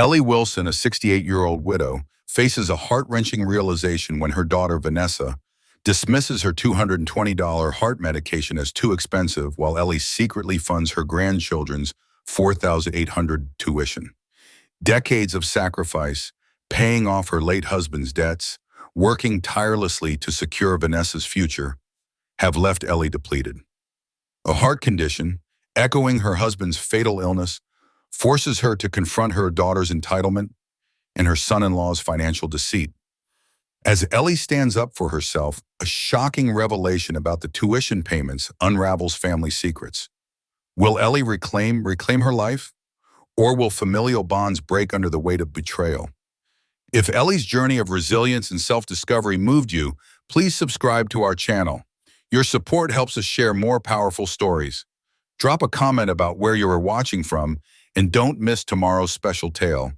Ellie Wilson, a 68-year-old widow, faces a heart-wrenching realization when her daughter, Vanessa, dismisses her $220 heart medication as too expensive while Ellie secretly funds her grandchildren's $4,800 tuition. Decades of sacrifice, paying off her late husband's debts, working tirelessly to secure Vanessa's future, have left Ellie depleted. A heart condition, echoing her husband's fatal illness, forces her to confront her daughter's entitlement and her son-in-law's financial deceit. As Ellie stands up for herself, a shocking revelation about the tuition payments unravels family secrets. Will Ellie reclaim her life? Or will familial bonds break under the weight of betrayal? If Ellie's journey of resilience and self-discovery moved you, please subscribe to our channel. Your support helps us share more powerful stories. Drop a comment about where you are watching from, and don't miss tomorrow's special tale.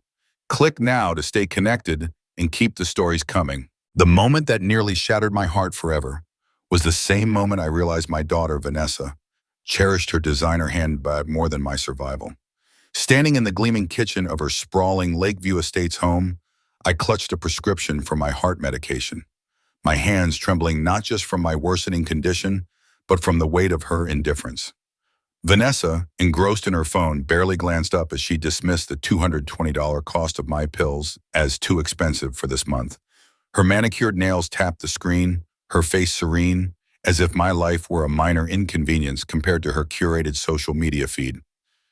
Click now to stay connected and keep the stories coming. The moment that nearly shattered my heart forever was the same moment I realized my daughter, Vanessa, cherished her designer handbag more than my survival. Standing in the gleaming kitchen of her sprawling Lakeview Estates home, I clutched a prescription for my heart medication, my hands trembling not just from my worsening condition, but from the weight of her indifference. Vanessa, engrossed in her phone, barely glanced up as she dismissed the $220 cost of my pills as too expensive for this month. Her manicured nails tapped the screen, her face serene, as if my life were a minor inconvenience compared to her curated social media feed.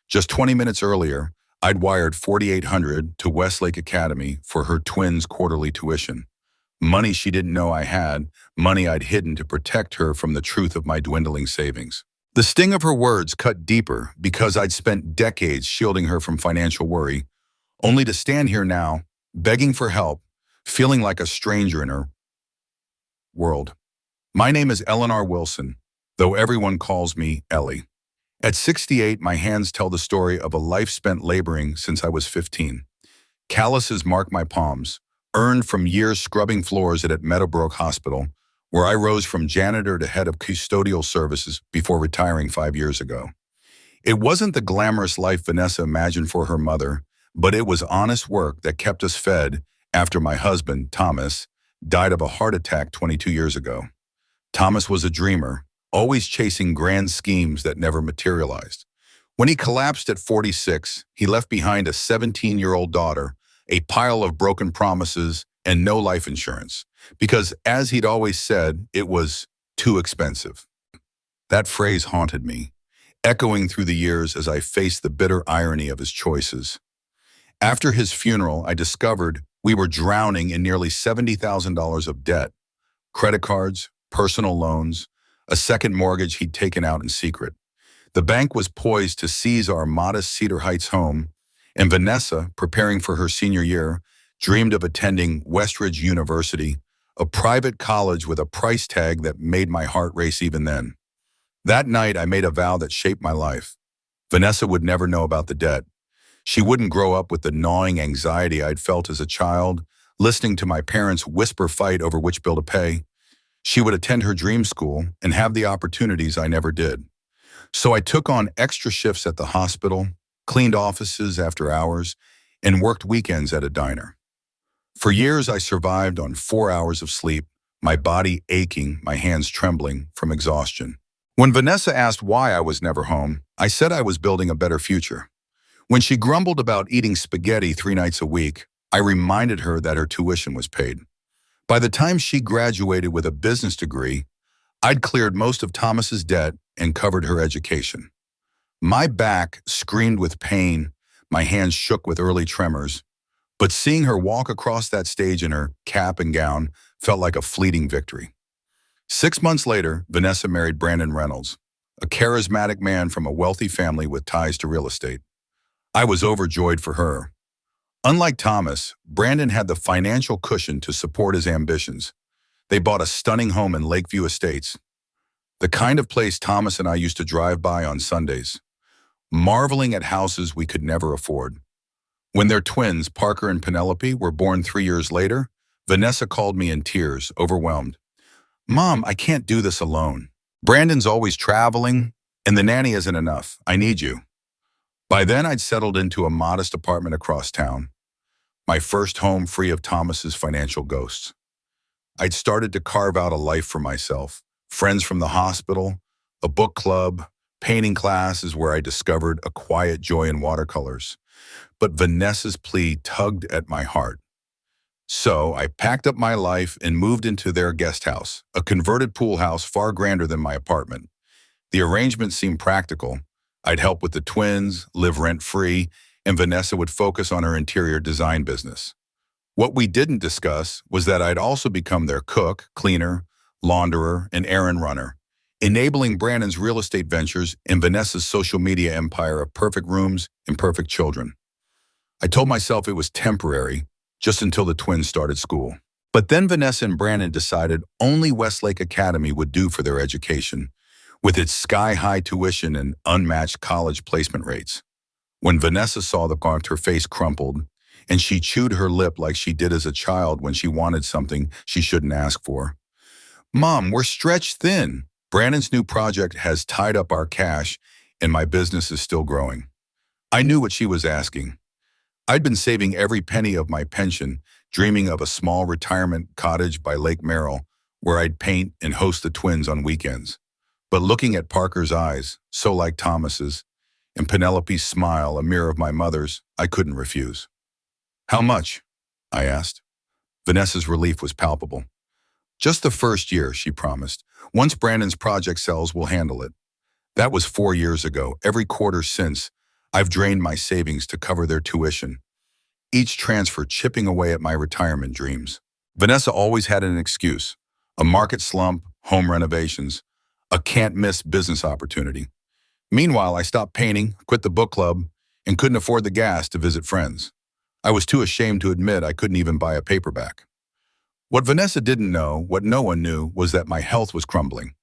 Just 20 minutes earlier, I'd wired $4,800 to Westlake Academy for her twins' quarterly tuition. Money she didn't know I had, money I'd hidden to protect her from the truth of my dwindling savings. The sting of her words cut deeper because I'd spent decades shielding her from financial worry, only to stand here now, begging for help, feeling like a stranger in her world. My name is Ellie Wilson, though everyone calls me Ellie. At 68, my hands tell the story of a life spent laboring since I was 15. Calluses mark my palms, earned from years scrubbing floors at Meadowbrook Hospital, where I rose from janitor to head of custodial services before retiring 5 years ago. It wasn't the glamorous life Vanessa imagined for her mother, but it was honest work that kept us fed after my husband, Thomas, died of a heart attack 22 years ago. Thomas was a dreamer, always chasing grand schemes that never materialized. When he collapsed at 46, he left behind a 17-year-old daughter, a pile of broken promises, and no life insurance, because, as he'd always said, it was too expensive. That phrase haunted me, echoing through the years as I faced the bitter irony of his choices. After his funeral, I discovered we were drowning in nearly $70,000 of debt, credit cards, personal loans, a second mortgage he'd taken out in secret. The bank was poised to seize our modest Cedar Heights home, and Vanessa, preparing for her senior year, dreamed of attending Westridge University, a private college with a price tag that made my heart race even then. That night, I made a vow that shaped my life. Vanessa would never know about the debt. She wouldn't grow up with the gnawing anxiety I'd felt as a child, listening to my parents whisper fight over which bill to pay. She would attend her dream school and have the opportunities I never did. So I took on extra shifts at the hospital, cleaned offices after hours, and worked weekends at a diner. For years, I survived on 4 hours of sleep, my body aching, my hands trembling from exhaustion. When Vanessa asked why I was never home, I said I was building a better future. When she grumbled about eating spaghetti 3 nights a week, I reminded her that her tuition was paid. By the time she graduated with a business degree, I'd cleared most of Thomas's debt and covered her education. My back screamed with pain, my hands shook with early tremors, but seeing her walk across that stage in her cap and gown felt like a fleeting victory. 6 months later, Vanessa married Brandon Reynolds, a charismatic man from a wealthy family with ties to real estate. I was overjoyed for her. Unlike Thomas, Brandon had the financial cushion to support his ambitions. They bought a stunning home in Lakeview Estates, the kind of place Thomas and I used to drive by on Sundays, marveling at houses we could never afford. When their twins, Parker and Penelope, were born 3 years later, Vanessa called me in tears, overwhelmed. "Mom, I can't do this alone. Brandon's always traveling, and the nanny isn't enough. I need you." By then, I'd settled into a modest apartment across town, My first home free of Thomas's financial ghosts. I'd started to carve out a life for myself. Friends from the hospital, a book club, painting classes where I discovered a quiet joy in watercolors. But Vanessa's plea tugged at my heart. So I packed up my life and moved into their guest house, a converted pool house far grander than my apartment. The arrangement seemed practical. I'd help with the twins, live rent-free, and Vanessa would focus on her interior design business. What we didn't discuss was that I'd also become their cook, cleaner, launderer, and errand runner, enabling Brandon's real estate ventures and Vanessa's social media empire of perfect rooms and perfect children. I told myself it was temporary, just until the twins started school. But then Vanessa and Brandon decided only Westlake Academy would do for their education, with its sky-high tuition and unmatched college placement rates. When Vanessa saw the contract, her face crumpled, and she chewed her lip like she did as a child when she wanted something she shouldn't ask for. "Mom, we're stretched thin. Brandon's new project has tied up our cash, and my business is still growing." I knew what she was asking. I'd been saving every penny of my pension, dreaming of a small retirement cottage by Lake Merrill, where I'd paint and host the twins on weekends. But looking at Parker's eyes, so like Thomas's, and Penelope's smile, a mirror of my mother's, I couldn't refuse. "How much?" I asked. Vanessa's relief was palpable. "Just the first year," she promised. "Once Brandon's project sells, we'll handle it." That was 4 years ago. Every quarter since, I've drained my savings to cover their tuition, each transfer chipping away at my retirement dreams. Vanessa always had an excuse: a market slump, home renovations, a can't-miss business opportunity. Meanwhile, I stopped painting, quit the book club, and couldn't afford the gas to visit friends. I was too ashamed to admit I couldn't even buy a paperback. What Vanessa didn't know, what no one knew, was that my health was crumbling.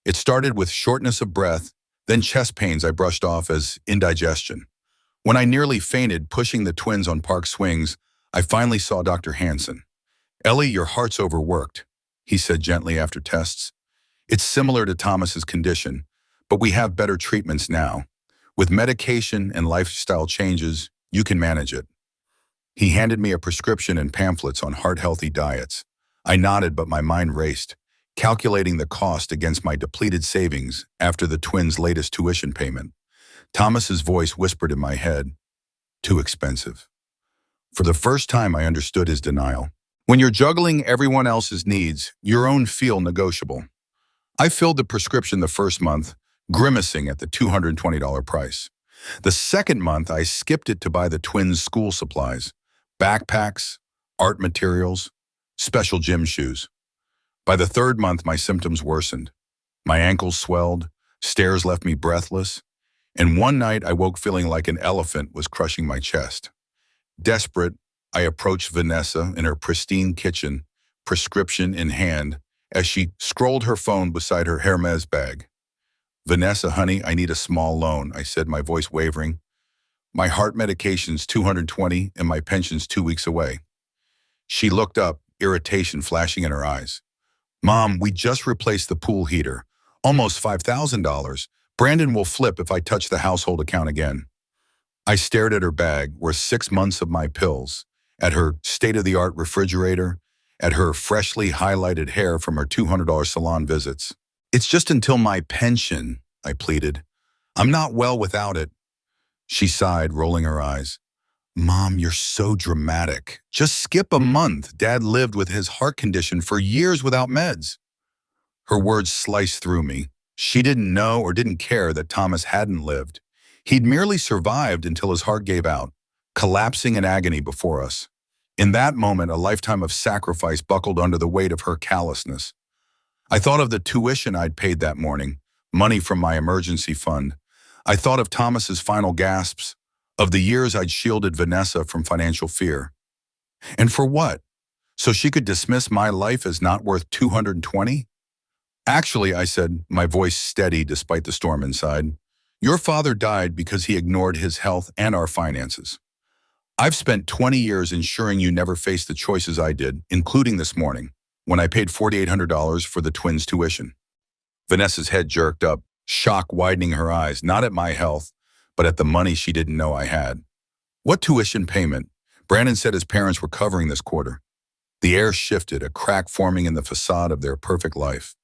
It started with shortness of breath, then chest pains I brushed off as indigestion. When I nearly fainted pushing the twins on park swings, I finally saw Dr. Hansen. "Ellie, your heart's overworked," he said gently after tests. "It's similar to Thomas's condition, but we have better treatments now. With medication and lifestyle changes, you can manage it." He handed me a prescription and pamphlets on heart-healthy diets. I nodded, but my mind raced, calculating the cost against my depleted savings after the twins' latest tuition payment. Thomas's voice whispered in my head, "Too expensive." For the first time, I understood his denial. When you're juggling everyone else's needs, your own feel negotiable. I filled the prescription the first month, grimacing at the $220 price. The second month, I skipped it to buy the twins' school supplies, backpacks, art materials, special gym shoes. By the third month, my symptoms worsened. My ankles swelled, stares left me breathless, and one night I woke feeling like an elephant was crushing my chest. Desperate, I approached Vanessa in her pristine kitchen, prescription in hand, as she scrolled her phone beside her Hermes bag. "Vanessa, honey, I need a small loan," I said, my voice wavering. "My heart medication's $220 and my pension's 2 weeks away." She looked up, irritation flashing in her eyes. "Mom, we just replaced the pool heater. Almost $5,000. Brandon will flip if I touch the household account again." I stared at her bag, where 6 months of my pills, at her state-of-the-art refrigerator, at her freshly highlighted hair from her $200 salon visits. "It's just until my pension," I pleaded. "I'm not well without it." She sighed, rolling her eyes. "Mom, you're so dramatic. Just skip a month. Dad lived with his heart condition for years without meds." Her words sliced through me. She didn't know or didn't care that Thomas hadn't lived. He'd merely survived until his heart gave out, collapsing in agony before us. In that moment, a lifetime of sacrifice buckled under the weight of her callousness. I thought of the tuition I'd paid that morning, money from my emergency fund. I thought of Thomas's final gasps, of the years I'd shielded Vanessa from financial fear. And for what? So she could dismiss my life as not worth $220? "Actually," I said, my voice steady despite the storm inside, "your father died because he ignored his health and our finances. I've spent 20 years ensuring you never face the choices I did, including this morning, when I paid $4,800 for the twins' tuition." Vanessa's head jerked up, shock widening her eyes, not at my health, but at the money she didn't know I had. "What tuition payment? Brandon said his parents were covering this quarter. The air shifted, a crack forming in the facade of their perfect life.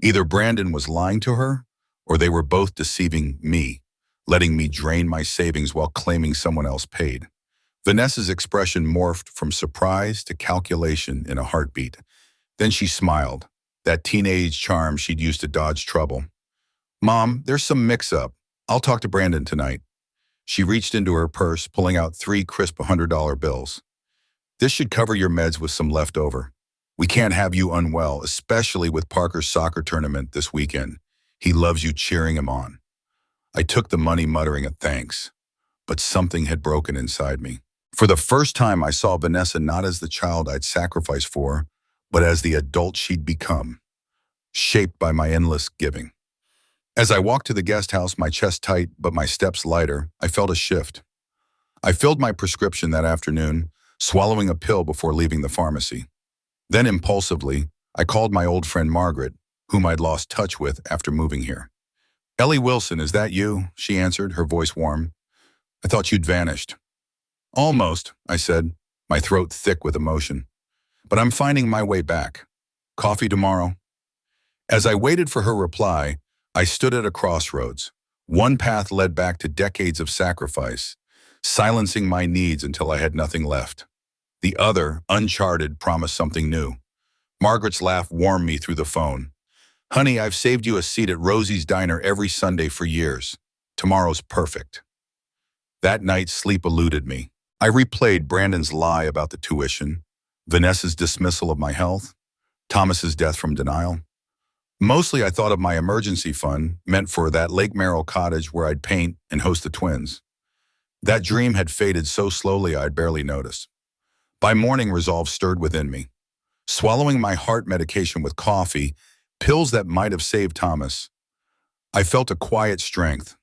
Either Brandon was lying to her, or they were both deceiving me, letting me drain my savings while claiming someone else paid. Vanessa's expression morphed from surprise to calculation in a heartbeat. Then she smiled, that teenage charm she'd used to dodge trouble. "Mom, there's some mix-up. I'll talk to Brandon tonight." She reached into her purse, pulling out 3 crisp $100 bills. "This should cover your meds with some leftover. We can't have you unwell, especially with Parker's soccer tournament this weekend. He loves you cheering him on." I took the money, muttering a thanks, but something had broken inside me. For the first time, I saw Vanessa not as the child I'd sacrificed for, but as the adult she'd become, shaped by my endless giving. As I walked to the guest house, my chest tight but my steps lighter, I felt a shift. I filled my prescription that afternoon, swallowing a pill before leaving the pharmacy. Then impulsively, I called my old friend Margaret, whom I'd lost touch with after moving here. "Ellie Wilson, is that you?" she answered, her voice warm. "I thought you'd vanished." "Almost," I said, my throat thick with emotion. "But I'm finding my way back. Coffee tomorrow?" As I waited for her reply, I stood at a crossroads. One path led back to decades of sacrifice, silencing my needs until I had nothing left. The other, uncharted, promised something new. Margaret's laugh warmed me through the phone. "Honey, I've saved you a seat at Rosie's Diner every Sunday for years. Tomorrow's perfect." That night, sleep eluded me. I replayed Brandon's lie about the tuition, Vanessa's dismissal of my health, Thomas's death from denial. Mostly I thought of my emergency fund, meant for that Lake Merrill cottage where I'd paint and host the twins. That dream had faded so slowly I'd barely noticed. By morning, resolve stirred within me. Swallowing my heart medication with coffee, pills that might have saved Thomas, I felt a quiet strength.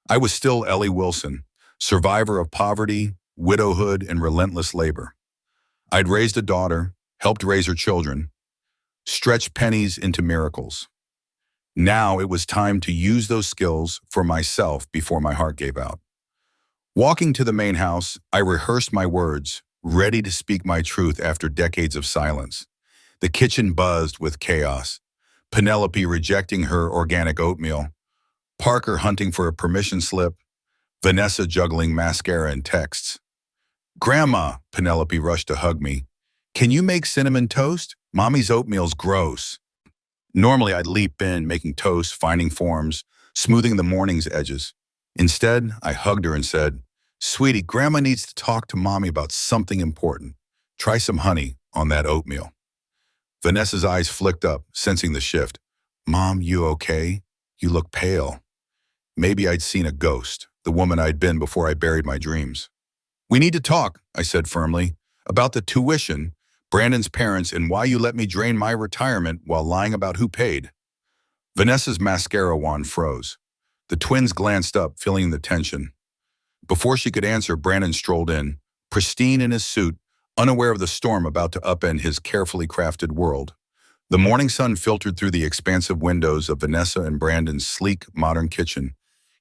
I was still Ellie Wilson, survivor of poverty, widowhood, and relentless labor. I'd raised a daughter, helped raise her children, stretched pennies into miracles. Now it was time to use those skills for myself before my heart gave out. Walking to the main house, I rehearsed my words, ready to speak my truth after decades of silence. The kitchen buzzed with chaos. Penelope rejecting her organic oatmeal, Parker hunting for a permission slip, Vanessa juggling mascara and texts. "Grandma," Penelope rushed to hug me. "Can you make cinnamon toast? Mommy's oatmeal's gross." Normally I'd leap in, making toast, finding forms, smoothing the morning's edges. Instead, I hugged her and said, "Sweetie, Grandma needs to talk to Mommy about something important. Try some honey on that oatmeal." Vanessa's eyes flicked up, sensing the shift. "Mom, you okay? You look pale." Maybe I'd seen a ghost, the woman I'd been before I buried my dreams. "We need to talk," I said firmly, "about the tuition, Brandon's parents, and why you let me drain my retirement while lying about who paid." Vanessa's mascara wand froze. The twins glanced up, feeling the tension. Before she could answer, Brandon strolled in, pristine in his suit, unaware of the storm about to upend his carefully crafted world. The morning sun filtered through the expansive windows of Vanessa and Brandon's sleek, modern kitchen,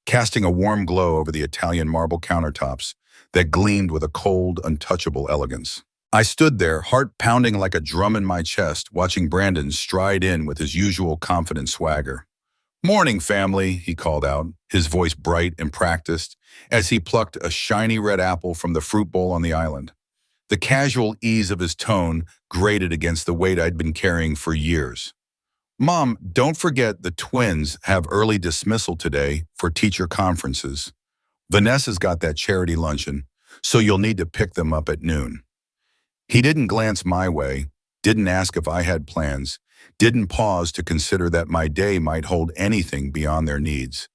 casting a warm glow over the Italian marble countertops that gleamed with a cold, untouchable elegance. I stood there, heart pounding like a drum in my chest, watching Brandon stride in with his usual confident swagger. "Morning, family," he called out, his voice bright and practiced, as he plucked a shiny red apple from the fruit bowl on the island. The casual ease of his tone grated against the weight I'd been carrying for years. "Mom, don't forget the twins have early dismissal today for teacher conferences. Vanessa's got that charity luncheon, so you'll need to pick them up at noon." He didn't glance my way, didn't ask if I had plans, didn't pause to consider that my day might hold anything beyond their needs.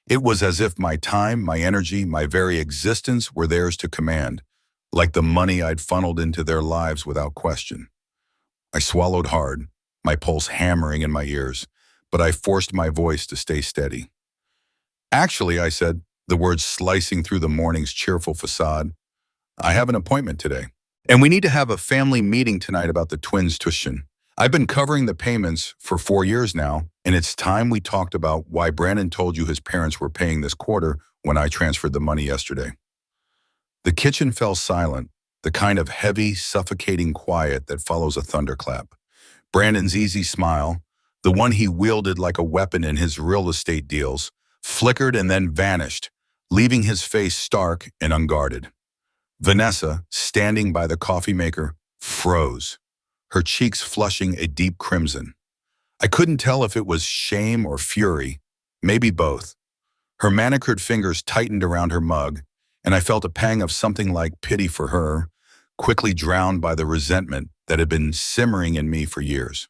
It was as if my time, my energy, my very existence were theirs to command, like the money I'd funneled into their lives without question. I swallowed hard, my pulse hammering in my ears, but I forced my voice to stay steady. "Actually," I said, the words slicing through the morning's cheerful facade, "I have an appointment today. And we need to have a family meeting tonight about the twins' tuition. I've been covering the payments for 4 years now, and it's time we talked about why Brandon told you his parents were paying this quarter when I transferred the money yesterday." The kitchen fell silent, the kind of heavy, suffocating quiet that follows a thunderclap. Brandon's easy smile, the one he wielded like a weapon in his real estate deals, flickered and then vanished, leaving his face stark and unguarded. Vanessa, standing by the coffee maker, froze, her cheeks flushing a deep crimson. I couldn't tell if it was shame or fury, maybe both. Her manicured fingers tightened around her mug, and I felt a pang of something like pity for her, quickly drowned by the resentment that had been simmering in me for years.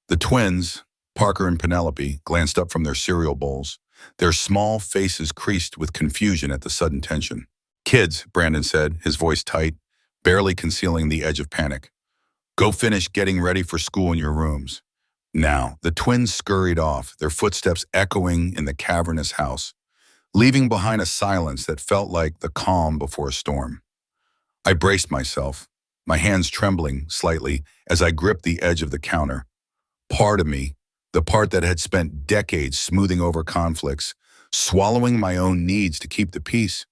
The twins, Parker and Penelope, glanced up from their cereal bowls, their small faces creased with confusion at the sudden tension. "Kids," Brandon said, his voice tight, barely concealing the edge of panic. "Go finish getting ready for school in your rooms." Now, the twins scurried off, their footsteps echoing in the cavernous house, leaving behind a silence that felt like the calm before a storm. I braced myself, my hands trembling slightly as I gripped the edge of the counter. Part of me, the part that had spent decades smoothing over conflicts, swallowing my own needs to keep the peace,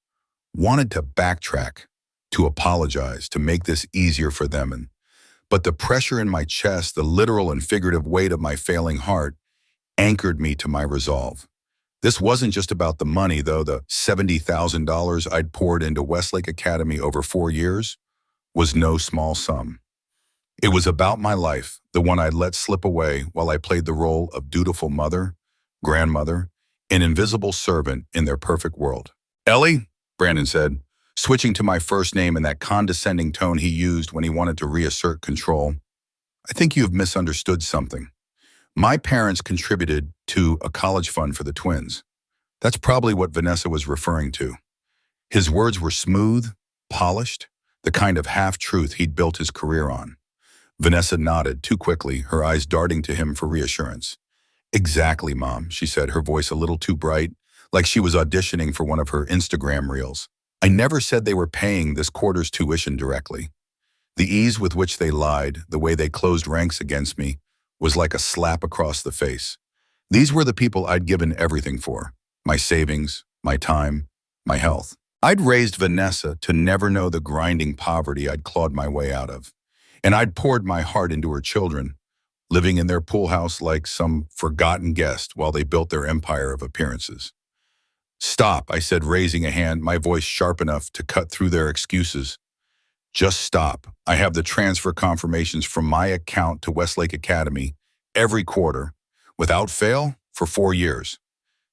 wanted to backtrack, to apologize, to make this easier for them. But the pressure in my chest, the literal and figurative weight of my failing heart, anchored me to my resolve. This wasn't just about the money, though. The $70,000 I'd poured into Westlake Academy over 4 years was no small sum. It was about my life, the one I'd let slip away while I played the role of dutiful mother, grandmother, and invisible servant in their perfect world. "Ellie," Brandon said, switching to my first name in that condescending tone he used when he wanted to reassert control, "I think you have misunderstood something. My parents contributed to a college fund for the twins. That's probably what Vanessa was referring to." His words were smooth, polished, the kind of half-truth he'd built his career on. Vanessa nodded too quickly, her eyes darting to him for reassurance. "Exactly, Mom," she said, her voice a little too bright, like she was auditioning for one of her Instagram reels. "I never said they were paying this quarter's tuition directly." The ease with which they lied, the way they closed ranks against me, was like a slap across the face. These were the people I'd given everything for: my savings, my time, my health. I'd raised Vanessa to never know the grinding poverty I'd clawed my way out of. And I'd poured my heart into her children, living in their pool house like some forgotten guest while they built their empire of appearances. "Stop," I said, raising a hand, my voice sharp enough to cut through their excuses. "Just stop. I have the transfer confirmations from my account to Westlake Academy every quarter, without fail, for 4 years.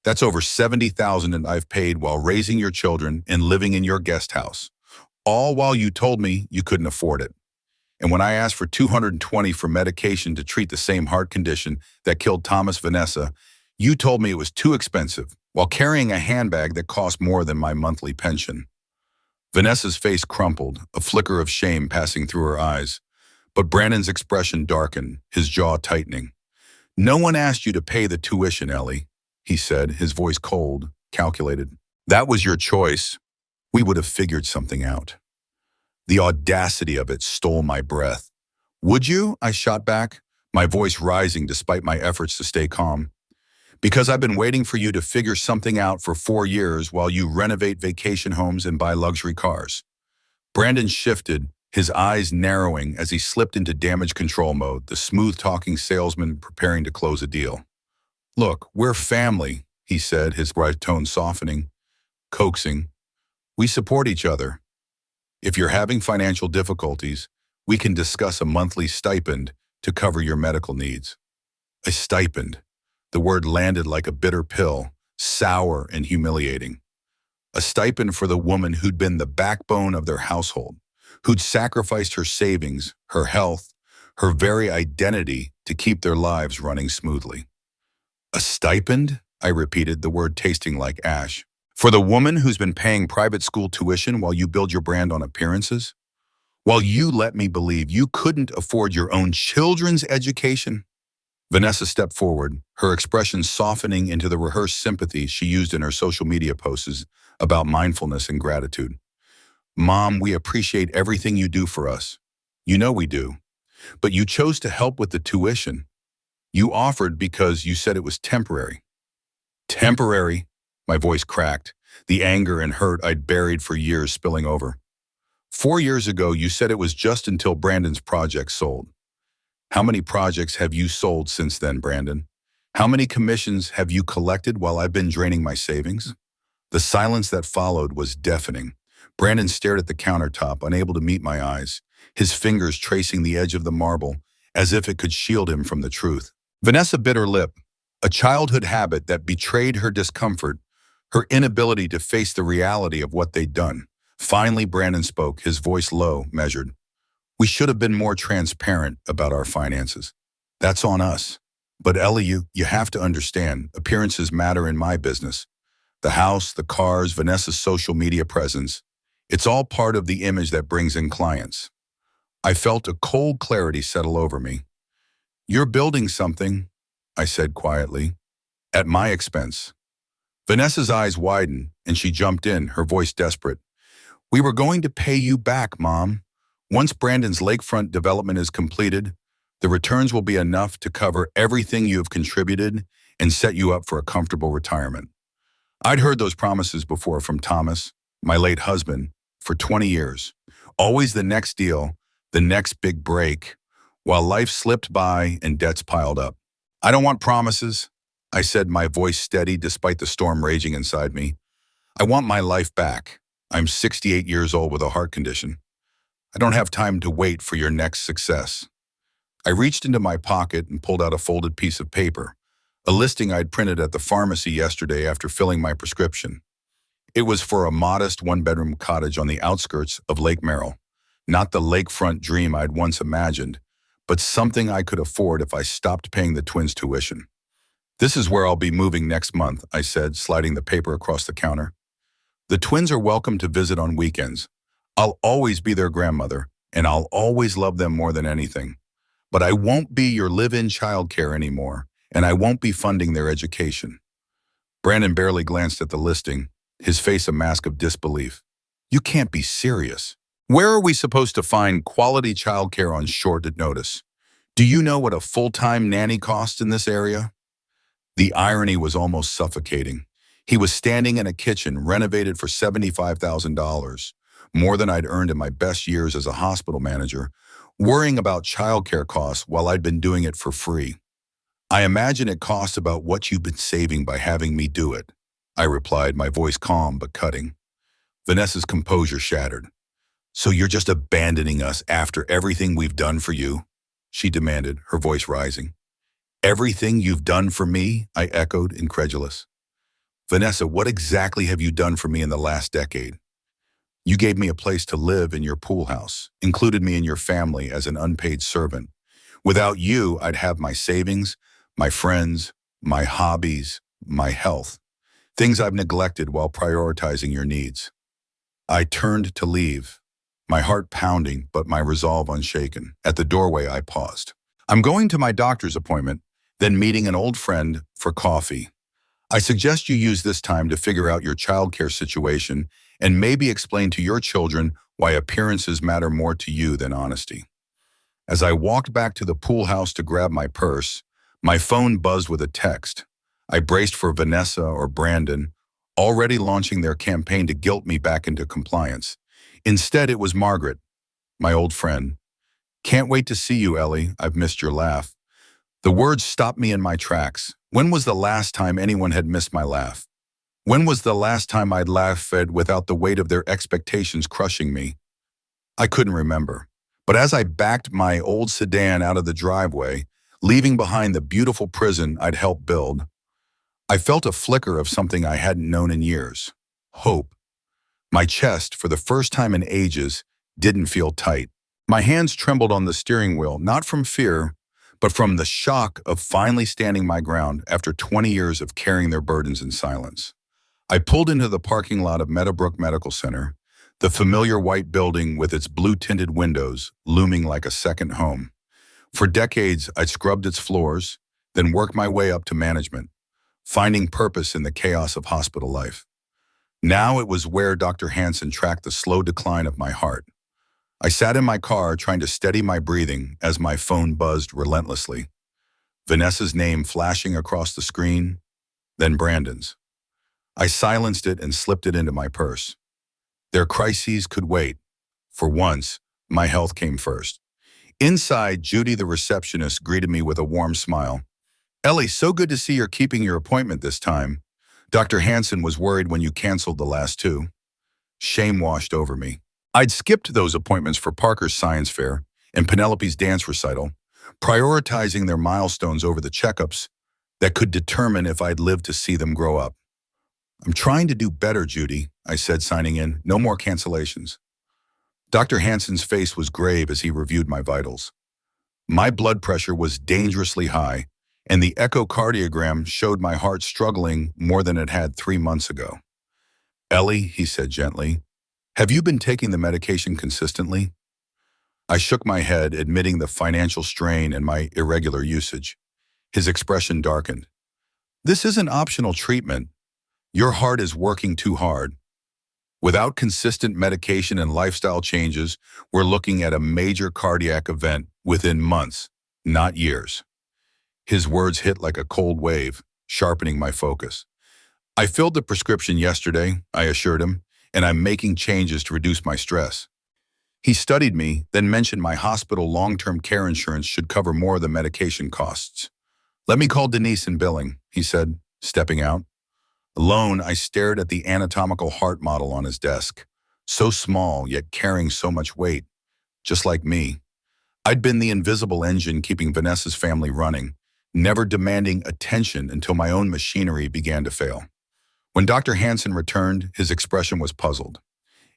That's over $70,000 I've paid while raising your children and living in your guest house, all while you told me you couldn't afford it. And when I asked for $220 for medication to treat the same heart condition that killed Thomas Vanessa, you told me it was too expensive, while carrying a handbag that cost more than my monthly pension." Vanessa's face crumpled, a flicker of shame passing through her eyes. But Brandon's expression darkened, his jaw tightening. "No one asked you to pay the tuition, Ellie," he said, his voice cold, calculated. "That was your choice. We would have figured something out." The audacity of it stole my breath. "Would you?" I shot back, my voice rising despite my efforts to stay calm. "Because I've been waiting for you to figure something out for 4 years while you renovate vacation homes and buy luxury cars." Brandon shifted, his eyes narrowing as he slipped into damage control mode, the smooth-talking salesman preparing to close a deal. "Look, we're family," he said, his bright tone softening, coaxing. "We support each other. If you're having financial difficulties, we can discuss a monthly stipend to cover your medical needs." A stipend. The word landed like a bitter pill, sour and humiliating. A stipend for the woman who'd been the backbone of their household, who'd sacrificed her savings, her health, her very identity to keep their lives running smoothly. "A stipend?" I repeated, the word tasting like ash. "For the woman who's been paying private school tuition while you build your brand on appearances? While you let me believe you couldn't afford your own children's education?" Vanessa stepped forward, her expression softening into the rehearsed sympathy she used in her social media posts about mindfulness and gratitude. "Mom, we appreciate everything you do for us. You know we do. But you chose to help with the tuition. You offered because you said it was temporary." "Temporary?" My voice cracked, the anger and hurt I'd buried for years spilling over. 4 years ago, you said it was just until Brandon's project sold. How many projects have you sold since then, Brandon? How many commissions have you collected while I've been draining my savings? The silence that followed was deafening. Brandon stared at the countertop, unable to meet my eyes, his fingers tracing the edge of the marble, as if it could shield him from the truth. Vanessa bit her lip, a childhood habit that betrayed her discomfort, her inability to face the reality of what they'd done. Finally, Brandon spoke, his voice low, measured. We should have been more transparent about our finances. That's on us. But Ellie, you have to understand, appearances matter in my business. The house, the cars, Vanessa's social media presence. It's all part of the image that brings in clients. I felt a cold clarity settle over me. You're building something, I said quietly, at my expense. Vanessa's eyes widened, and she jumped in, her voice desperate. We were going to pay you back, Mom. Once Brandon's lakefront development is completed, the returns will be enough to cover everything you have contributed and set you up for a comfortable retirement. I'd heard those promises before from Thomas, my late husband, for 20 years. Always the next deal, the next big break, while life slipped by and debts piled up. I don't want promises, I said, my voice steady despite the storm raging inside me. I want my life back. I'm 68 years old with a heart condition. I don't have time to wait for your next success. I reached into my pocket and pulled out a folded piece of paper, a listing I'd printed at the pharmacy yesterday after filling my prescription. It was for a modest one-bedroom cottage on the outskirts of Lake Merrill, not the lakefront dream I'd once imagined, but something I could afford if I stopped paying the twins' tuition. This is where I'll be moving next month, I said, sliding the paper across the counter. The twins are welcome to visit on weekends. I'll always be their grandmother, and I'll always love them more than anything. But I won't be your live-in childcare anymore, and I won't be funding their education. Brandon barely glanced at the listing, his face a mask of disbelief. You can't be serious. Where are we supposed to find quality childcare on short notice? Do you know what a full-time nanny costs in this area? The irony was almost suffocating. He was standing in a kitchen renovated for $75,000, more than I'd earned in my best years as a hospital manager, worrying about childcare costs while I'd been doing it for free. I imagine it costs about what you've been saving by having me do it, I replied, my voice calm but cutting. Vanessa's composure shattered. So you're just abandoning us after everything we've done for you? She demanded, her voice rising. Everything you've done for me? I echoed, incredulous. Vanessa, what exactly have you done for me in the last decade? You gave me a place to live in your pool house, included me in your family as an unpaid servant. Without you, I'd have my savings, my friends, my hobbies, my health, things I've neglected while prioritizing your needs. I turned to leave, my heart pounding but my resolve unshaken. At the doorway, I paused. I'm going to my doctor's appointment, then meeting an old friend for coffee. I suggest you use this time to figure out your childcare situation and maybe explain to your children why appearances matter more to you than honesty. As I walked back to the pool house to grab my purse, my phone buzzed with a text. I braced for Vanessa or Brandon, already launching their campaign to guilt me back into compliance. Instead, it was Margaret, my old friend. Can't wait to see you, Ellie. I've missed your laugh. The words stopped me in my tracks. When was the last time anyone had missed my laugh? When was the last time I'd laughed without the weight of their expectations crushing me? I couldn't remember. But as I backed my old sedan out of the driveway, leaving behind the beautiful prison I'd helped build, I felt a flicker of something I hadn't known in years. Hope. My chest, for the first time in ages, didn't feel tight. My hands trembled on the steering wheel, not from fear, but from the shock of finally standing my ground after 20 years of carrying their burdens in silence. I pulled into the parking lot of Meadowbrook Medical Center, the familiar white building with its blue-tinted windows looming like a second home. For decades, I'd scrubbed its floors, then worked my way up to management, finding purpose in the chaos of hospital life. Now it was where Dr. Hansen tracked the slow decline of my heart. I sat in my car trying to steady my breathing as my phone buzzed relentlessly. Vanessa's name flashing across the screen, then Brandon's. I silenced it and slipped it into my purse. Their crises could wait. For once, my health came first. Inside, Judy, the receptionist, greeted me with a warm smile. Ellie, so good to see you're keeping your appointment this time. Dr. Hansen was worried when you canceled the last two. Shame washed over me. I'd skipped those appointments for Parker's science fair and Penelope's dance recital, prioritizing their milestones over the checkups that could determine if I'd live to see them grow up. I'm trying to do better, Judy, I said, signing in. No more cancellations. Dr. Hansen's face was grave as he reviewed my vitals. My blood pressure was dangerously high, and the echocardiogram showed my heart struggling more than it had 3 months ago. Ellie, he said gently, have you been taking the medication consistently? I shook my head, admitting the financial strain and my irregular usage. His expression darkened. This isn't optional treatment. Your heart is working too hard. Without consistent medication and lifestyle changes, we're looking at a major cardiac event within months, not years. His words hit like a cold wave, sharpening my focus. I filled the prescription yesterday, I assured him, and I'm making changes to reduce my stress. He studied me, then mentioned my hospital long-term care insurance should cover more of the medication costs. Let me call Denise in billing, he said, stepping out. Alone, I stared at the anatomical heart model on his desk. So small, yet carrying so much weight. Just like me. I'd been the invisible engine keeping Vanessa's family running, never demanding attention until my own machinery began to fail. When Dr. Hansen returned, his expression was puzzled.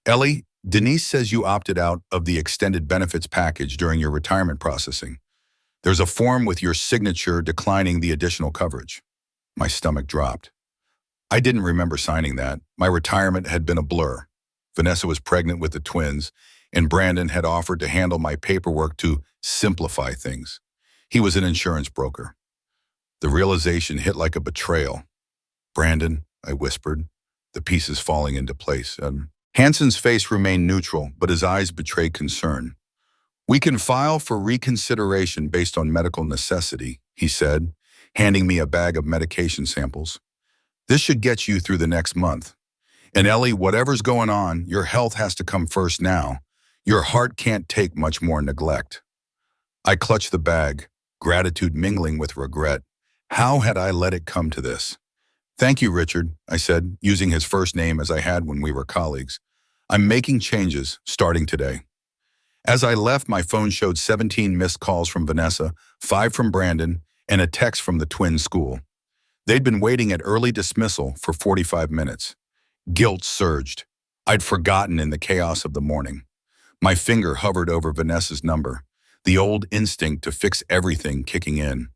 Ellie, Denise says you opted out of the extended benefits package during your retirement processing. There's a form with your signature declining the additional coverage. My stomach dropped. I didn't remember signing that. My retirement had been a blur. Vanessa was pregnant with the twins, and Brandon had offered to handle my paperwork to simplify things. He was an insurance broker. The realization hit like a betrayal. Brandon, I whispered, the pieces falling into place. Hansen's face remained neutral, but his eyes betrayed concern. We can file for reconsideration based on medical necessity, he said, handing me a bag of medication samples. This should get you through the next month. And Ellie, whatever's going on, your health has to come first now. Your heart can't take much more neglect. I clutched the bag, gratitude mingling with regret. How had I let it come to this? Thank you, Richard, I said, using his first name as I had when we were colleagues. I'm making changes, starting today. As I left, my phone showed 17 missed calls from Vanessa, 5 from Brandon, and a text from the twins' school. They'd been waiting at early dismissal for 45 minutes. Guilt surged. I'd forgotten in the chaos of the morning. My finger hovered over Vanessa's number, the old instinct to fix everything kicking in.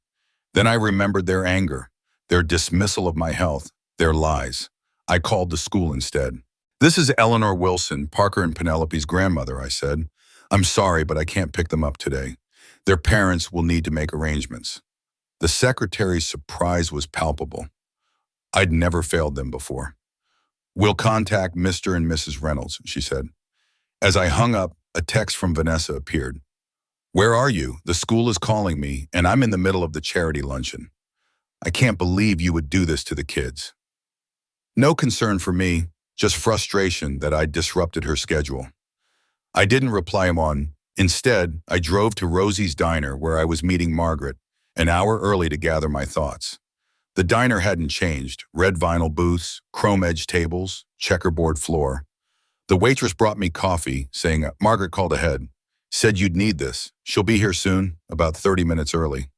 Then I remembered their anger, their dismissal of my health, their lies. I called the school instead. This is Ellie Wilson, Parker and Penelope's grandmother, I said. I'm sorry, but I can't pick them up today. Their parents will need to make arrangements. The secretary's surprise was palpable. I'd never failed them before. We'll contact Mr. and Mrs. Reynolds, she said. As I hung up, a text from Vanessa appeared. Where are you? The school is calling me, and I'm in the middle of the charity luncheon. I can't believe you would do this to the kids. No concern for me, just frustration that I'd disrupted her schedule. I didn't reply him on. Instead, I drove to Rosie's Diner where I was meeting Margaret, an hour early to gather my thoughts. The diner hadn't changed. Red vinyl booths, chrome-edged tables, checkerboard floor. The waitress brought me coffee, saying, Margaret called ahead. Said you'd need this. She'll be here soon, about 30 minutes early.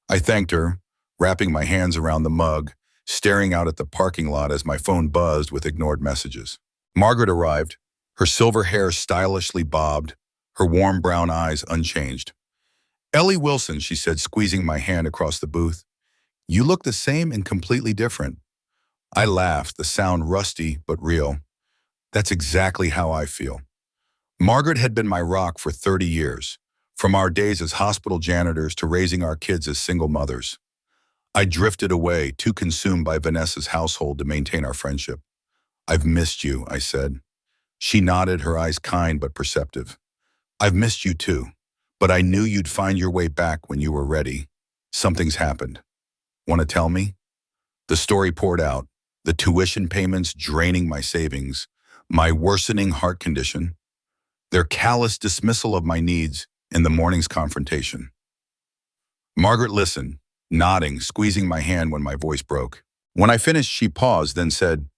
I thanked her, wrapping my hands around the mug, staring out at the parking lot as my phone buzzed with ignored messages. Margaret arrived, her silver hair stylishly bobbed, her warm brown eyes unchanged. Ellie Wilson, she said, squeezing my hand across the booth. You look the same and completely different. I laughed, the sound rusty but real. That's exactly how I feel. Margaret had been my rock for 30 years, from our days as hospital janitors to raising our kids as single mothers. I drifted away, too consumed by Vanessa's household to maintain our friendship. I've missed you, I said. She nodded, her eyes kind but perceptive. I've missed you too, but I knew you'd find your way back when you were ready. Something's happened. Want to tell me? The story poured out, the tuition payments draining my savings, my worsening heart condition. their callous dismissal of my needs in the morning's confrontation. Margaret listened, nodding, squeezing my hand when my voice broke. When I finished, she paused, then said,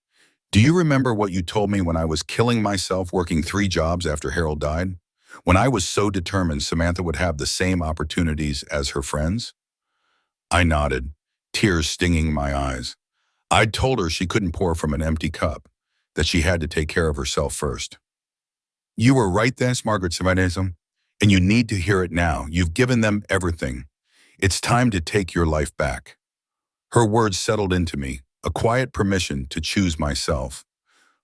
"Do you remember what you told me when I was killing myself working 3 jobs after Harold died? When I was so determined Samantha would have the same opportunities as her friends?" I nodded, tears stinging my eyes. I'd told her she couldn't pour from an empty cup, that she had to take care of herself first. "You were right then, Margaret Vanessa, and you need to hear it now. You've given them everything. It's time to take your life back." Her words settled into me, a quiet permission to choose myself.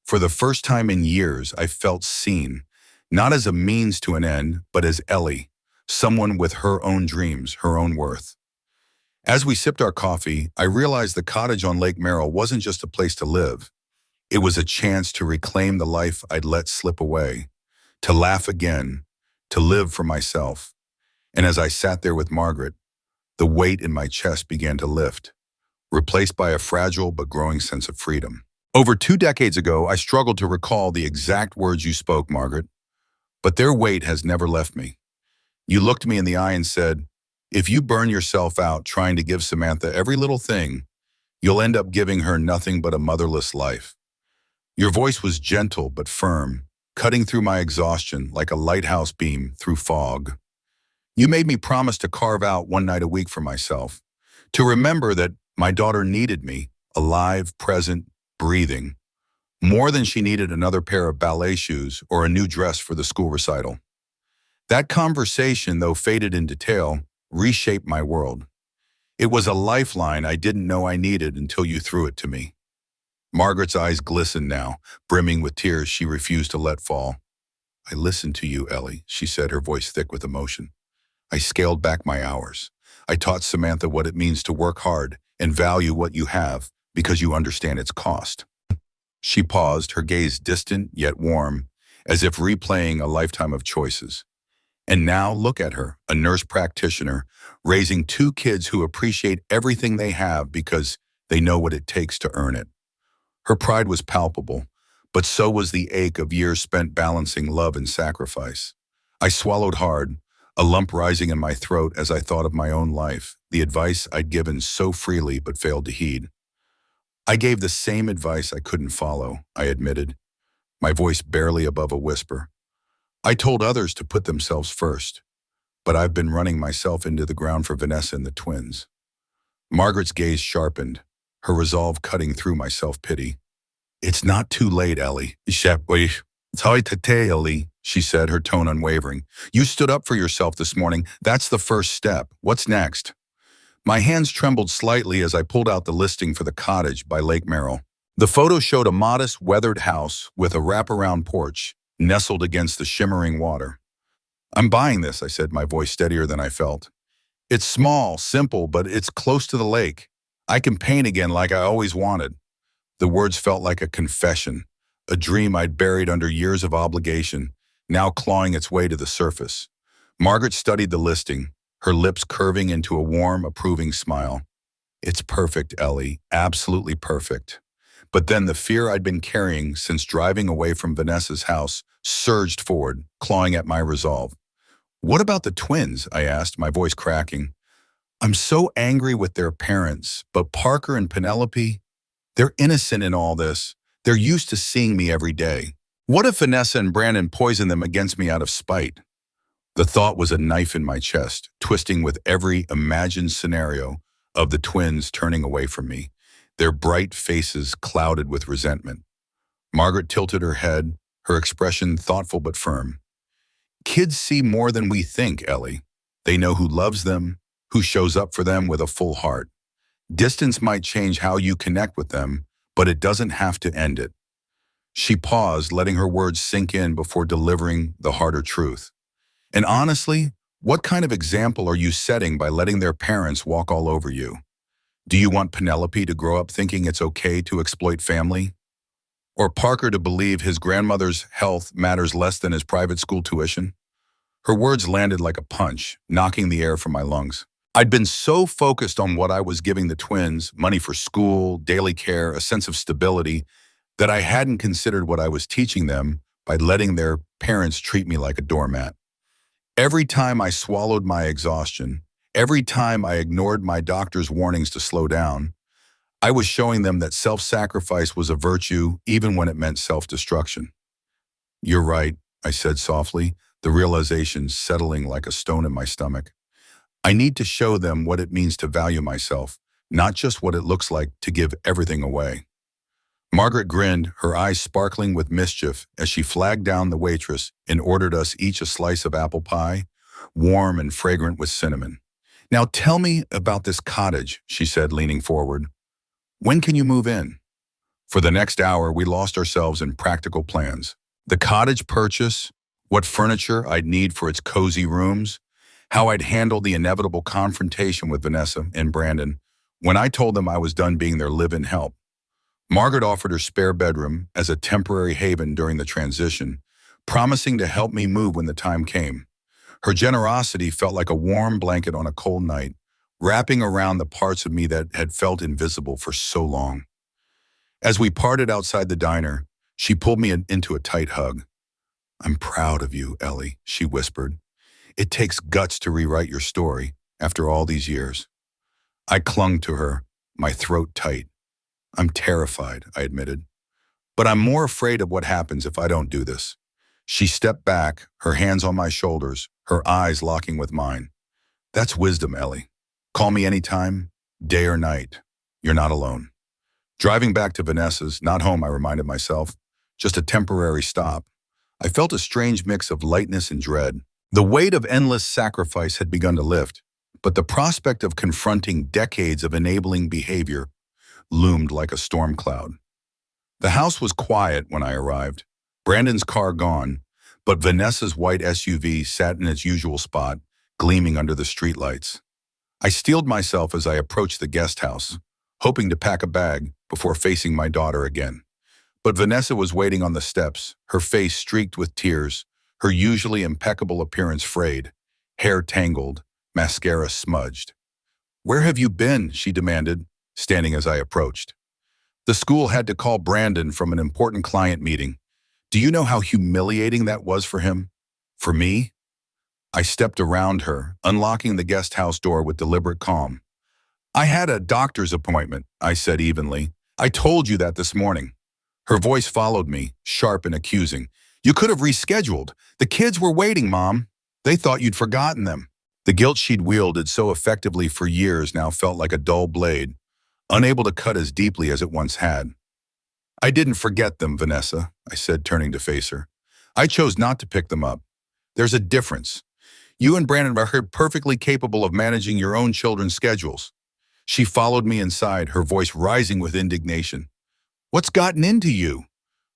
For the first time in years, I felt seen, not as a means to an end, but as Ellie, someone with her own dreams, her own worth. As we sipped our coffee, I realized the cottage on Lake Merrill wasn't just a place to live. It was a chance to reclaim the life I'd let slip away, to laugh again, to live for myself. And as I sat there with Margaret, the weight in my chest began to lift, replaced by a fragile but growing sense of freedom. Over 2 decades ago, I struggled to recall the exact words you spoke, Margaret, but their weight has never left me. You looked me in the eye and said, "If you burn yourself out trying to give Samantha every little thing, you'll end up giving her nothing but a motherless life." Your voice was gentle but firm, cutting through my exhaustion like a lighthouse beam through fog. You made me promise to carve out one night a week for myself, to remember that my daughter needed me, alive, present, breathing, more than she needed another pair of ballet shoes or a new dress for the school recital. That conversation, though faded in detail, reshaped my world. It was a lifeline I didn't know I needed until you threw it to me. Margaret's eyes glistened now, brimming with tears she refused to let fall. "I listened to you, Ellie," she said, her voice thick with emotion. "I scaled back my hours. I taught Samantha what it means to work hard and value what you have because you understand its cost." She paused, her gaze distant yet warm, as if replaying a lifetime of choices. And now look at her, a nurse practitioner, raising 2 kids who appreciate everything they have because they know what it takes to earn it. Her pride was palpable, but so was the ache of years spent balancing love and sacrifice. I swallowed hard, a lump rising in my throat as I thought of my own life, the advice I'd given so freely but failed to heed. "I gave the same advice I couldn't follow," I admitted, my voice barely above a whisper. "I told others to put themselves first, but I've been running myself into the ground for Vanessa and the twins." Margaret's gaze sharpened, her resolve cutting through my self-pity. "It's not too late, Ellie." She said, her tone unwavering. "You stood up for yourself this morning. That's the first step. What's next?" My hands trembled slightly as I pulled out the listing for the cottage by Lake Merrill. The photo showed a modest, weathered house with a wraparound porch, nestled against the shimmering water. "I'm buying this," I said, my voice steadier than I felt. "It's small, simple, but it's close to the lake. I can paint again like I always wanted." The words felt like a confession, a dream I'd buried under years of obligation, now clawing its way to the surface. Margaret studied the listing, her lips curving into a warm, approving smile. "It's perfect, Ellie, absolutely perfect." But then the fear I'd been carrying since driving away from Vanessa's house surged forward, clawing at my resolve. "What about the twins?" I asked, my voice cracking. "I'm so angry with their parents, but Parker and Penelope, they're innocent in all this. They're used to seeing me every day. What if Vanessa and Brandon poison them against me out of spite?" The thought was a knife in my chest, twisting with every imagined scenario of the twins turning away from me, their bright faces clouded with resentment. Margaret tilted her head, her expression thoughtful but firm. "Kids see more than we think, Ellie. They know who loves them, who shows up for them with a full heart. Distance might change how you connect with them, but it doesn't have to end it." She paused, letting her words sink in before delivering the harder truth. "And honestly, what kind of example are you setting by letting their parents walk all over you? Do you want Penelope to grow up thinking it's okay to exploit family? Or Parker to believe his grandmother's health matters less than his private school tuition?" Her words landed like a punch, knocking the air from my lungs. I'd been so focused on what I was giving the twins, money for school, daily care, a sense of stability, that I hadn't considered what I was teaching them, by letting their parents treat me like a doormat. Every time I swallowed my exhaustion, every time I ignored my doctor's warnings to slow down, I was showing them that self-sacrifice was a virtue even when it meant self-destruction. "You're right," I said softly, the realization settling like a stone in my stomach. "I need to show them what it means to value myself, not just what it looks like to give everything away." Margaret grinned, her eyes sparkling with mischief as she flagged down the waitress and ordered us each a slice of apple pie, warm and fragrant with cinnamon. "Now tell me about this cottage," she said, leaning forward. "When can you move in?" For the next hour, we lost ourselves in practical plans. The cottage purchase, what furniture I'd need for its cozy rooms, how I'd handle the inevitable confrontation with Vanessa and Brandon when I told them I was done being their live-in help. Margaret offered her spare bedroom as a temporary haven during the transition, promising to help me move when the time came. Her generosity felt like a warm blanket on a cold night, wrapping around the parts of me that had felt invisible for so long. As we parted outside the diner, she pulled me into a tight hug. "I'm proud of you, Ellie," she whispered. "It takes guts to rewrite your story after all these years." I clung to her, my throat tight. "I'm terrified," I admitted. "But I'm more afraid of what happens if I don't do this." She stepped back, her hands on my shoulders, her eyes locking with mine. "That's wisdom, Ellie. Call me anytime, day or night. You're not alone." Driving back to Vanessa's, not home, I reminded myself, just a temporary stop, I felt a strange mix of lightness and dread. The weight of endless sacrifice had begun to lift, but the prospect of confronting decades of enabling behavior loomed like a storm cloud. The house was quiet when I arrived, Brandon's car gone, but Vanessa's white SUV sat in its usual spot, gleaming under the streetlights. I steeled myself as I approached the guest house, hoping to pack a bag before facing my daughter again. But Vanessa was waiting on the steps, her face streaked with tears, her usually impeccable appearance frayed, hair tangled, mascara smudged. "Where have you been?" she demanded, standing as I approached. "The school had to call Brandon from an important client meeting. Do you know how humiliating that was for him? For me?" I stepped around her, unlocking the guest house door with deliberate calm. "I had a doctor's appointment," I said evenly. "I told you that this morning." Her voice followed me, sharp and accusing. "You could have rescheduled. The kids were waiting, Mom. They thought you'd forgotten them." The guilt she'd wielded so effectively for years now felt like a dull blade, unable to cut as deeply as it once had. "I didn't forget them, Vanessa," I said, turning to face her. "I chose not to pick them up. There's a difference. You and Brandon are perfectly capable of managing your own children's schedules." She followed me inside, her voice rising with indignation. "What's gotten into you?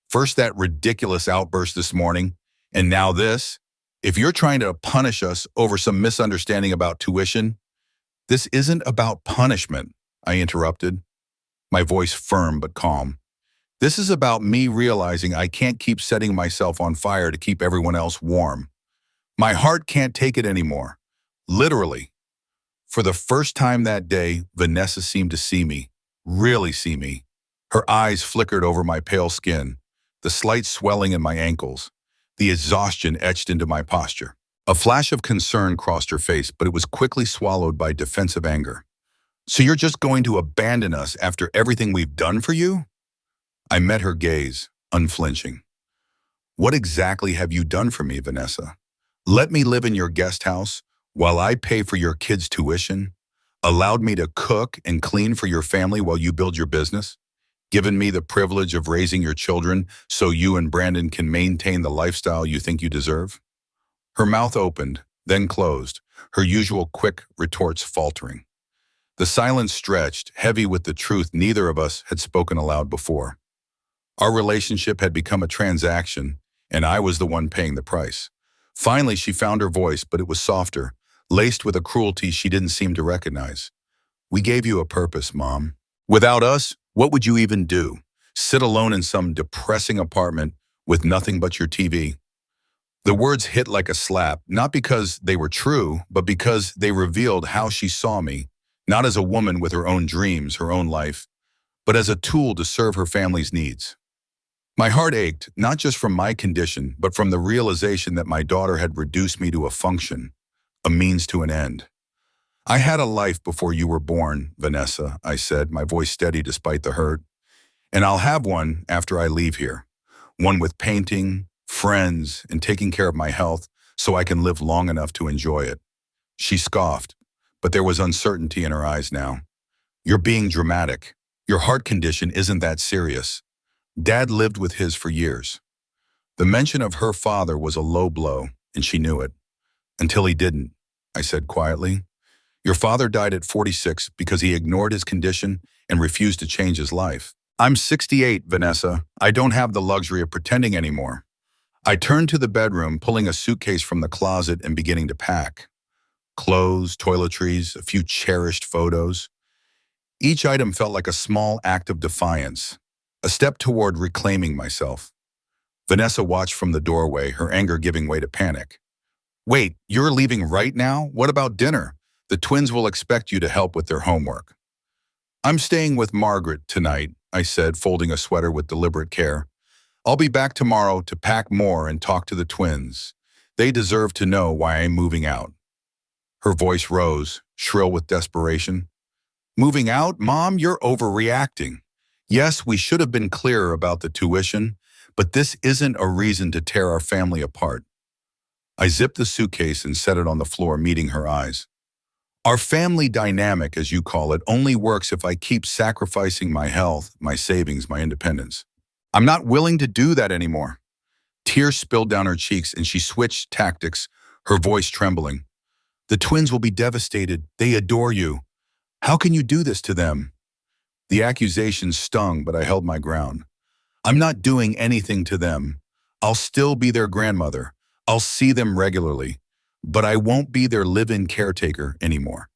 First that ridiculous outburst this morning, and now this. If you're trying to punish us over some misunderstanding about tuition—" "This isn't about punishment," I interrupted, my voice firm but calm. "This is about me realizing I can't keep setting myself on fire to keep everyone else warm. My heart can't take it anymore. Literally." For the first time that day, Vanessa seemed to see me, really see me. Her eyes flickered over my pale skin, the slight swelling in my ankles, the exhaustion etched into my posture. A flash of concern crossed her face, but it was quickly swallowed by defensive anger. "So you're just going to abandon us after everything we've done for you?" I met her gaze, unflinching. "What exactly have you done for me, Vanessa? Let me live in your guest house while I pay for your kids' tuition? Allowed me to cook and clean for your family while you build your business? Given me the privilege of raising your children so you and Brandon can maintain the lifestyle you think you deserve?" Her mouth opened, then closed, her usual quick retorts faltering. The silence stretched, heavy with the truth neither of us had spoken aloud before. Our relationship had become a transaction, and I was the one paying the price. Finally, she found her voice, but it was softer, laced with a cruelty she didn't seem to recognize. "We gave you a purpose, Mom. Without us, what would you even do? Sit alone in some depressing apartment with nothing but your TV?" The words hit like a slap, not because they were true, but because they revealed how she saw me, not as a woman with her own dreams, her own life, but as a tool to serve her family's needs. My heart ached, not just from my condition, but from the realization that my daughter had reduced me to a function, a means to an end. I had a life before you were born, Vanessa, I said, my voice steady despite the hurt. And I'll have one after I leave here. One with painting, friends, and taking care of my health so I can live long enough to enjoy it. She scoffed, but there was uncertainty in her eyes now. You're being dramatic. Your heart condition isn't that serious. Dad lived with his for years. The mention of her father was a low blow, and she knew it. Until he didn't, I said quietly. Your father died at 46 because he ignored his condition and refused to change his life. I'm 68, Vanessa. I don't have the luxury of pretending anymore. I turned to the bedroom, pulling a suitcase from the closet and beginning to pack. Clothes, toiletries, a few cherished photos. Each item felt like a small act of defiance, a step toward reclaiming myself. Vanessa watched from the doorway, her anger giving way to panic. Wait, you're leaving right now? What about dinner? The twins will expect you to help with their homework. I'm staying with Margaret tonight, I said, folding a sweater with deliberate care. I'll be back tomorrow to pack more and talk to the twins. They deserve to know why I'm moving out. Her voice rose, shrill with desperation. Moving out? Mom, you're overreacting. Yes, we should have been clearer about the tuition, but this isn't a reason to tear our family apart. I zipped the suitcase and set it on the floor, meeting her eyes. Our family dynamic, as you call it, only works if I keep sacrificing my health, my savings, my independence. I'm not willing to do that anymore. Tears spilled down her cheeks and she switched tactics, her voice trembling. The twins will be devastated. They adore you. How can you do this to them? The accusations stung, but I held my ground. I'm not doing anything to them. I'll still be their grandmother. I'll see them regularly, but I won't be their live-in caretaker anymore.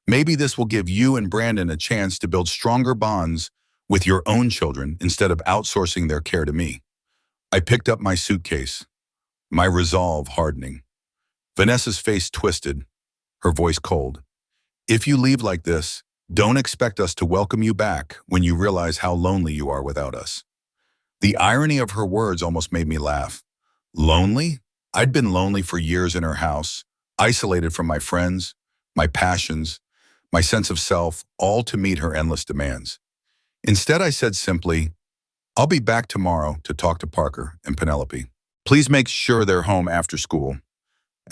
Maybe this will give you and Brandon a chance to build stronger bonds with your own children instead of outsourcing their care to me. I picked up my suitcase, my resolve hardening. Vanessa's face twisted, her voice cold. If you leave like this, don't expect us to welcome you back when you realize how lonely you are without us. The irony of her words almost made me laugh. Lonely? I'd been lonely for years in her house, isolated from my friends, my passions, my sense of self, all to meet her endless demands. Instead, I said simply, I'll be back tomorrow to talk to Parker and Penelope. Please make sure they're home after school.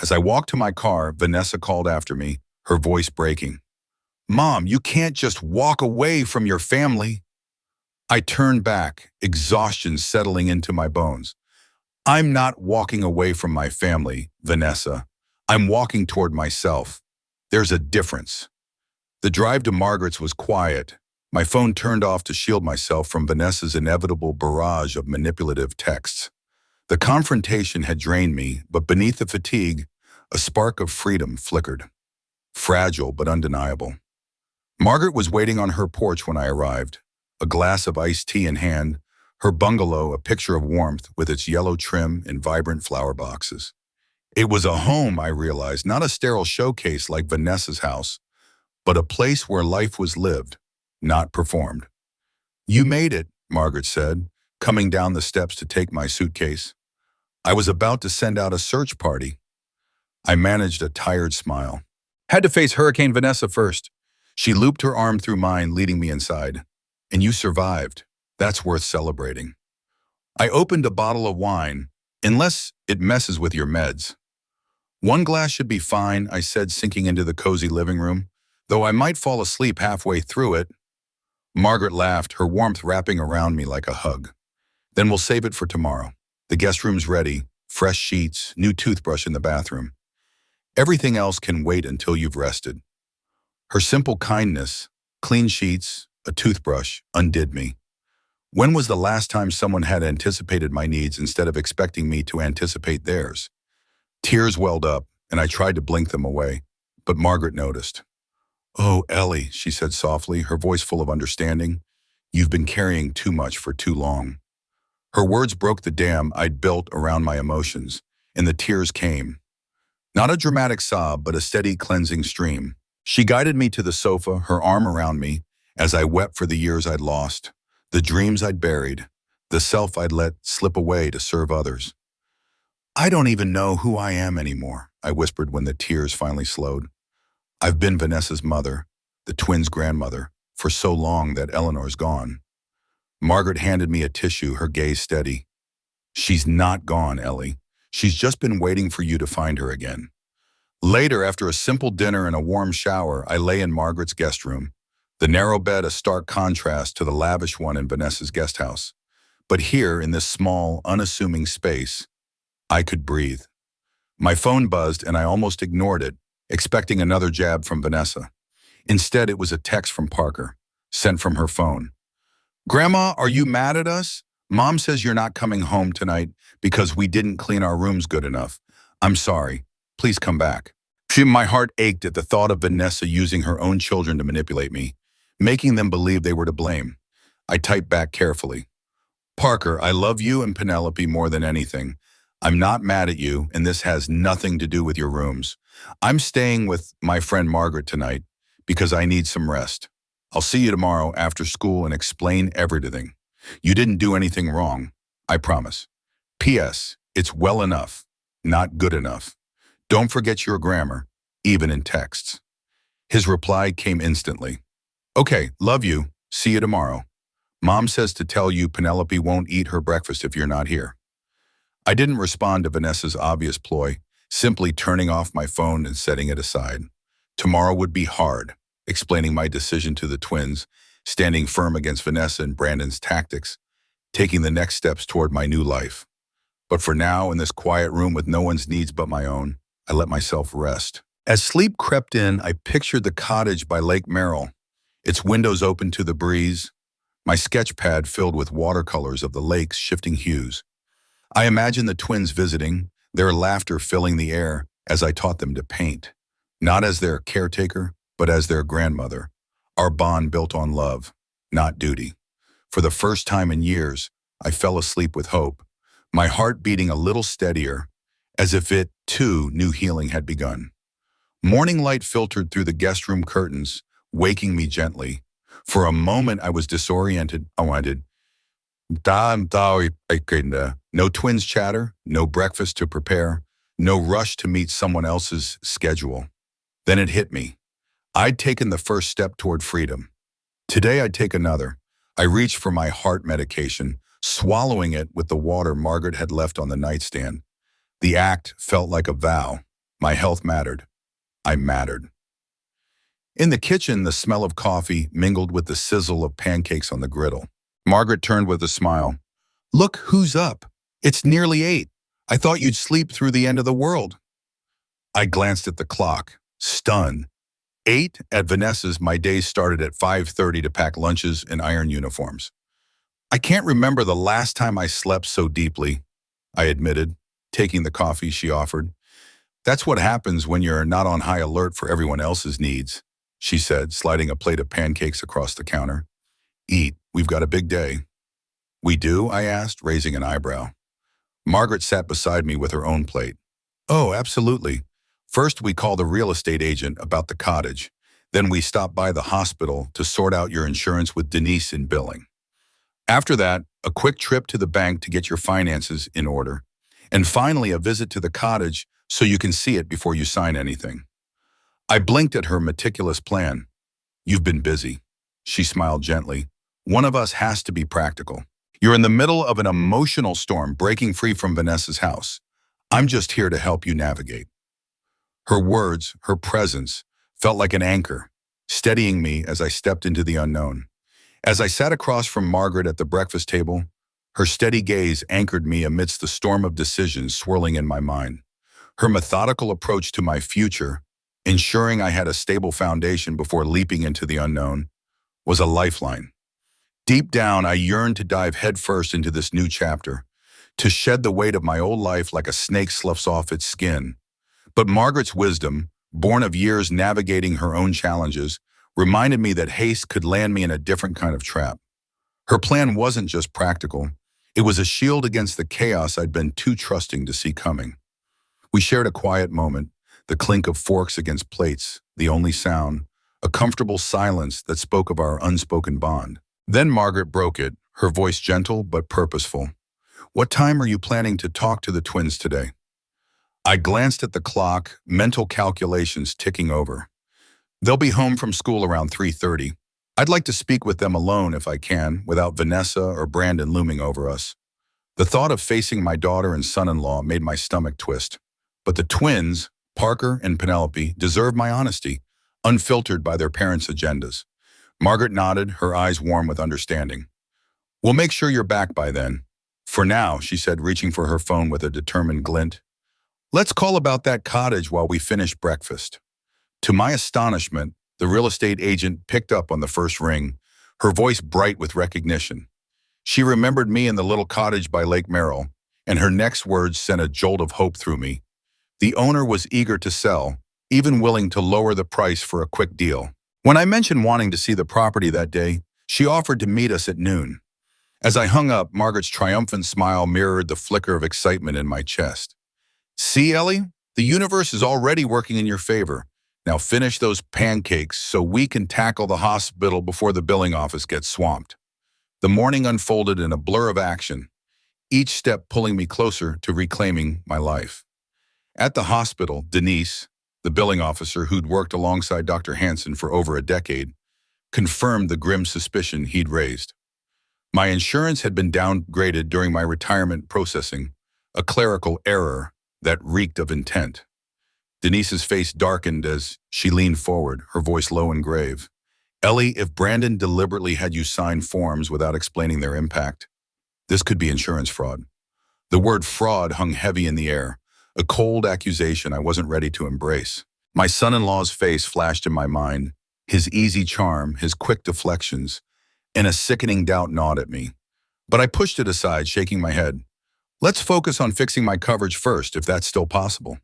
As I walked to my car, Vanessa called after me, her voice breaking. Mom, you can't just walk away from your family. I turned back, exhaustion settling into my bones. I'm not walking away from my family, Vanessa. I'm walking toward myself. There's a difference. The drive to Margaret's was quiet. My phone turned off to shield myself from Vanessa's inevitable barrage of manipulative texts. The confrontation had drained me, but beneath the fatigue, a spark of freedom flickered. Fragile but undeniable. Margaret was waiting on her porch when I arrived, a glass of iced tea in hand, her bungalow a picture of warmth with its yellow trim and vibrant flower boxes. It was a home, I realized, not a sterile showcase like Vanessa's house, but a place where life was lived, not performed. You made it, Margaret said, coming down the steps to take my suitcase. I was about to send out a search party. I managed a tired smile. Had to face Hurricane Vanessa first. She looped her arm through mine, leading me inside. And you survived. That's worth celebrating. I opened a bottle of wine, unless it messes with your meds. One glass should be fine, I said, sinking into the cozy living room, though I might fall asleep halfway through it. Margaret laughed, her warmth wrapping around me like a hug. Then we'll save it for tomorrow. The guest room's ready, fresh sheets, new toothbrush in the bathroom. Everything else can wait until you've rested. Her simple kindness, clean sheets, a toothbrush, undid me. When was the last time someone had anticipated my needs instead of expecting me to anticipate theirs? Tears welled up, and I tried to blink them away, but Margaret noticed. Oh, Ellie, she said softly, her voice full of understanding. You've been carrying too much for too long. Her words broke the dam I'd built around my emotions, and the tears came. Not a dramatic sob, but a steady cleansing stream. She guided me to the sofa, her arm around me, as I wept for the years I'd lost, the dreams I'd buried, the self I'd let slip away to serve others. I don't even know who I am anymore, I whispered when the tears finally slowed. I've been Vanessa's mother, the twins' grandmother, for so long that Eleanor's gone. Margaret handed me a tissue, her gaze steady. She's not gone, Ellie. She's just been waiting for you to find her again. Later, after a simple dinner and a warm shower, I lay in Margaret's guest room, the narrow bed a stark contrast to the lavish one in Vanessa's guest house. But here, in this small, unassuming space, I could breathe. My phone buzzed and I almost ignored it, expecting another jab from Vanessa. Instead, it was a text from Parker, sent from her phone. Grandma, are you mad at us? Mom says you're not coming home tonight because we didn't clean our rooms good enough. I'm sorry. Please come back. My heart ached at the thought of Vanessa using her own children to manipulate me, making them believe they were to blame. I typed back carefully. Parker, I love you and Penelope more than anything. I'm not mad at you, and this has nothing to do with your rooms. I'm staying with my friend Margaret tonight because I need some rest. I'll see you tomorrow after school and explain everything. You didn't do anything wrong, I promise. P.S. It's well enough, not good enough. Don't forget your grammar, even in texts. His reply came instantly. Okay, love you. See you tomorrow. Mom says to tell you Penelope won't eat her breakfast if you're not here. I didn't respond to Vanessa's obvious ploy, simply turning off my phone and setting it aside. Tomorrow would be hard, explaining my decision to the twins, standing firm against Vanessa and Brandon's tactics, taking the next steps toward my new life. But for now, in this quiet room with no one's needs but my own, I let myself rest. As sleep crept in, I pictured the cottage by Lake Merrill, its windows open to the breeze, my sketch pad filled with watercolors of the lake's shifting hues. I imagined the twins visiting, their laughter filling the air as I taught them to paint, not as their caretaker, but as their grandmother, our bond built on love, not duty. For the first time in years, I fell asleep with hope, my heart beating a little steadier, as if it, too, knew healing had begun. Morning light filtered through the guest room curtains, waking me gently. For a moment, I was disoriented. No twins chatter, no breakfast to prepare, no rush to meet someone else's schedule. Then it hit me. I'd taken the first step toward freedom. Today I'd take another. I reached for my heart medication, swallowing it with the water Margaret had left on the nightstand. The act felt like a vow. My health mattered. I mattered. In the kitchen, the smell of coffee mingled with the sizzle of pancakes on the griddle. Margaret turned with a smile. Look who's up. It's nearly 8. I thought you'd sleep through the end of the world. I glanced at the clock, stunned. 8 at Vanessa's, my days started at 5:30 to pack lunches and iron uniforms. I can't remember the last time I slept so deeply, I admitted, taking the coffee she offered. That's what happens when you're not on high alert for everyone else's needs, she said, sliding a plate of pancakes across the counter. Eat, we've got a big day. We do? I asked, raising an eyebrow. Margaret sat beside me with her own plate. Oh, absolutely. First, we call the real estate agent about the cottage. Then we stop by the hospital to sort out your insurance with Denise in billing. After that, a quick trip to the bank to get your finances in order. And finally, a visit to the cottage so you can see it before you sign anything. I blinked at her meticulous plan. You've been busy. She smiled gently. One of us has to be practical. You're in the middle of an emotional storm breaking free from Vanessa's house. I'm just here to help you navigate. Her words, her presence, felt like an anchor, steadying me as I stepped into the unknown. As I sat across from Margaret at the breakfast table, her steady gaze anchored me amidst the storm of decisions swirling in my mind. Her methodical approach to my future, ensuring I had a stable foundation before leaping into the unknown, was a lifeline. Deep down, I yearned to dive headfirst into this new chapter, to shed the weight of my old life like a snake sloughs off its skin. But Margaret's wisdom, born of years navigating her own challenges, reminded me that haste could land me in a different kind of trap. Her plan wasn't just practical. It was a shield against the chaos I'd been too trusting to see coming. We shared a quiet moment, the clink of forks against plates, the only sound, a comfortable silence that spoke of our unspoken bond. Then Margaret broke it, her voice gentle but purposeful. "What time are you planning to talk to the twins today?" I glanced at the clock, mental calculations ticking over. They'll be home from school around 3:30. I'd like to speak with them alone if I can, without Vanessa or Brandon looming over us. The thought of facing my daughter and son-in-law made my stomach twist. But the twins, Parker and Penelope, deserve my honesty, unfiltered by their parents' agendas. Margaret nodded, her eyes warm with understanding. "We'll make sure you're back by then. For now," she said, reaching for her phone with a determined glint. "Let's call about that cottage while we finish breakfast." To my astonishment, the real estate agent picked up on the first ring, her voice bright with recognition. She remembered me in the little cottage by Lake Merrill, and her next words sent a jolt of hope through me. The owner was eager to sell, even willing to lower the price for a quick deal. When I mentioned wanting to see the property that day, she offered to meet us at noon. As I hung up, Margaret's triumphant smile mirrored the flicker of excitement in my chest. "See, Ellie? The universe is already working in your favor. Now finish those pancakes so we can tackle the hospital before the billing office gets swamped." The morning unfolded in a blur of action, each step pulling me closer to reclaiming my life. At the hospital, Denise, the billing officer who'd worked alongside Dr. Hansen for over a decade, confirmed the grim suspicion he'd raised. My insurance had been downgraded during my retirement processing, a clerical error that reeked of intent. Denise's face darkened as she leaned forward, her voice low and grave. "Ellie, if Brandon deliberately had you sign forms without explaining their impact, this could be insurance fraud." The word fraud hung heavy in the air, a cold accusation I wasn't ready to embrace. My son-in-law's face flashed in my mind, his easy charm, his quick deflections, and a sickening doubt gnawed at me. But I pushed it aside, shaking my head. "Let's focus on fixing my coverage first, if that's still possible."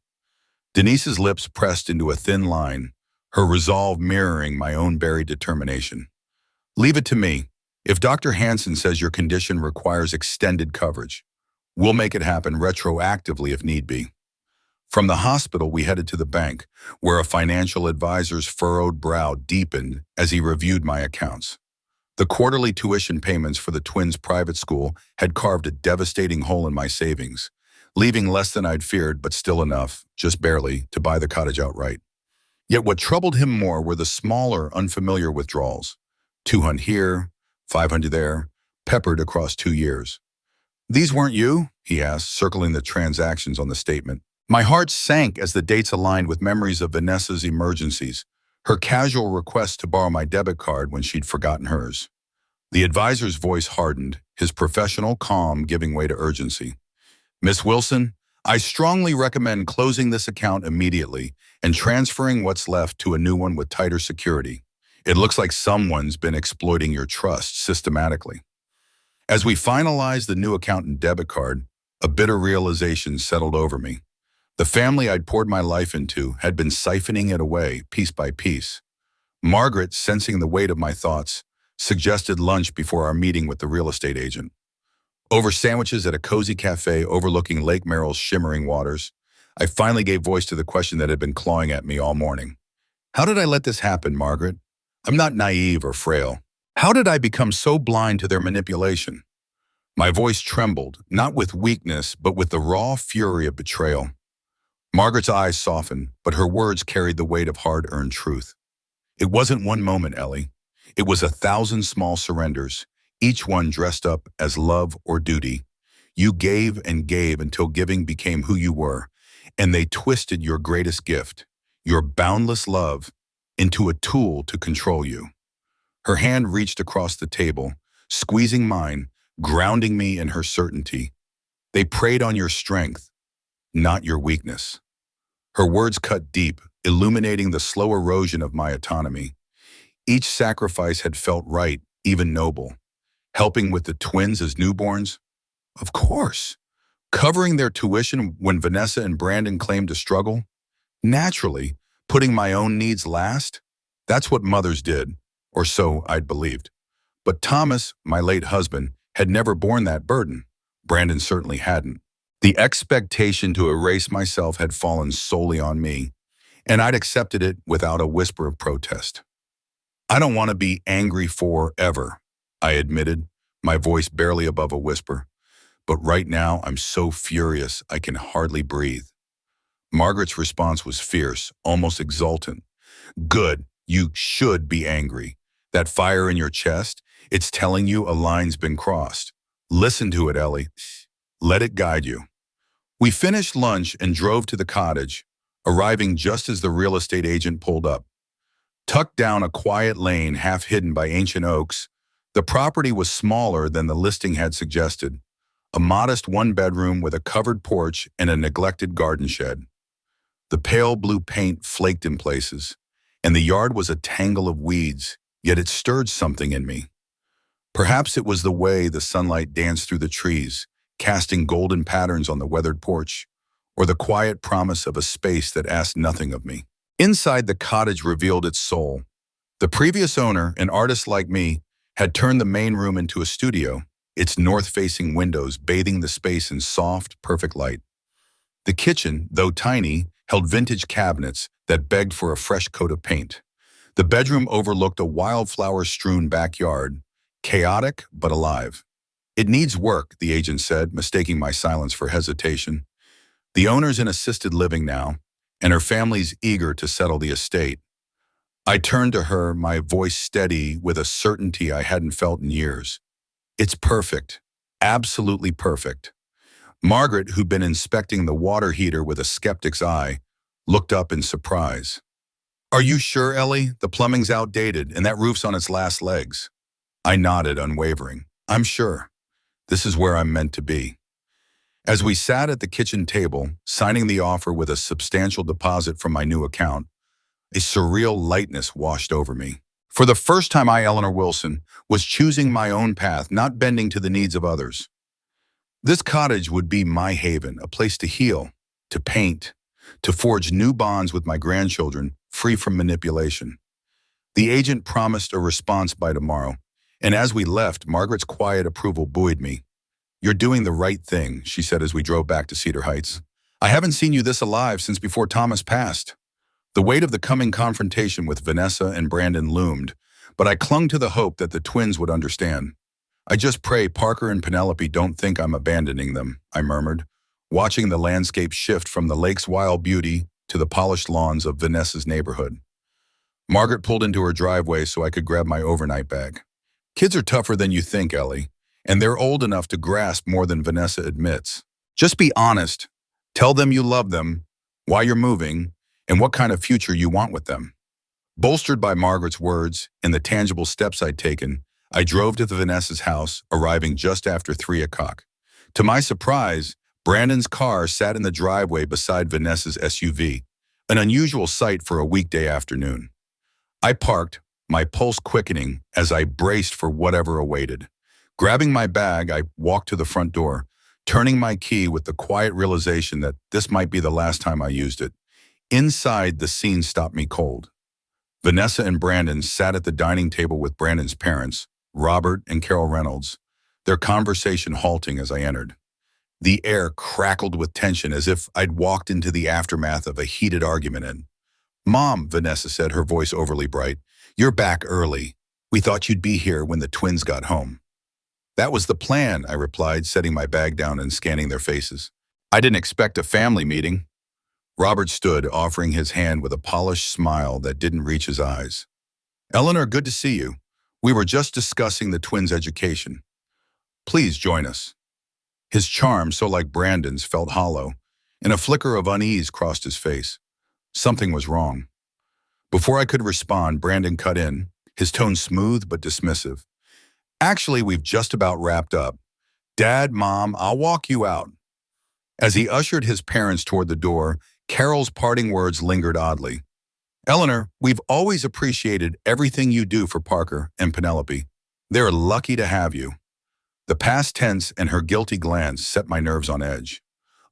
Denise's lips pressed into a thin line, her resolve mirroring my own buried determination. "Leave it to me. If Dr. Hansen says your condition requires extended coverage, we'll make it happen retroactively if need be." From the hospital, we headed to the bank, where a financial advisor's furrowed brow deepened as he reviewed my accounts. The quarterly tuition payments for the twins' private school had carved a devastating hole in my savings, leaving less than I'd feared, but still enough, just barely, to buy the cottage outright. Yet what troubled him more were the smaller, unfamiliar withdrawals. 200 here, 500 there, peppered across 2 years. "These weren't you?" he asked, circling the transactions on the statement. My heart sank as the dates aligned with memories of Vanessa's emergencies, her casual request to borrow my debit card when she'd forgotten hers. The advisor's voice hardened, his professional calm giving way to urgency. "Miss Wilson, I strongly recommend closing this account immediately and transferring what's left to a new one with tighter security. It looks like someone's been exploiting your trust systematically." As we finalized the new account and debit card, a bitter realization settled over me. The family I'd poured my life into had been siphoning it away piece by piece. Margaret, sensing the weight of my thoughts, suggested lunch before our meeting with the real estate agent. Over sandwiches at a cozy cafe overlooking Lake Merrill's shimmering waters, I finally gave voice to the question that had been clawing at me all morning. How did I let this happen, Margaret? I'm not naive or frail. How did I become so blind to their manipulation? My voice trembled, not with weakness, but with the raw fury of betrayal. Margaret's eyes softened, but her words carried the weight of hard-earned truth. It wasn't one moment, Ellie. It was 1,000 small surrenders, each one dressed up as love or duty. You gave and gave until giving became who you were, and they twisted your greatest gift, your boundless love, into a tool to control you. Her hand reached across the table, squeezing mine, grounding me in her certainty. They preyed on your strength, not your weakness. Her words cut deep, illuminating the slow erosion of my autonomy. Each sacrifice had felt right, even noble. Helping with the twins as newborns? Of course. Covering their tuition when Vanessa and Brandon claimed to struggle? Naturally. Putting my own needs last? That's what mothers did, or so I'd believed. But Thomas, my late husband, had never borne that burden. Brandon certainly hadn't. The expectation to erase myself had fallen solely on me, and I'd accepted it without a whisper of protest. I don't want to be angry forever, I admitted, my voice barely above a whisper. But right now, I'm so furious I can hardly breathe. Margaret's response was fierce, almost exultant. Good, you should be angry. That fire in your chest, it's telling you a line's been crossed. Listen to it, Ellie. Let it guide you. We finished lunch and drove to the cottage, arriving just as the real estate agent pulled up. Tucked down a quiet lane half hidden by ancient oaks, the property was smaller than the listing had suggested. A modest one-bedroom with a covered porch and a neglected garden shed. The pale blue paint flaked in places, and the yard was a tangle of weeds, yet it stirred something in me. Perhaps it was the way the sunlight danced through the trees, casting golden patterns on the weathered porch, or the quiet promise of a space that asked nothing of me. Inside, the cottage revealed its soul. The previous owner, an artist like me, had turned the main room into a studio, its north-facing windows bathing the space in soft, perfect light. The kitchen, though tiny, held vintage cabinets that begged for a fresh coat of paint. The bedroom overlooked a wildflower-strewn backyard, chaotic but alive. It needs work, the agent said, mistaking my silence for hesitation. The owner's in assisted living now, and her family's eager to settle the estate. I turned to her, my voice steady with a certainty I hadn't felt in years. It's perfect. Absolutely perfect. Margaret, who'd been inspecting the water heater with a skeptic's eye, looked up in surprise. Are you sure, Ellie? The plumbing's outdated, and that roof's on its last legs. I nodded, unwavering. I'm sure. This is where I'm meant to be. As we sat at the kitchen table, signing the offer with a substantial deposit from my new account, a surreal lightness washed over me. For the first time, I, Ellie Wilson, was choosing my own path, not bending to the needs of others. This cottage would be my haven, a place to heal, to paint, to forge new bonds with my grandchildren, free from manipulation. The agent promised a response by tomorrow, and as we left, Margaret's quiet approval buoyed me. You're doing the right thing, she said as we drove back to Cedar Heights. I haven't seen you this alive since before Thomas passed. The weight of the coming confrontation with Vanessa and Brandon loomed, but I clung to the hope that the twins would understand. I just pray Parker and Penelope don't think I'm abandoning them, I murmured, watching the landscape shift from the lake's wild beauty to the polished lawns of Vanessa's neighborhood. Margaret pulled into her driveway so I could grab my overnight bag. Kids are tougher than you think, Ellie, and they're old enough to grasp more than Vanessa admits. Just be honest. Tell them you love them, why you're moving, and what kind of future you want with them. Bolstered by Margaret's words and the tangible steps I'd taken, I drove to Vanessa's house, arriving just after 3 o'clock. To my surprise, Brandon's car sat in the driveway beside Vanessa's SUV, an unusual sight for a weekday afternoon. I parked, my pulse quickening as I braced for whatever awaited. Grabbing my bag, I walked to the front door, turning my key with the quiet realization that this might be the last time I used it. Inside, the scene stopped me cold. Vanessa and Brandon sat at the dining table with Brandon's parents, Robert and Carol Reynolds, their conversation halting as I entered. The air crackled with tension as if I'd walked into the aftermath of a heated argument. Mom, Vanessa said, her voice overly bright, you're back early. We thought you'd be here when the twins got home. That was the plan, I replied, setting my bag down and scanning their faces. I didn't expect a family meeting. Robert stood, offering his hand with a polished smile that didn't reach his eyes. Eleanor, good to see you. We were just discussing the twins' education. Please join us. His charm, so like Brandon's, felt hollow, and a flicker of unease crossed his face. Something was wrong. Before I could respond, Brandon cut in, his tone smooth but dismissive. Actually, we've just about wrapped up. Dad, Mom, I'll walk you out. As he ushered his parents toward the door, Carol's parting words lingered oddly. Eleanor, we've always appreciated everything you do for Parker and Penelope. They're lucky to have you. The past tense and her guilty glance set my nerves on edge.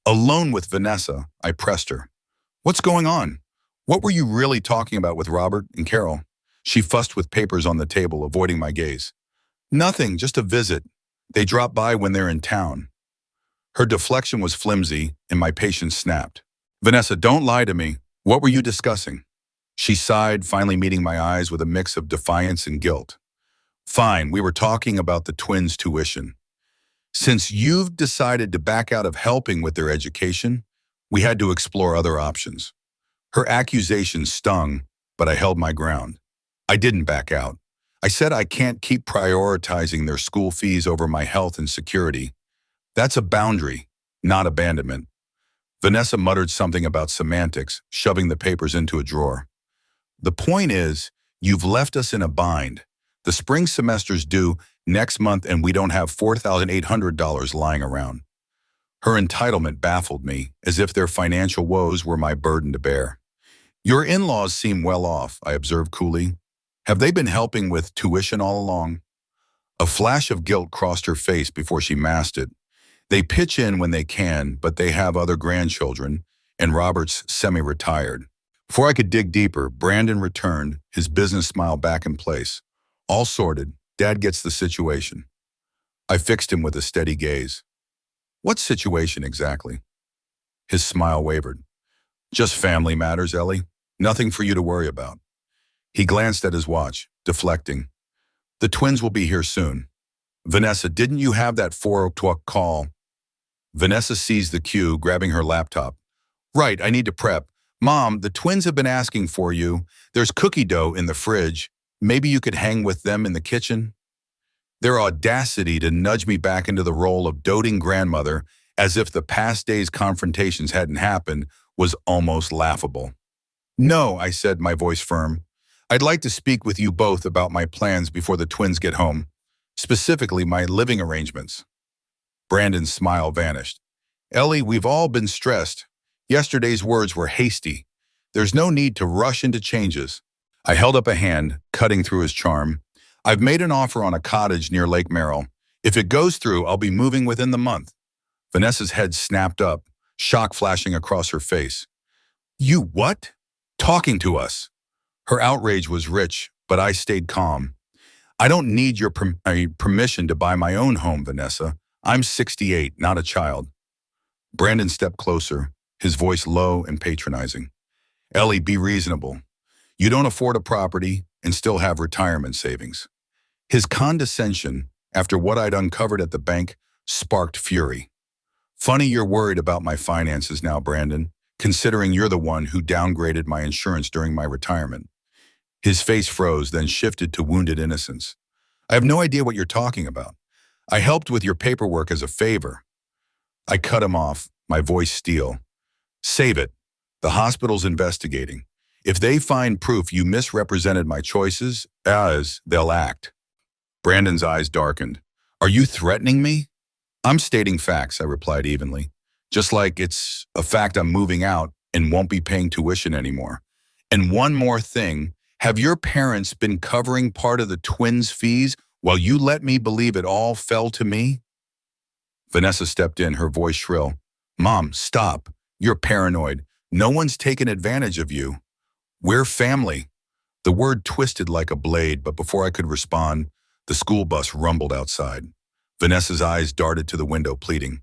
Alone with Vanessa, I pressed her. What's going on? What were you really talking about with Robert and Carol? She fussed with papers on the table, avoiding my gaze. Nothing, just a visit. They drop by when they're in town. Her deflection was flimsy, and my patience snapped. Vanessa, don't lie to me. What were you discussing? She sighed, finally meeting my eyes with a mix of defiance and guilt. Fine, we were talking about the twins' tuition. Since you've decided to back out of helping with their education, we had to explore other options. Her accusations stung, but I held my ground. I didn't back out. I said I can't keep prioritizing their school fees over my health and security. That's a boundary, not abandonment. Vanessa muttered something about semantics, shoving the papers into a drawer. The point is, you've left us in a bind. The spring semester's due next month and we don't have $4,800 lying around. Her entitlement baffled me, as if their financial woes were my burden to bear. Your in-laws seem well off, I observed coolly. Have they been helping with tuition all along? A flash of guilt crossed her face before she masked it. They pitch in when they can, but they have other grandchildren, and Robert's semi-retired. Before I could dig deeper, Brandon returned, his business smile back in place. All sorted, Dad gets the situation. I fixed him with a steady gaze. What situation exactly? His smile wavered. Just family matters, Ellie. Nothing for you to worry about. He glanced at his watch, deflecting. The twins will be here soon. Vanessa, didn't you have that 4 o'clock call? Vanessa seized the cue, grabbing her laptop. Right, I need to prep. Mom, the twins have been asking for you. There's cookie dough in the fridge. Maybe you could hang with them in the kitchen? Their audacity to nudge me back into the role of doting grandmother, as if the past day's confrontations hadn't happened, was almost laughable. No, I said, my voice firm. I'd like to speak with you both about my plans before the twins get home, specifically my living arrangements. Brandon's smile vanished. Ellie, we've all been stressed. Yesterday's words were hasty. There's no need to rush into changes. I held up a hand, cutting through his charm. I've made an offer on a cottage near Lake Merrill. If it goes through, I'll be moving within the month. Vanessa's head snapped up, shock flashing across her face. You what? Talking to us. Her outrage was rich, but I stayed calm. I don't need your permission to buy my own home, Vanessa. I'm 68, not a child. Brandon stepped closer, his voice low and patronizing. Ellie, be reasonable. You don't afford a property and still have retirement savings. His condescension, after what I'd uncovered at the bank, sparked fury. Funny you're worried about my finances now, Brandon, considering you're the one who downgraded my insurance during my retirement. His face froze, then shifted to wounded innocence. I have no idea what you're talking about. I helped with your paperwork as a favor. I cut him off, my voice steel. Save it. The hospital's investigating. If they find proof you misrepresented my choices, they'll act. Brandon's eyes darkened. Are you threatening me? I'm stating facts, I replied evenly. Just like it's a fact I'm moving out and won't be paying tuition anymore. And one more thing, have your parents been covering part of the twins' fees while you let me believe it all fell to me? Vanessa stepped in, her voice shrill. Mom, stop. You're paranoid. No one's taken advantage of you. We're family. The word twisted like a blade, but before I could respond, the school bus rumbled outside. Vanessa's eyes darted to the window, pleading.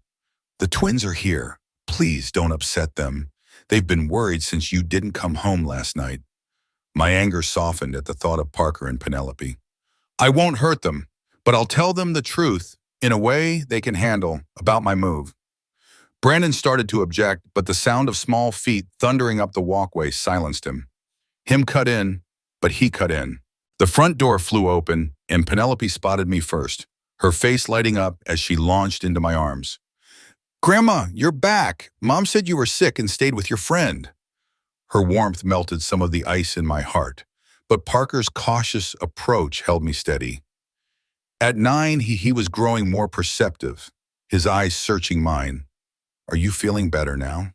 The twins are here. Please don't upset them. They've been worried since you didn't come home last night. My anger softened at the thought of Parker and Penelope. I won't hurt them, but I'll tell them the truth, in a way they can handle, about my move. Brandon started to object, but the sound of small feet thundering up the walkway silenced him. Him cut in, but he cut in. The front door flew open, and Penelope spotted me first, her face lighting up as she launched into my arms. Grandma, you're back. Mom said you were sick and stayed with your friend. Her warmth melted some of the ice in my heart, but Parker's cautious approach held me steady. At 9, he was growing more perceptive, his eyes searching mine. Are you feeling better now?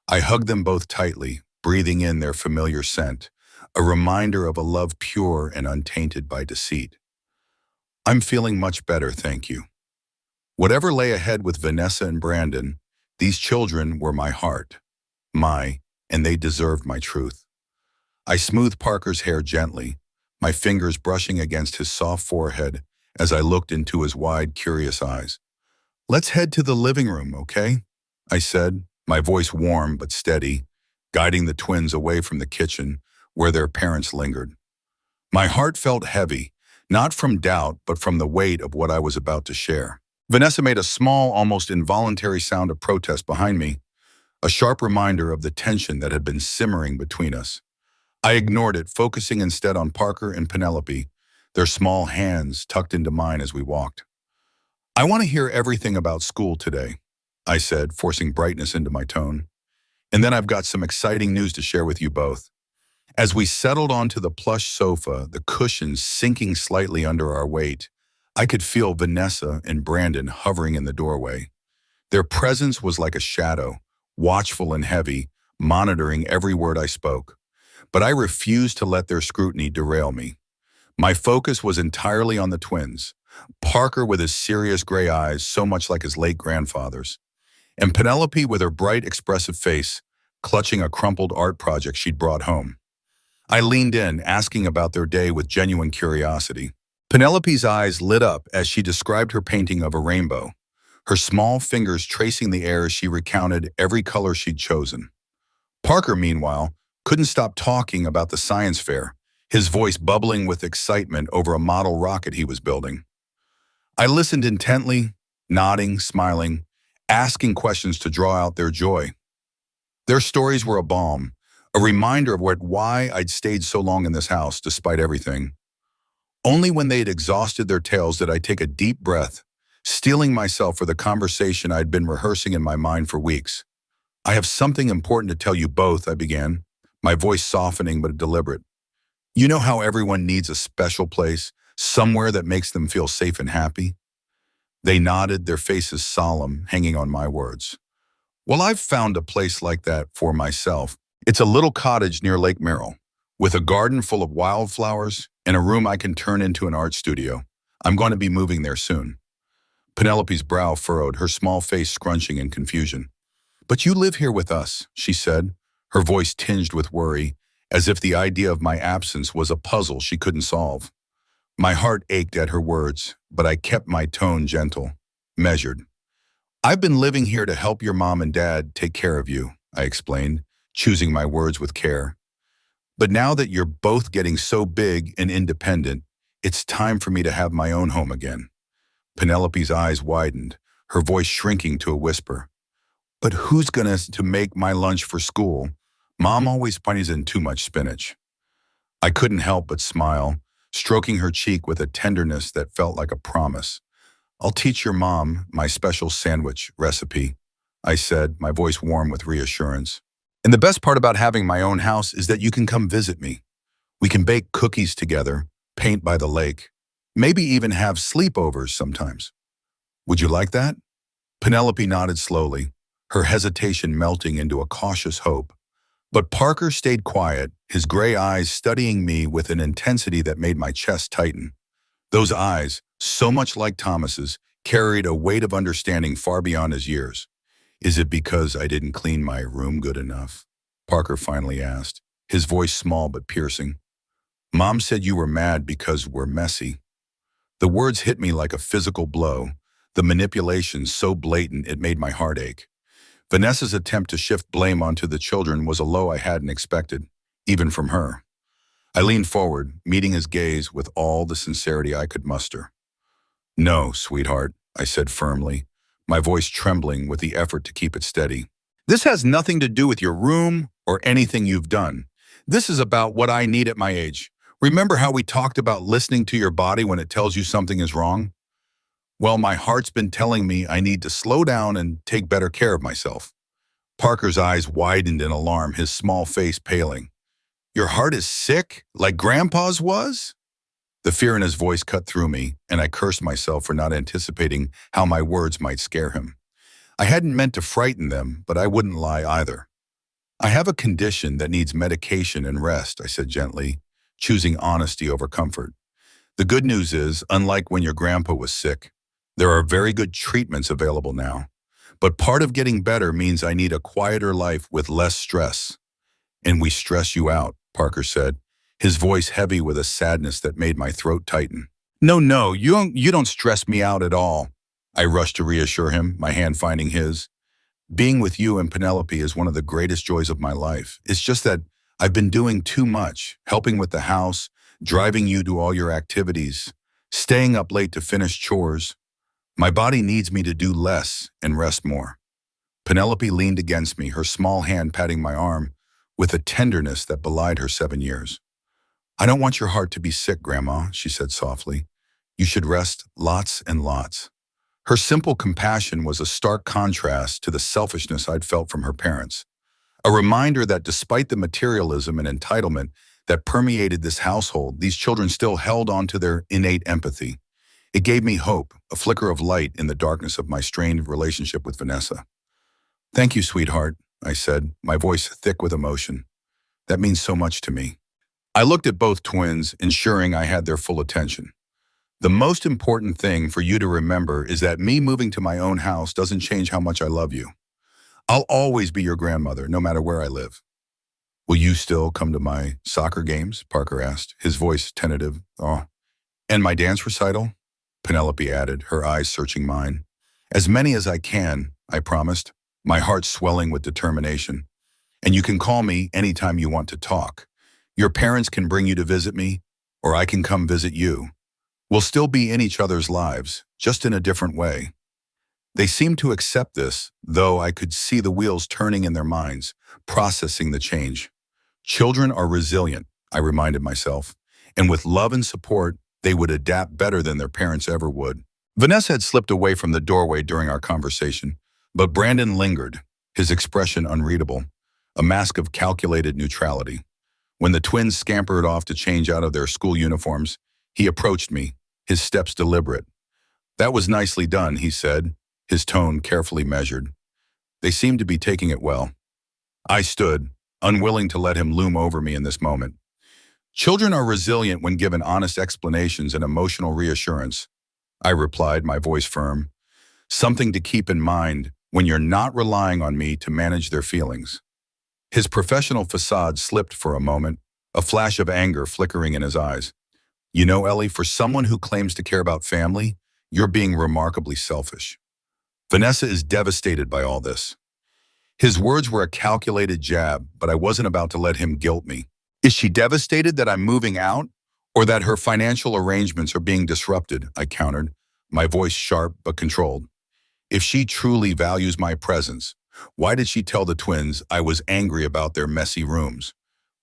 I hugged them both tightly, breathing in their familiar scent, a reminder of a love pure and untainted by deceit. I'm feeling much better, thank you. Whatever lay ahead with Vanessa and Brandon, these children were my heart, and they deserved my truth. I smoothed Parker's hair gently, my fingers brushing against his soft forehead as I looked into his wide, curious eyes. Let's head to the living room, okay? I said, my voice warm but steady, guiding the twins away from the kitchen where their parents lingered. My heart felt heavy, not from doubt, but from the weight of what I was about to share. Vanessa made a small, almost involuntary sound of protest behind me, a sharp reminder of the tension that had been simmering between us. I ignored it, focusing instead on Parker and Penelope, their small hands tucked into mine as we walked. "I want to hear everything about school today," I said, forcing brightness into my tone. "And then I've got some exciting news to share with you both." As we settled onto the plush sofa, the cushions sinking slightly under our weight, I could feel Vanessa and Brandon hovering in the doorway. Their presence was like a shadow, watchful and heavy, monitoring every word I spoke. But I refused to let their scrutiny derail me. My focus was entirely on the twins, Parker with his serious gray eyes so much like his late grandfather's, and Penelope with her bright, expressive face, clutching a crumpled art project she'd brought home. I leaned in, asking about their day with genuine curiosity. Penelope's eyes lit up as she described her painting of a rainbow, her small fingers tracing the air as she recounted every color she'd chosen. Parker, meanwhile, couldn't stop talking about the science fair, his voice bubbling with excitement over a model rocket he was building. I listened intently, nodding, smiling, asking questions to draw out their joy. Their stories were a balm, a reminder of why I'd stayed so long in this house despite everything. Only when they'd exhausted their tales did I take a deep breath, steeling myself for the conversation I'd been rehearsing in my mind for weeks. "I have something important to tell you both," I began, my voice softening but deliberate. "You know how everyone needs a special place, somewhere that makes them feel safe and happy?" They nodded, their faces solemn, hanging on my words. "Well, I've found a place like that for myself. It's a little cottage near Lake Merrill, with a garden full of wildflowers and a room I can turn into an art studio. I'm going to be moving there soon." Penelope's brow furrowed, her small face scrunching in confusion. "But you live here with us," she said, her voice tinged with worry, as if the idea of my absence was a puzzle she couldn't solve. My heart ached at her words, but I kept my tone gentle, measured. "I've been living here to help your mom and dad take care of you," I explained, choosing my words with care. "But now that you're both getting so big and independent, it's time for me to have my own home again." Penelope's eyes widened, her voice shrinking to a whisper. "But who's gonna to make my lunch for school? Mom always finds in too much spinach." I couldn't help but smile, stroking her cheek with a tenderness that felt like a promise. "I'll teach your mom my special sandwich recipe," I said, my voice warm with reassurance. "And the best part about having my own house is that you can come visit me. We can bake cookies together, paint by the lake, maybe even have sleepovers sometimes. Would you like that?" Penelope nodded slowly, her hesitation melting into a cautious hope. But Parker stayed quiet, his gray eyes studying me with an intensity that made my chest tighten. Those eyes, so much like Thomas's, carried a weight of understanding far beyond his years. "Is it because I didn't clean my room good enough?" Parker finally asked, his voice small but piercing. "Mom said you were mad because we're messy." The words hit me like a physical blow, the manipulation so blatant it made my heart ache. Vanessa's attempt to shift blame onto the children was a low I hadn't expected, even from her. I leaned forward, meeting his gaze with all the sincerity I could muster. "No, sweetheart," I said firmly, my voice trembling with the effort to keep it steady. "This has nothing to do with your room or anything you've done. This is about what I need at my age. Remember how we talked about listening to your body when it tells you something is wrong? Well, my heart's been telling me I need to slow down and take better care of myself." Parker's eyes widened in alarm, his small face paling. "Your heart is sick, like Grandpa's was?" The fear in his voice cut through me, and I cursed myself for not anticipating how my words might scare him. I hadn't meant to frighten them, but I wouldn't lie either. "I have a condition that needs medication and rest," I said gently, choosing honesty over comfort. "The good news is, unlike when your grandpa was sick, there are very good treatments available now. But part of getting better means I need a quieter life with less stress." "And we stress you out," Parker said, his voice heavy with a sadness that made my throat tighten. No, you don't stress me out at all," I rushed to reassure him, my hand finding his. "Being with you and Penelope is one of the greatest joys of my life. It's just that I've been doing too much, helping with the house, driving you to all your activities. Staying up late to finish chores. My body needs me to do less and rest more. Penelope leaned against me, her small hand patting my arm with a tenderness that belied her 7 years. I don't want your heart to be sick, Grandma, she said softly. You should rest lots and lots. Her simple compassion was a stark contrast to the selfishness I'd felt from her parents. A reminder that despite the materialism and entitlement that permeated this household, these children still held on to their innate empathy. It gave me hope, a flicker of light in the darkness of my strained relationship with Vanessa. Thank you, sweetheart, I said, my voice thick with emotion. That means so much to me. I looked at both twins, ensuring I had their full attention. The most important thing for you to remember is that me moving to my own house doesn't change how much I love you. I'll always be your grandmother, no matter where I live. Will you still come to my soccer games? Parker asked, his voice tentative. Oh, and my dance recital? Penelope added, her eyes searching mine. As many as I can, I promised, my heart swelling with determination. And you can call me anytime you want to talk. Your parents can bring you to visit me, or I can come visit you. We'll still be in each other's lives, just in a different way. They seemed to accept this, though I could see the wheels turning in their minds, processing the change. Children are resilient, I reminded myself, and with love and support, they would adapt better than their parents ever would. Vanessa had slipped away from the doorway during our conversation, but Brandon lingered, his expression unreadable, a mask of calculated neutrality. When the twins scampered off to change out of their school uniforms, he approached me, his steps deliberate. That was nicely done, he said, his tone carefully measured. They seemed to be taking it well. I stood, unwilling to let him loom over me in this moment. Children are resilient when given honest explanations and emotional reassurance, I replied, my voice firm. Something to keep in mind when you're not relying on me to manage their feelings. His professional facade slipped for a moment, a flash of anger flickering in his eyes. You know, Ellie, for someone who claims to care about family, you're being remarkably selfish. Vanessa is devastated by all this. His words were a calculated jab, but I wasn't about to let him guilt me. Is she devastated that I'm moving out, or that her financial arrangements are being disrupted? I countered, my voice sharp but controlled. If she truly values my presence, why did she tell the twins I was angry about their messy rooms?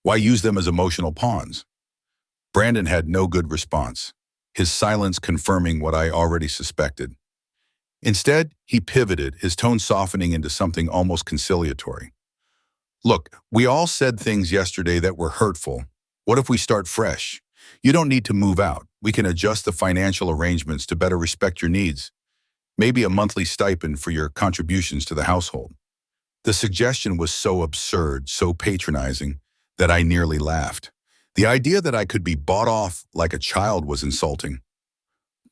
Why use them as emotional pawns? Brandon had no good response, his silence confirming what I already suspected. Instead, he pivoted, his tone softening into something almost conciliatory. Look, we all said things yesterday that were hurtful. What if we start fresh? You don't need to move out. We can adjust the financial arrangements to better respect your needs. Maybe a monthly stipend for your contributions to the household. The suggestion was so absurd, so patronizing, that I nearly laughed. The idea that I could be bought off like a child was insulting.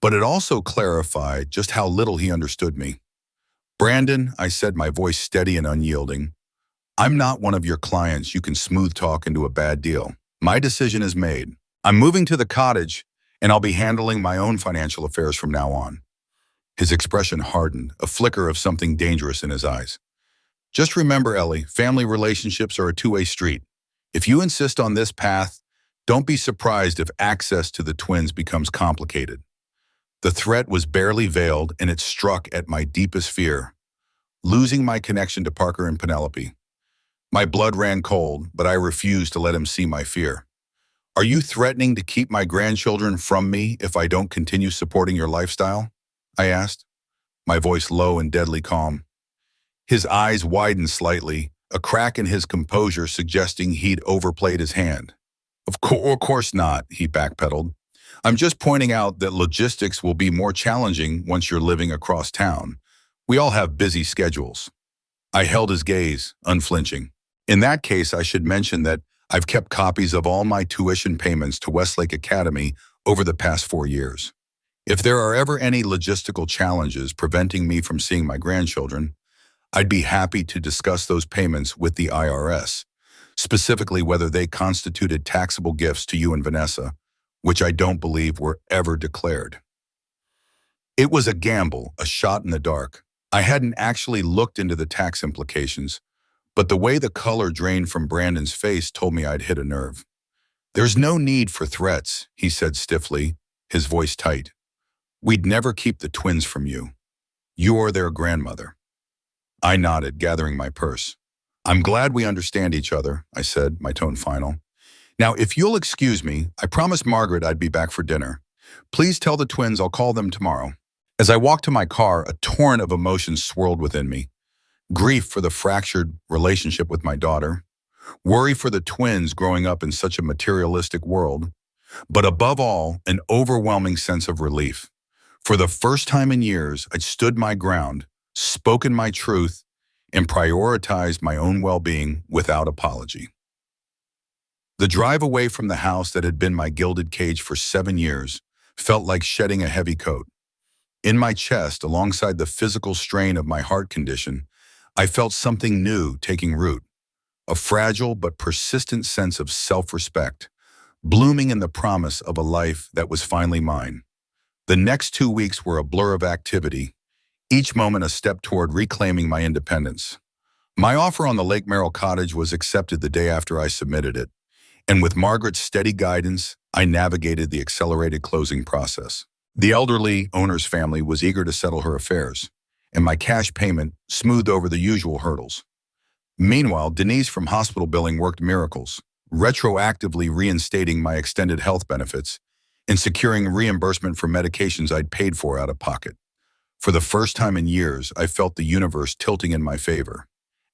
But it also clarified just how little he understood me. Brandon, I said, my voice steady and unyielding, I'm not one of your clients you can smooth talk into a bad deal. My decision is made. I'm moving to the cottage, and I'll be handling my own financial affairs from now on. His expression hardened, a flicker of something dangerous in his eyes. Just remember, Ellie, family relationships are a two-way street. If you insist on this path, don't be surprised if access to the twins becomes complicated. The threat was barely veiled, and it struck at my deepest fear, losing my connection to Parker and Penelope. My blood ran cold, but I refused to let him see my fear. Are you threatening to keep my grandchildren from me if I don't continue supporting your lifestyle? I asked, my voice low and deadly calm. His eyes widened slightly, a crack in his composure suggesting he'd overplayed his hand. Of course not, he backpedaled. I'm just pointing out that logistics will be more challenging once you're living across town. We all have busy schedules. I held his gaze, unflinching. In that case, I should mention that I've kept copies of all my tuition payments to Westlake Academy over the past 4 years. If there are ever any logistical challenges preventing me from seeing my grandchildren, I'd be happy to discuss those payments with the IRS, specifically whether they constituted taxable gifts to you and Vanessa, which I don't believe were ever declared. It was a gamble, a shot in the dark. I hadn't actually looked into the tax implications, but the way the color drained from Brandon's face told me I'd hit a nerve. There's no need for threats, he said stiffly, his voice tight. "We'd never keep the twins from you. You're their grandmother." I nodded, gathering my purse. "I'm glad we understand each other," I said, my tone final. "Now, if you'll excuse me, I promised Margaret I'd be back for dinner. Please tell the twins I'll call them tomorrow." As I walked to my car, a torrent of emotions swirled within me. Grief for the fractured relationship with my daughter, worry for the twins growing up in such a materialistic world, but above all, an overwhelming sense of relief. For the first time in years, I'd stood my ground, spoken my truth, and prioritized my own well-being without apology. The drive away from the house that had been my gilded cage for 7 years felt like shedding a heavy coat. In my chest, alongside the physical strain of my heart condition, I felt something new taking root, a fragile but persistent sense of self-respect, blooming in the promise of a life that was finally mine. The next 2 weeks were a blur of activity, each moment a step toward reclaiming my independence. My offer on the Lake Merrill cottage was accepted the day after I submitted it, and with Margaret's steady guidance, I navigated the accelerated closing process. The elderly owner's family was eager to settle her affairs, and my cash payment smoothed over the usual hurdles. Meanwhile, Denise from hospital billing worked miracles, retroactively reinstating my extended health benefits and securing reimbursement for medications I'd paid for out of pocket. For the first time in years, I felt the universe tilting in my favor,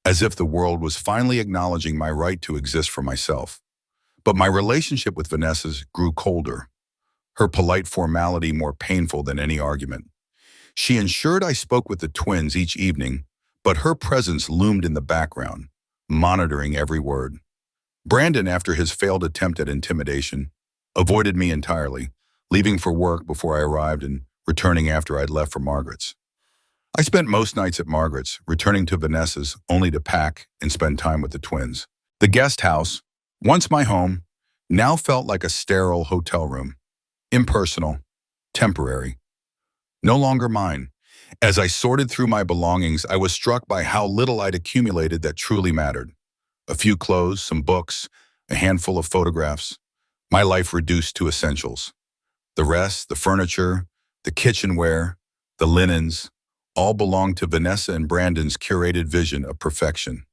as if the world was finally acknowledging my right to exist for myself. But my relationship with Vanessa grew colder, her polite formality more painful than any argument. She ensured I spoke with the twins each evening, but her presence loomed in the background, monitoring every word. Brandon, after his failed attempt at intimidation, avoided me entirely, leaving for work before I arrived and returning after I'd left for Margaret's. I spent most nights at Margaret's, returning to Vanessa's only to pack and spend time with the twins. The guest house, once my home, now felt like a sterile hotel room, impersonal, temporary, no longer mine. As I sorted through my belongings, I was struck by how little I'd accumulated that truly mattered. A few clothes, some books, a handful of photographs. My life reduced to essentials. The rest, the furniture, the kitchenware, the linens, all belonged to Vanessa and Brandon's curated vision of perfection.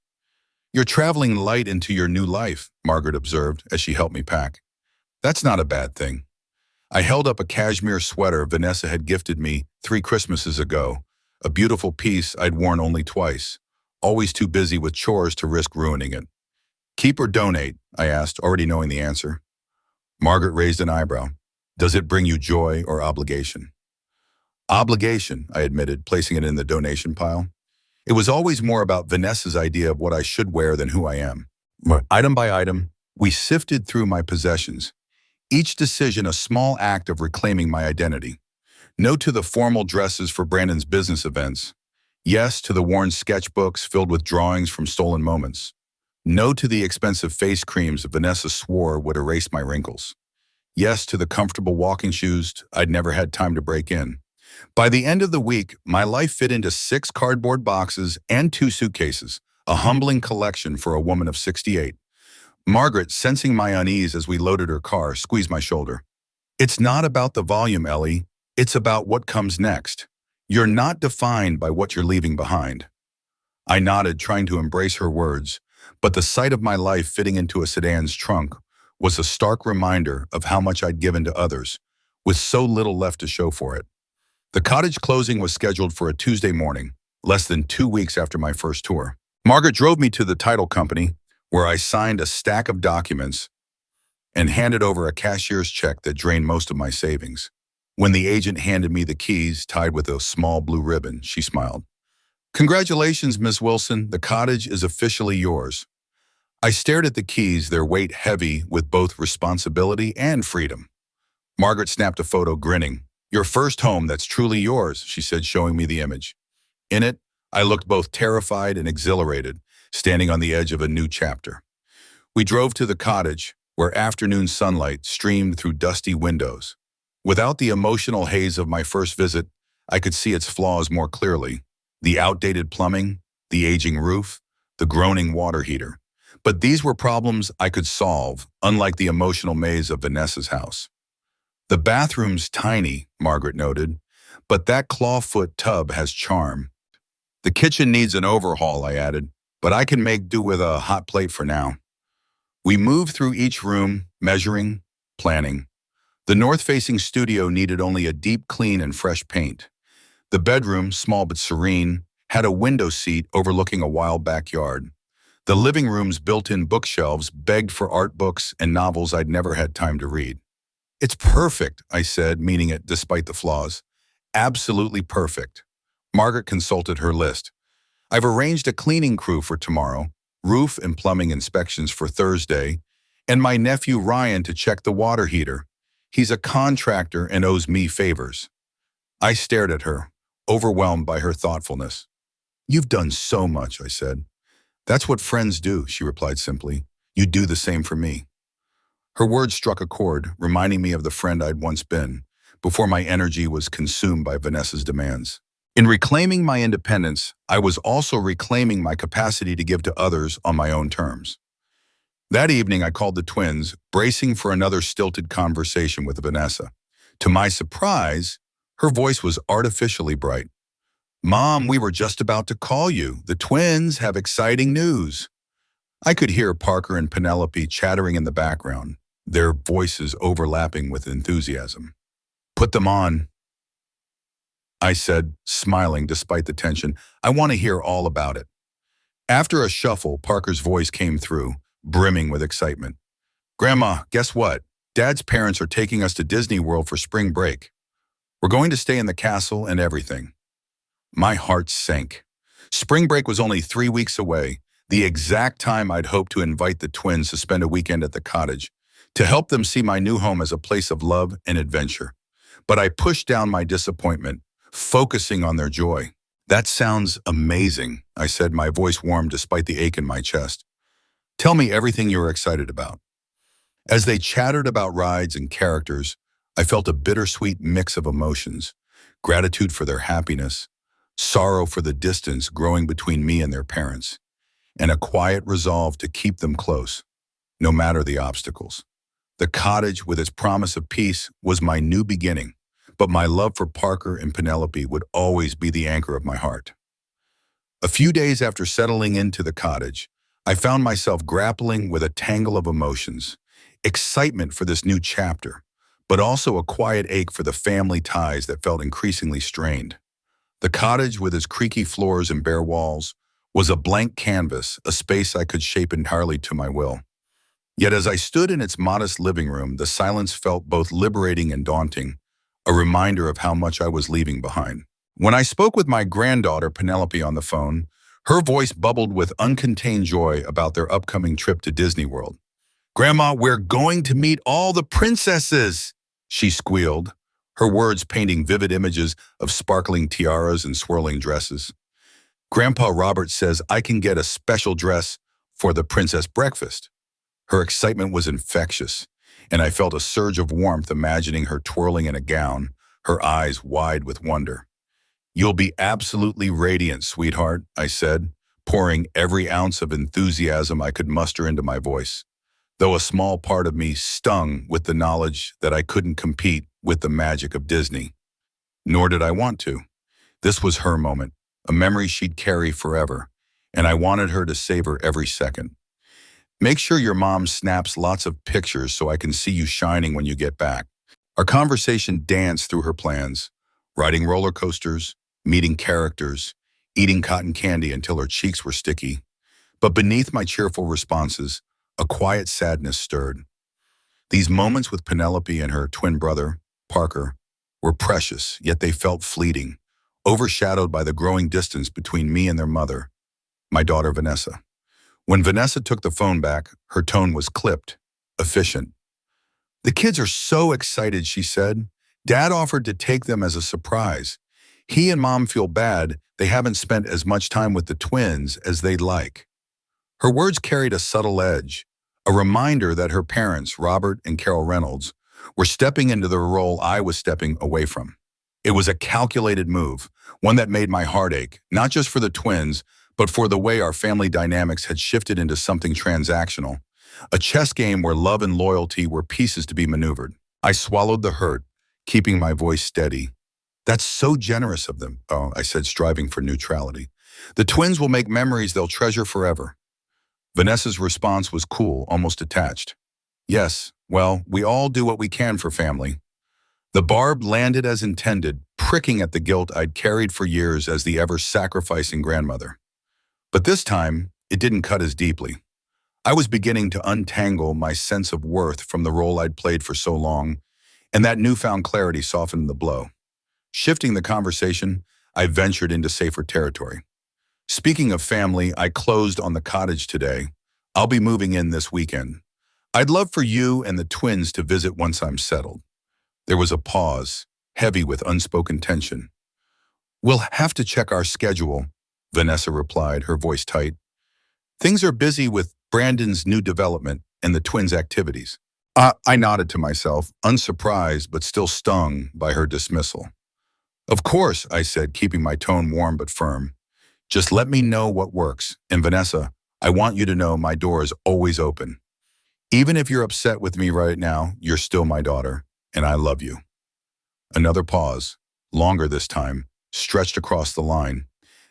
"You're traveling light into your new life," Margaret observed as she helped me pack. "That's not a bad thing." I held up a cashmere sweater Vanessa had gifted me 3 Christmases ago, a beautiful piece I'd worn only twice, always too busy with chores to risk ruining it. "Keep or donate?" I asked, already knowing the answer. Margaret raised an eyebrow. "Does it bring you joy or obligation?" "Obligation," I admitted, placing it in the donation pile. It was always more about Vanessa's idea of what I should wear than who I am. Item by item, we sifted through my possessions, each decision a small act of reclaiming my identity. No to the formal dresses for Brandon's business events. Yes to the worn sketchbooks filled with drawings from stolen moments. No to the expensive face creams Vanessa swore would erase my wrinkles. Yes to the comfortable walking shoes I'd never had time to break in. By the end of the week, my life fit into 6 cardboard boxes and 2 suitcases, a humbling collection for a woman of 68. Margaret, sensing my unease as we loaded her car, squeezed my shoulder. "It's not about the volume, Ellie. It's about what comes next. You're not defined by what you're leaving behind." I nodded, trying to embrace her words, but the sight of my life fitting into a sedan's trunk was a stark reminder of how much I'd given to others, with so little left to show for it. The cottage closing was scheduled for a Tuesday morning, less than 2 weeks after my first tour. Margaret drove me to the title company, where I signed a stack of documents and handed over a cashier's check that drained most of my savings. When the agent handed me the keys tied with a small blue ribbon, she smiled. "Congratulations, Miss Wilson. The cottage is officially yours." I stared at the keys, their weight heavy with both responsibility and freedom. Margaret snapped a photo, grinning. "Your first home that's truly yours," she said, showing me the image. In it, I looked both terrified and exhilarated, standing on the edge of a new chapter. We drove to the cottage, where afternoon sunlight streamed through dusty windows. Without the emotional haze of my first visit, I could see its flaws more clearly. The outdated plumbing, the aging roof, the groaning water heater. But these were problems I could solve, unlike the emotional maze of Vanessa's house. The bathroom's tiny, Margaret noted, but that clawfoot tub has charm. The kitchen needs an overhaul, I added, but I can make do with a hot plate for now. We moved through each room, measuring, planning. The north-facing studio needed only a deep clean and fresh paint. The bedroom, small but serene, had a window seat overlooking a wild backyard. The living room's built-in bookshelves begged for art books and novels I'd never had time to read. It's perfect, I said, meaning it despite the flaws. Absolutely perfect. Margaret consulted her list. I've arranged a cleaning crew for tomorrow, roof and plumbing inspections for Thursday, and my nephew Ryan to check the water heater. He's a contractor and owes me favors. I stared at her, overwhelmed by her thoughtfulness. You've done so much, I said. That's what friends do, she replied simply. You do the same for me. Her words struck a chord, reminding me of the friend I'd once been, before my energy was consumed by Vanessa's demands. In reclaiming my independence, I was also reclaiming my capacity to give to others on my own terms. That evening, I called the twins, bracing for another stilted conversation with Vanessa. To my surprise, her voice was artificially bright. Mom, we were just about to call you. The twins have exciting news. I could hear Parker and Penelope chattering in the background, their voices overlapping with enthusiasm. Put them on, I said, smiling despite the tension. I want to hear all about it. After a shuffle, Parker's voice came through, brimming with excitement. Grandma, guess what? Dad's parents are taking us to Disney World for spring break. We're going to stay in the castle and everything. My heart sank. Spring break was only 3 weeks away, the exact time I'd hoped to invite the twins to spend a weekend at the cottage, to help them see my new home as a place of love and adventure. But I pushed down my disappointment, focusing on their joy. That sounds amazing, I said, my voice warm despite the ache in my chest. Tell me everything you're excited about. As they chattered about rides and characters, I felt a bittersweet mix of emotions, gratitude for their happiness, sorrow for the distance growing between me and their parents, and a quiet resolve to keep them close, no matter the obstacles. The cottage, with its promise of peace, was my new beginning, but my love for Parker and Penelope would always be the anchor of my heart. A few days after settling into the cottage, I found myself grappling with a tangle of emotions, excitement for this new chapter, but also a quiet ache for the family ties that felt increasingly strained. The cottage, with its creaky floors and bare walls, was a blank canvas, a space I could shape entirely to my will. Yet as I stood in its modest living room, the silence felt both liberating and daunting, a reminder of how much I was leaving behind. When I spoke with my granddaughter Penelope on the phone, her voice bubbled with uncontained joy about their upcoming trip to Disney World. Grandma, we're going to meet all the princesses, she squealed, her words painting vivid images of sparkling tiaras and swirling dresses. Grandpa Robert says I can get a special dress for the princess breakfast. Her excitement was infectious, and I felt a surge of warmth imagining her twirling in a gown, her eyes wide with wonder. You'll be absolutely radiant, sweetheart, I said, pouring every ounce of enthusiasm I could muster into my voice, though a small part of me stung with the knowledge that I couldn't compete with the magic of Disney. Nor did I want to. This was her moment, a memory she'd carry forever, and I wanted her to savor every second. Make sure your mom snaps lots of pictures so I can see you shining when you get back. Our conversation danced through her plans, riding roller coasters, meeting characters, eating cotton candy until her cheeks were sticky. But beneath my cheerful responses, a quiet sadness stirred. These moments with Penelope and her twin brother, Parker, were precious, yet they felt fleeting, overshadowed by the growing distance between me and their mother, my daughter Vanessa. When Vanessa took the phone back, her tone was clipped, efficient. The kids are so excited, she said. Dad offered to take them as a surprise. He and Mom feel bad they haven't spent as much time with the twins as they'd like. Her words carried a subtle edge, a reminder that her parents, Robert and Carol Reynolds, were stepping into the role I was stepping away from. It was a calculated move, one that made my heart ache, not just for the twins, but for the way our family dynamics had shifted into something transactional, a chess game where love and loyalty were pieces to be maneuvered. I swallowed the hurt, keeping my voice steady. That's so generous of them, I said, striving for neutrality. The twins will make memories they'll treasure forever. Vanessa's response was cool, almost detached. Yes, well, we all do what we can for family. The barb landed as intended, pricking at the guilt I'd carried for years as the ever-sacrificing grandmother. But this time, it didn't cut as deeply. I was beginning to untangle my sense of worth from the role I'd played for so long, and that newfound clarity softened the blow. Shifting the conversation, I ventured into safer territory. Speaking of family, I closed on the cottage today. I'll be moving in this weekend. I'd love for you and the twins to visit once I'm settled. There was a pause, heavy with unspoken tension. We'll have to check our schedule, Vanessa replied, her voice tight. Things are busy with Brandon's new development and the twins' activities. I nodded to myself, unsurprised but still stung by her dismissal. Of course, I said, keeping my tone warm but firm. Just let me know what works. And Vanessa, I want you to know my door is always open. Even if you're upset with me right now, you're still my daughter, and I love you. Another pause, longer this time, stretched across the line.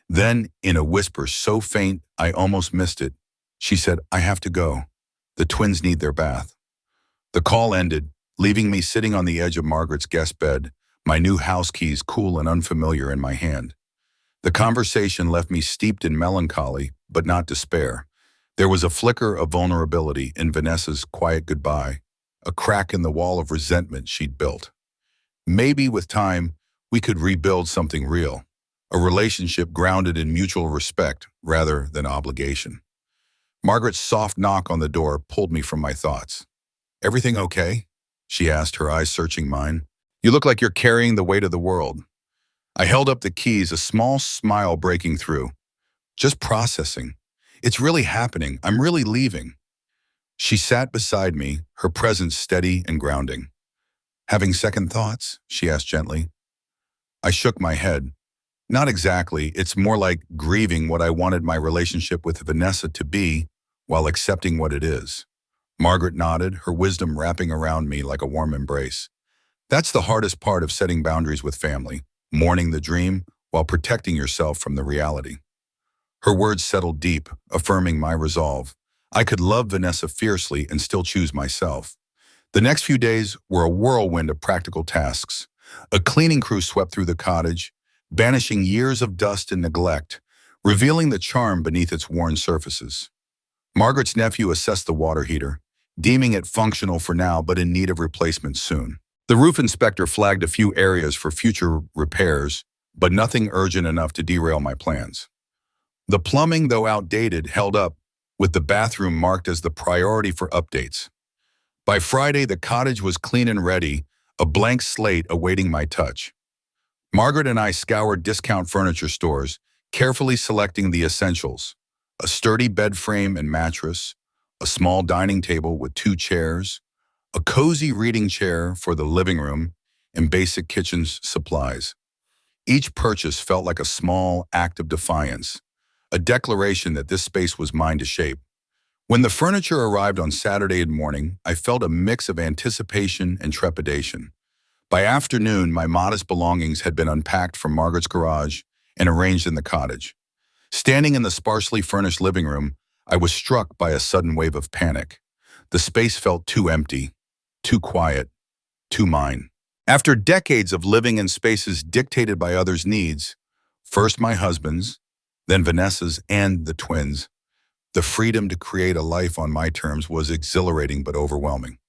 Then, in a whisper so faint I almost missed it, she said, I have to go. The twins need their bath. The call ended, leaving me sitting on the edge of Margaret's guest bed, my new house keys cool and unfamiliar in my hand. The conversation left me steeped in melancholy, but not despair. There was a flicker of vulnerability in Vanessa's quiet goodbye, a crack in the wall of resentment she'd built. Maybe with time, we could rebuild something real, a relationship grounded in mutual respect rather than obligation. Margaret's soft knock on the door pulled me from my thoughts. Everything okay? She asked, her eyes searching mine. You look like you're carrying the weight of the world. I held up the keys, a small smile breaking through. Just processing. It's really happening. I'm really leaving. She sat beside me, her presence steady and grounding. Having second thoughts? She asked gently. I shook my head. Not exactly. It's more like grieving what I wanted my relationship with Vanessa to be while accepting what it is. Margaret nodded, her wisdom wrapping around me like a warm embrace. That's the hardest part of setting boundaries with family, mourning the dream while protecting yourself from the reality. Her words settled deep, affirming my resolve. I could love Vanessa fiercely and still choose myself. The next few days were a whirlwind of practical tasks. A cleaning crew swept through the cottage, banishing years of dust and neglect, revealing the charm beneath its worn surfaces. Margaret's nephew assessed the water heater, deeming it functional for now but in need of replacement soon. The roof inspector flagged a few areas for future repairs, but nothing urgent enough to derail my plans. The plumbing, though outdated, held up, with the bathroom marked as the priority for updates. By Friday, the cottage was clean and ready, a blank slate awaiting my touch. Margaret and I scoured discount furniture stores, carefully selecting the essentials: a sturdy bed frame and mattress, a small dining table with 2 chairs, a cozy reading chair for the living room, and basic kitchen supplies. Each purchase felt like a small act of defiance, a declaration that this space was mine to shape. When the furniture arrived on Saturday morning, I felt a mix of anticipation and trepidation. By afternoon, my modest belongings had been unpacked from Margaret's garage and arranged in the cottage. Standing in the sparsely furnished living room, I was struck by a sudden wave of panic. The space felt too empty, too quiet, too mine. After decades of living in spaces dictated by others' needs, first my husband's, then Vanessa's and the twins', the freedom to create a life on my terms was exhilarating but overwhelming.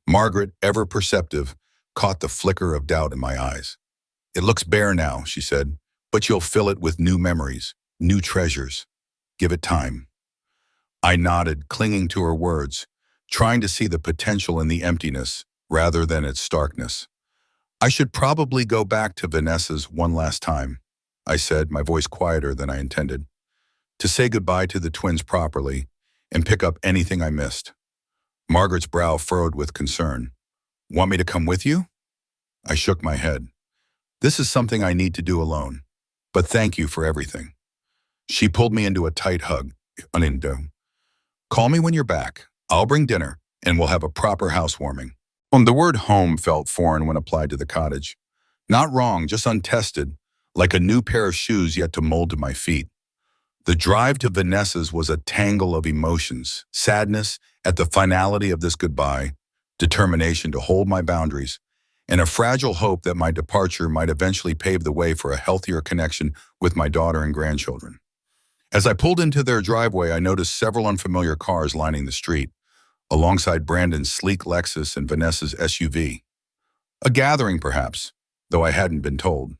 Margaret, ever perceptive, caught the flicker of doubt in my eyes. It looks bare now, she said, but you'll fill it with new memories, new treasures. Give it time. I nodded, clinging to her words, trying to see the potential in the emptiness rather than its starkness. I should probably go back to Vanessa's one last time, I said, my voice quieter than I intended, to say goodbye to the twins properly and pick up anything I missed. Margaret's brow furrowed with concern. Want me to come with you? I shook my head. This is something I need to do alone, but thank you for everything. She pulled me into a tight hug. Call me when you're back. I'll bring dinner, and we'll have a proper housewarming. The word home felt foreign when applied to the cottage. Not wrong, just untested, like a new pair of shoes yet to mold to my feet. The drive to Vanessa's was a tangle of emotions, sadness at the finality of this goodbye, determination to hold my boundaries, and a fragile hope that my departure might eventually pave the way for a healthier connection with my daughter and grandchildren. As I pulled into their driveway, I noticed several unfamiliar cars lining the street, alongside Brandon's sleek Lexus and Vanessa's SUV. A gathering, perhaps, though I hadn't been told.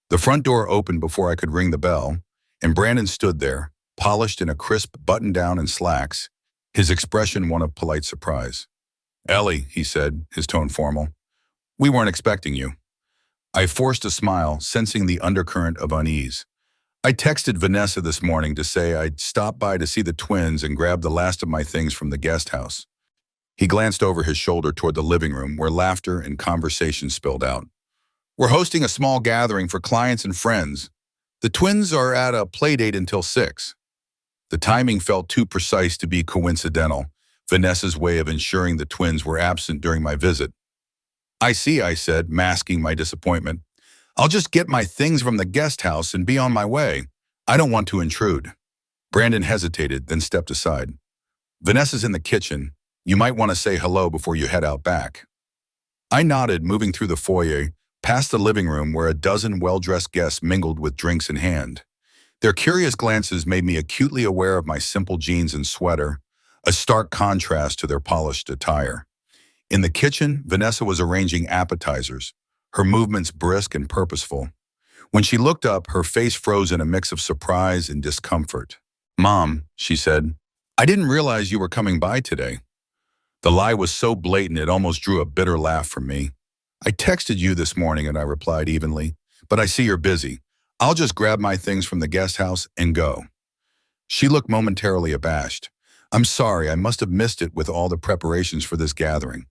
The front door opened before I could ring the bell, and Brandon stood there, polished in a crisp button-down and slacks, his expression one of polite surprise. "Ellie," he said, his tone formal, "we weren't expecting you." I forced a smile, sensing the undercurrent of unease. I texted Vanessa this morning to say I'd stop by to see the twins and grab the last of my things from the guest house. He glanced over his shoulder toward the living room where laughter and conversation spilled out. "We're hosting a small gathering for clients and friends. The twins are at a play date until 6. The timing felt too precise to be coincidental, Vanessa's way of ensuring the twins were absent during my visit. "I see," I said, masking my disappointment. "I'll just get my things from the guest house and be on my way. I don't want to intrude." Brandon hesitated, then stepped aside. "Vanessa's in the kitchen. You might want to say hello before you head out back." I nodded, moving through the foyer, past the living room where a dozen well-dressed guests mingled with drinks in hand. Their curious glances made me acutely aware of my simple jeans and sweater, a stark contrast to their polished attire. In the kitchen, Vanessa was arranging appetizers, her movements brisk and purposeful. When she looked up, her face froze in a mix of surprise and discomfort. "Mom," she said, "I didn't realize you were coming by today." The lie was so blatant it almost drew a bitter laugh from me. "I texted you this morning," and I replied evenly, "but I see you're busy. I'll just grab my things from the guest house and go." She looked momentarily abashed. "I'm sorry, I must have missed it with all the preparations for this gathering.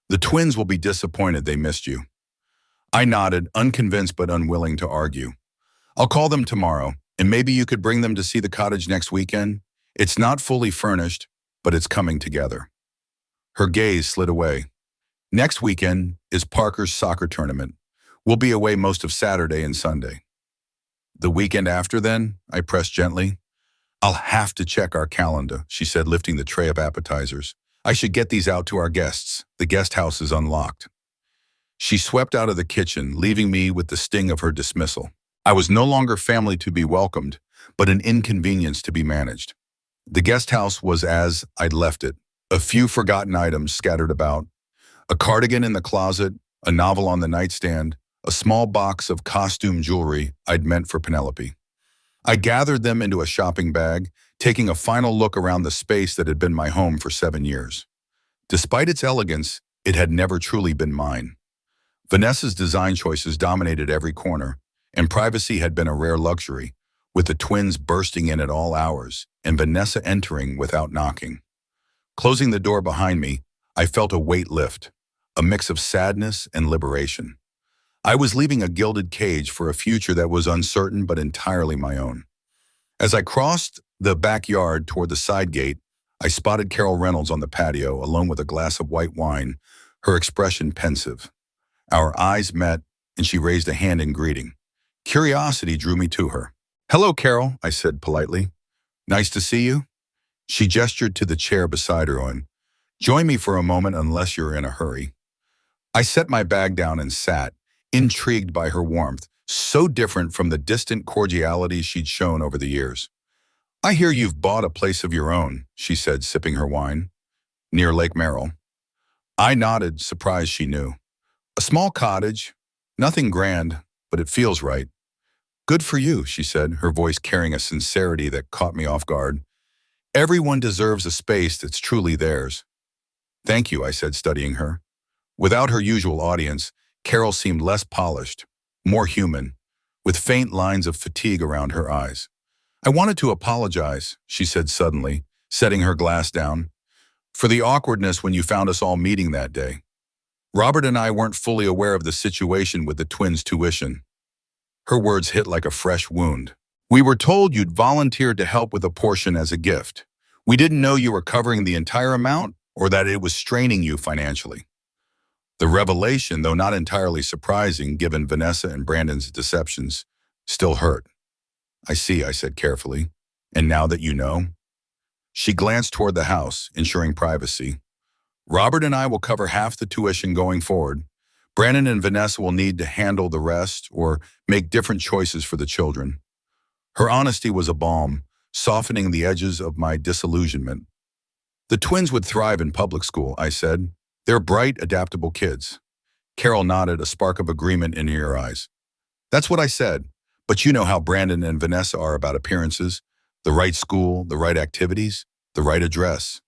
The twins will be disappointed they missed you." I nodded, unconvinced but unwilling to argue. "I'll call them tomorrow, and maybe you could bring them to see the cottage next weekend. It's not fully furnished, but it's coming together." Her gaze slid away. "Next weekend is Parker's soccer tournament. We'll be away most of Saturday and Sunday." "The weekend after then?" I pressed gently. "I'll have to check our calendar," she said, lifting the tray of appetizers. "I should get these out to our guests. The guest house is unlocked." She swept out of the kitchen, leaving me with the sting of her dismissal. I was no longer family to be welcomed, but an inconvenience to be managed. The guest house was as I'd left it, a few forgotten items scattered about, a cardigan in the closet, a novel on the nightstand, a small box of costume jewelry I'd meant for Penelope. I gathered them into a shopping bag, taking a final look around the space that had been my home for 7 years. Despite its elegance, it had never truly been mine. Vanessa's design choices dominated every corner, and privacy had been a rare luxury, with the twins bursting in at all hours and Vanessa entering without knocking. Closing the door behind me, I felt a weight lift, a mix of sadness and liberation. I was leaving a gilded cage for a future that was uncertain but entirely my own. As I crossed the backyard toward the side gate, I spotted Carol Reynolds on the patio, alone with a glass of white wine, her expression pensive. Our eyes met, and she raised a hand in greeting. Curiosity drew me to her. "Hello, Carol," I said politely. "Nice to see you." She gestured to the chair beside her and, "Join me for a moment unless you're in a hurry." I set my bag down and sat, intrigued by her warmth, so different from the distant cordiality she'd shown over the years. "I hear you've bought a place of your own," she said, sipping her wine. "Near Lake Merrill." I nodded, surprised she knew. "A small cottage, nothing grand, but it feels right." "Good for you," she said, her voice carrying a sincerity that caught me off guard. "Everyone deserves a space that's truly theirs." "Thank you," I said, studying her. Without her usual audience, Carol seemed less polished, more human, with faint lines of fatigue around her eyes. "I wanted to apologize," she said suddenly, setting her glass down, "for the awkwardness when you found us all meeting that day. Robert and I weren't fully aware of the situation with the twins' tuition." Her words hit like a fresh wound. "We were told you'd volunteered to help with a portion as a gift. We didn't know you were covering the entire amount or that it was straining you financially." The revelation, though not entirely surprising given Vanessa and Brandon's deceptions, still hurt. I see, I said carefully. And now that you know? She glanced toward the house, ensuring privacy. Robert and I will cover half the tuition going forward. Brandon and Vanessa will need to handle the rest or make different choices for the children. Her honesty was a balm, softening the edges of my disillusionment. The twins would thrive in public school, I said. They're bright, adaptable kids. Carol nodded, a spark of agreement in her eyes. That's what I said, but you know how Brandon and Vanessa are about appearances, the right school, the right activities, the right address.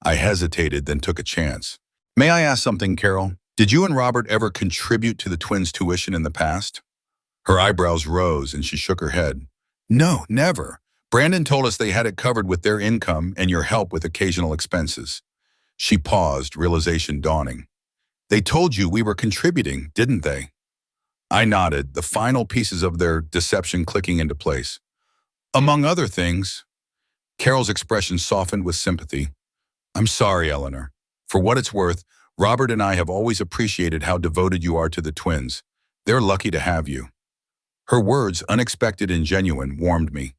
I hesitated, then took a chance. May I ask something, Carol? Did you and Robert ever contribute to the twins' tuition in the past? Her eyebrows rose and she shook her head. No, never. Brandon told us they had it covered with their income and your help with occasional expenses. She paused, realization dawning. They told you we were contributing, didn't they? I nodded, the final pieces of their deception clicking into place. Among other things. Carol's expression softened with sympathy. I'm sorry, Eleanor. For what it's worth, Robert and I have always appreciated how devoted you are to the twins. They're lucky to have you. Her words, unexpected and genuine, warmed me.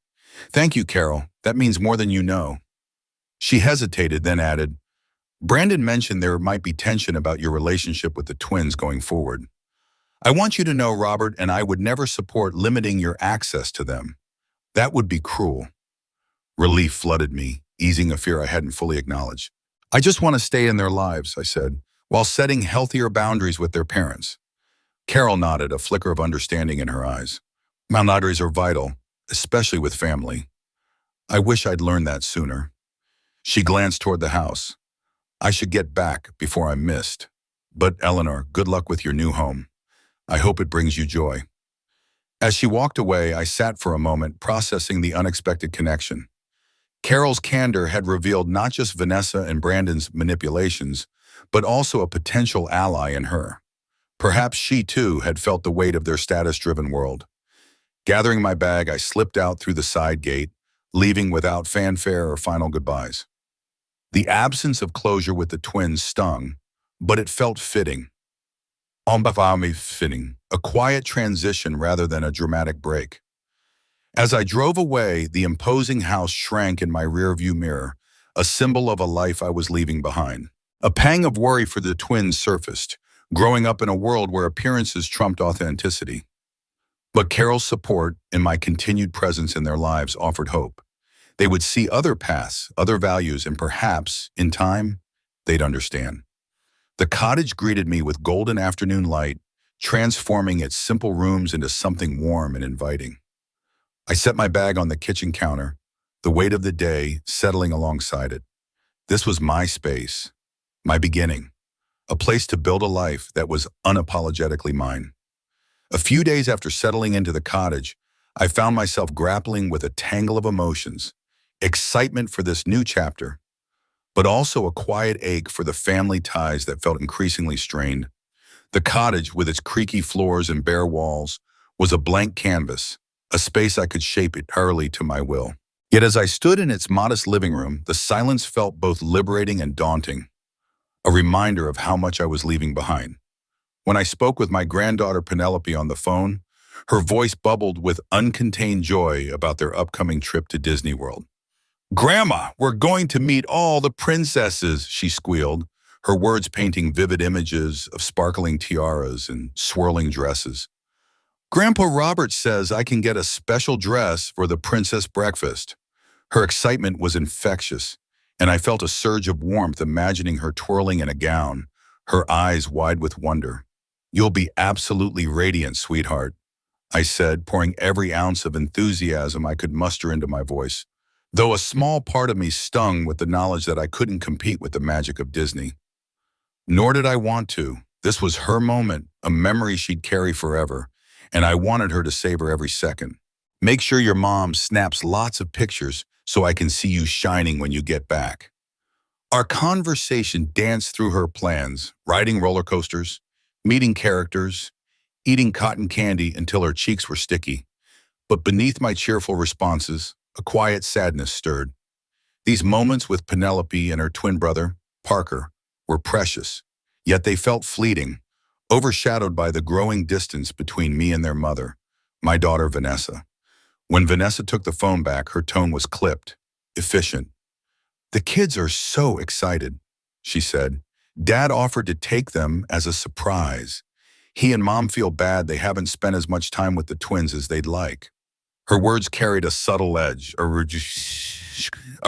Thank you, Carol. That means more than you know. She hesitated, then added, Brandon mentioned there might be tension about your relationship with the twins going forward. I want you to know Robert and I would never support limiting your access to them. That would be cruel. Relief flooded me, easing a fear I hadn't fully acknowledged. I just want to stay in their lives, I said, while setting healthier boundaries with their parents. Carol nodded, a flicker of understanding in her eyes. Boundaries are vital, especially with family. I wish I'd learned that sooner. She glanced toward the house. I should get back before I'm missed. But, Eleanor, good luck with your new home. I hope it brings you joy. As she walked away, I sat for a moment, processing the unexpected connection. Carol's candor had revealed not just Vanessa and Brandon's manipulations, but also a potential ally in her. Perhaps she, too, had felt the weight of their status-driven world. Gathering my bag, I slipped out through the side gate, leaving without fanfare or final goodbyes. The absence of closure with the twins stung, but it felt fitting. Fitting, a quiet transition rather than a dramatic break. As I drove away, the imposing house shrank in my rearview mirror, a symbol of a life I was leaving behind. A pang of worry for the twins surfaced, growing up in a world where appearances trumped authenticity. But Carol's support and my continued presence in their lives offered hope. They would see other paths, other values, and perhaps, in time, they'd understand. The cottage greeted me with golden afternoon light, transforming its simple rooms into something warm and inviting. I set my bag on the kitchen counter, the weight of the day settling alongside it. This was my space, my beginning, a place to build a life that was unapologetically mine. A few days after settling into the cottage, I found myself grappling with a tangle of emotions, excitement for this new chapter, but also a quiet ache for the family ties that felt increasingly strained. The cottage, with its creaky floors and bare walls, was a blank canvas, a space I could shape entirely to my will. Yet as I stood in its modest living room, the silence felt both liberating and daunting, a reminder of how much I was leaving behind. When I spoke with my granddaughter Penelope on the phone, her voice bubbled with uncontained joy about their upcoming trip to Disney World. "Grandma, we're going to meet all the princesses," she squealed, her words painting vivid images of sparkling tiaras and swirling dresses. "Grandpa Robert says I can get a special dress for the princess breakfast." Her excitement was infectious, and I felt a surge of warmth imagining her twirling in a gown, her eyes wide with wonder. "You'll be absolutely radiant, sweetheart," I said, pouring every ounce of enthusiasm I could muster into my voice, though a small part of me stung with the knowledge that I couldn't compete with the magic of Disney. Nor did I want to. This was her moment, a memory she'd carry forever, and I wanted her to savor every second. "Make sure your mom snaps lots of pictures so I can see you shining when you get back." Our conversation danced through her plans, riding roller coasters, meeting characters, eating cotton candy until her cheeks were sticky. But beneath my cheerful responses, a quiet sadness stirred. These moments with Penelope and her twin brother, Parker, were precious, Yet they felt fleeting, overshadowed by the growing distance between me and their mother, my daughter Vanessa. When Vanessa took the phone back, her tone was clipped, efficient. "The kids are so excited," she said. "Dad offered to take them as a surprise. He and Mom feel bad they haven't spent as much time with the twins as they'd like." Her words carried a subtle edge, a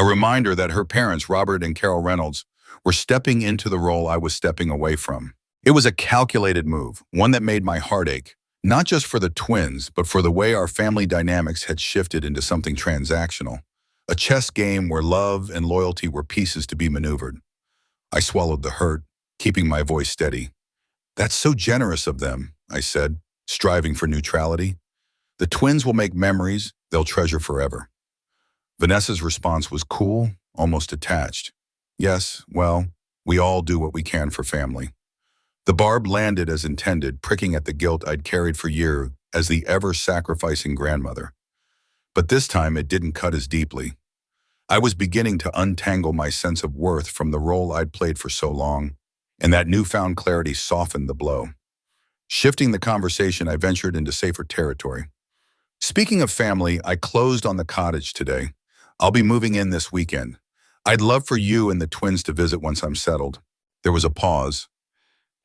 reminder that her parents, Robert and Carol Reynolds, were stepping into the role I was stepping away from. It was a calculated move, one that made my heart ache, not just for the twins, but for the way our family dynamics had shifted into something transactional, a chess game where love and loyalty were pieces to be maneuvered. I swallowed the hurt, keeping my voice steady. "That's so generous of them," I said, striving for neutrality. "The twins will make memories they'll treasure forever." Vanessa's response was cool, almost attached. "Yes, well, we all do what we can for family." The barb landed as intended, pricking at the guilt I'd carried for years as the ever-sacrificing grandmother. But this time it didn't cut as deeply. I was beginning to untangle my sense of worth from the role I'd played for so long, and that newfound clarity softened the blow. Shifting the conversation, I ventured into safer territory. "Speaking of family, I closed on the cottage today. I'll be moving in this weekend. I'd love for you and the twins to visit once I'm settled." There was a pause,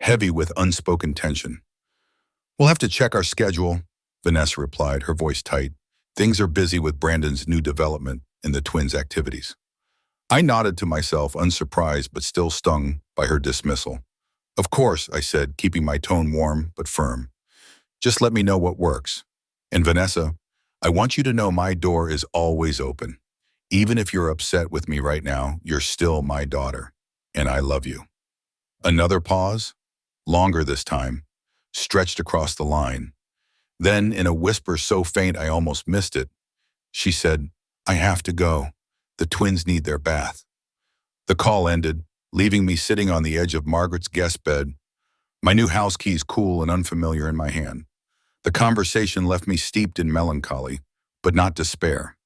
heavy with unspoken tension. "We'll have to check our schedule," Vanessa replied, her voice tight. "Things are busy with Brandon's new development and the twins' activities." I nodded to myself, unsurprised but still stung by her dismissal. "Of course," I said, keeping my tone warm but firm. "Just let me know what works. And Vanessa, I want you to know my door is always open. Even if you're upset with me right now, you're still my daughter, and I love you." Another pause, longer this time, stretched across the line. Then, in a whisper so faint I almost missed it, she said, "I have to go. The twins need their bath." The call ended, leaving me sitting on the edge of Margaret's guest bed, my new house keys cool and unfamiliar in my hand. The conversation left me steeped in melancholy, but not despair.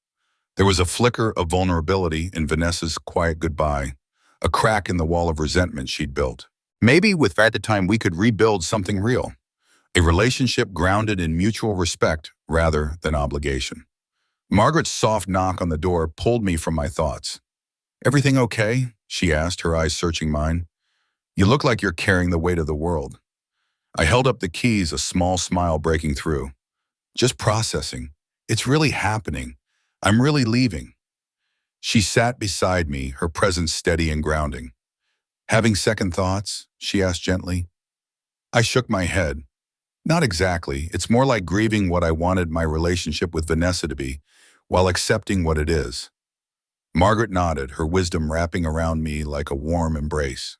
There was a flicker of vulnerability in Vanessa's quiet goodbye, a crack in the wall of resentment she'd built. Maybe with at the time we could rebuild something real, a relationship grounded in mutual respect rather than obligation. Margaret's soft knock on the door pulled me from my thoughts. "Everything okay?" she asked, her eyes searching mine. "You look like you're carrying the weight of the world." I held up the keys, a small smile breaking through. "Just processing. It's really happening. I'm really leaving." She sat beside me, her presence steady and grounding. "Having second thoughts?" she asked gently. I shook my head. "Not exactly. It's more like grieving what I wanted my relationship with Vanessa to be, while accepting what it is." Margaret nodded, her wisdom wrapping around me like a warm embrace.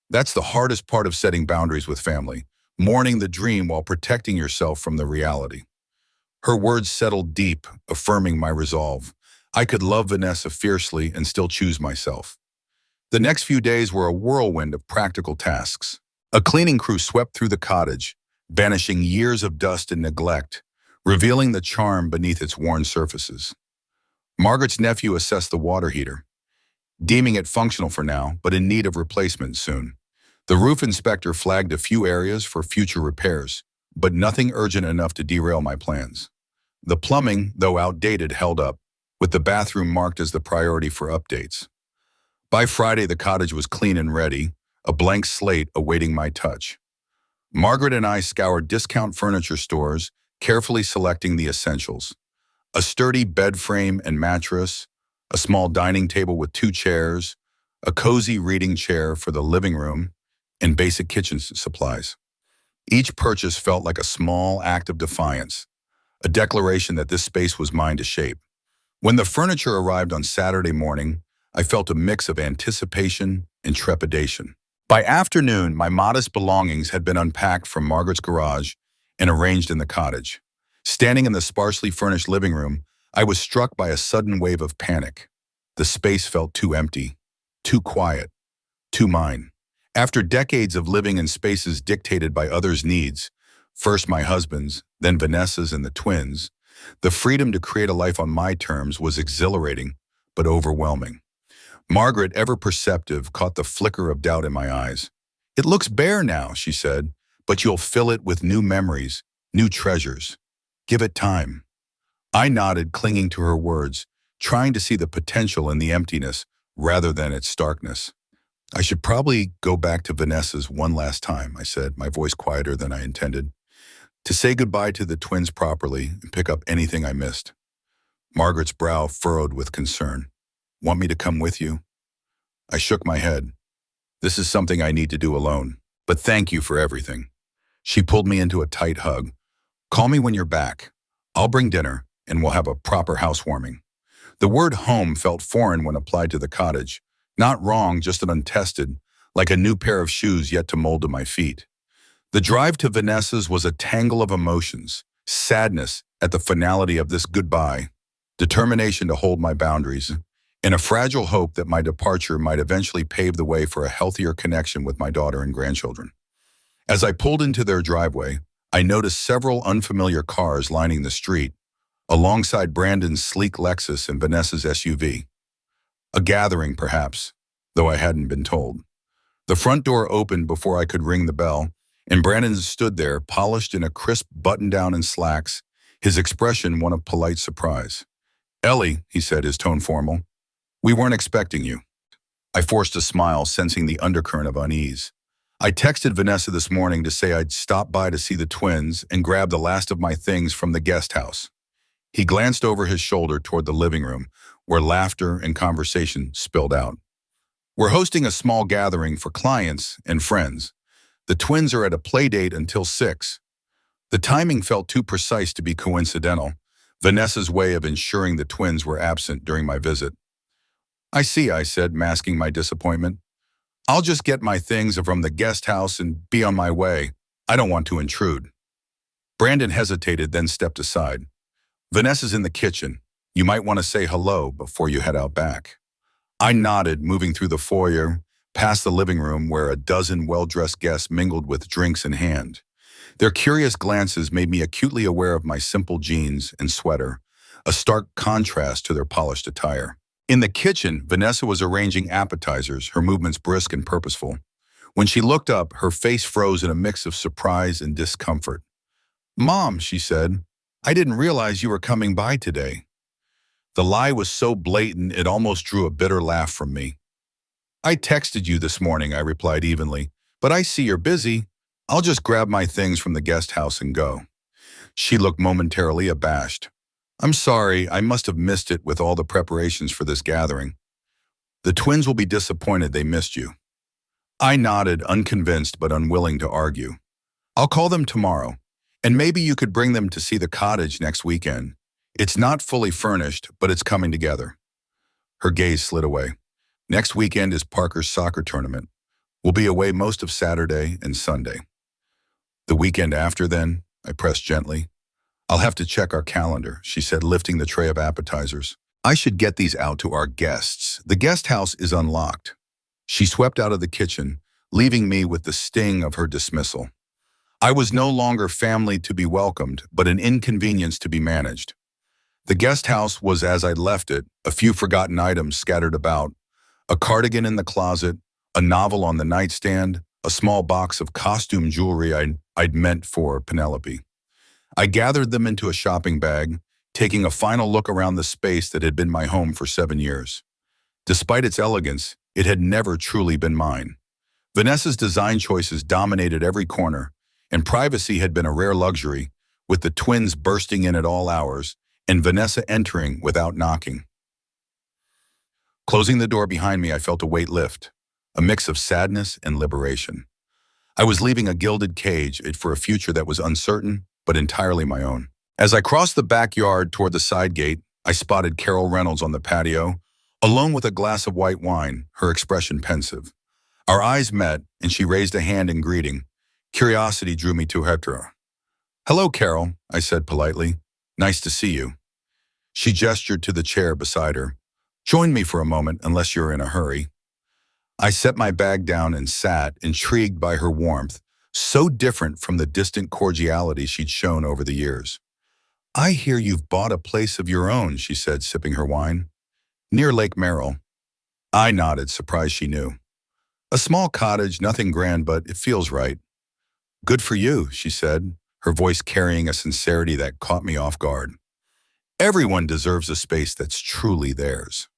"That's the hardest part of setting boundaries with family, mourning the dream while protecting yourself from the reality." Her words settled deep, affirming my resolve. I could love Vanessa fiercely and still choose myself. The next few days were a whirlwind of practical tasks. A cleaning crew swept through the cottage, banishing years of dust and neglect, revealing the charm beneath its worn surfaces. Margaret's nephew assessed the water heater, deeming it functional for now, but in need of replacement soon. The roof inspector flagged a few areas for future repairs, but nothing urgent enough to derail my plans. The plumbing, though outdated, held up, with the bathroom marked as the priority for updates. By Friday, the cottage was clean and ready, a blank slate awaiting my touch. Margaret and I scoured discount furniture stores, carefully selecting the essentials. A sturdy bed frame and mattress, a small dining table with 2 chairs, a cozy reading chair for the living room, and basic kitchen supplies. Each purchase felt like a small act of defiance, a declaration that this space was mine to shape. When the furniture arrived on Saturday morning, I felt a mix of anticipation and trepidation. By afternoon, my modest belongings had been unpacked from Margaret's garage and arranged in the cottage. Standing in the sparsely furnished living room, I was struck by a sudden wave of panic. The space felt too empty, too quiet, too mine. After decades of living in spaces dictated by others' needs, first my husband's, then Vanessa's and the twins, the freedom to create a life on my terms was exhilarating but overwhelming. Margaret, ever perceptive, caught the flicker of doubt in my eyes. It looks bare now, she said, but you'll fill it with new memories, new treasures. Give it time. I nodded, clinging to her words, trying to see the potential in the emptiness rather than its starkness. I should probably go back to Vanessa's one last time, I said, my voice quieter than I intended, to say goodbye to the twins properly and pick up anything I missed. Margaret's brow furrowed with concern. Want me to come with you? I shook my head. This is something I need to do alone, but thank you for everything. She pulled me into a tight hug. Call me when you're back. I'll bring dinner, and we'll have a proper housewarming. The word home felt foreign when applied to the cottage. Not wrong, just an untested, like a new pair of shoes yet to mold to my feet. The drive to Vanessa's was a tangle of emotions, sadness at the finality of this goodbye, determination to hold my boundaries, and a fragile hope that my departure might eventually pave the way for a healthier connection with my daughter and grandchildren. As I pulled into their driveway, I noticed several unfamiliar cars lining the street, alongside Brandon's sleek Lexus and Vanessa's SUV. A gathering, perhaps, though I hadn't been told. The front door opened before I could ring the bell, and Brandon stood there, polished in a crisp button-down and slacks, his expression one of polite surprise. "Ellie," he said, his tone formal, "we weren't expecting you." I forced a smile, sensing the undercurrent of unease. I texted Vanessa this morning to say I'd stop by to see the twins and grab the last of my things from the guest house. He glanced over his shoulder toward the living room, where laughter and conversation spilled out. "We're hosting a small gathering for clients and friends. The twins are at a play date until 6. The timing felt too precise to be coincidental, Vanessa's way of ensuring the twins were absent during my visit. "I see," I said, masking my disappointment. "I'll just get my things from the guest house and be on my way. I don't want to intrude." Brandon hesitated, then stepped aside. "Vanessa's in the kitchen. You might want to say hello before you head out back." I nodded, moving through the foyer, past the living room where a dozen well-dressed guests mingled with drinks in hand. Their curious glances made me acutely aware of my simple jeans and sweater, a stark contrast to their polished attire. In the kitchen, Vanessa was arranging appetizers, her movements brisk and purposeful. When she looked up, her face froze in a mix of surprise and discomfort. "Mom," she said, "I didn't realize you were coming by today." The lie was so blatant it almost drew a bitter laugh from me. "I texted you this morning," I replied evenly, "but I see you're busy. I'll just grab my things from the guest house and go." She looked momentarily abashed. "I'm sorry, I must have missed it with all the preparations for this gathering. The twins will be disappointed they missed you." I nodded, unconvinced but unwilling to argue. "I'll call them tomorrow, and maybe you could bring them to see the cottage next weekend. It's not fully furnished, but it's coming together." Her gaze slid away. "Next weekend is Parker's soccer tournament. We'll be away most of Saturday and Sunday." "The weekend after, then?" I pressed gently. "I'll have to check our calendar," she said, lifting the tray of appetizers. "I should get these out to our guests. The guest house is unlocked." She swept out of the kitchen, leaving me with the sting of her dismissal. I was no longer family to be welcomed, but an inconvenience to be managed. The guest house was as I'd left it, a few forgotten items scattered about, a cardigan in the closet, a novel on the nightstand, a small box of costume jewelry I'd meant for Penelope. I gathered them into a shopping bag, taking a final look around the space that had been my home for 7 years. Despite its elegance, it had never truly been mine. Vanessa's design choices dominated every corner, and privacy had been a rare luxury, with the twins bursting in at all hours and Vanessa entering without knocking. Closing the door behind me, I felt a weight lift, a mix of sadness and liberation. I was leaving a gilded cage for a future that was uncertain, but entirely my own. As I crossed the backyard toward the side gate, I spotted Carol Reynolds on the patio, alone with a glass of white wine, her expression pensive. Our eyes met, and she raised a hand in greeting. Curiosity drew me to her. "Hello, Carol," I said politely. "Nice to see you." She gestured to the chair beside her. "Join me for a moment, unless you're in a hurry." I set my bag down and sat, intrigued by her warmth, so different from the distant cordiality she'd shown over the years. "I hear you've bought a place of your own," she said, sipping her wine. "Near Lake Merrill." I nodded, surprised she knew. A small cottage, nothing grand, but it feels right. Good for you, she said, her voice carrying a sincerity that caught me off guard. Everyone deserves a space that's truly theirs.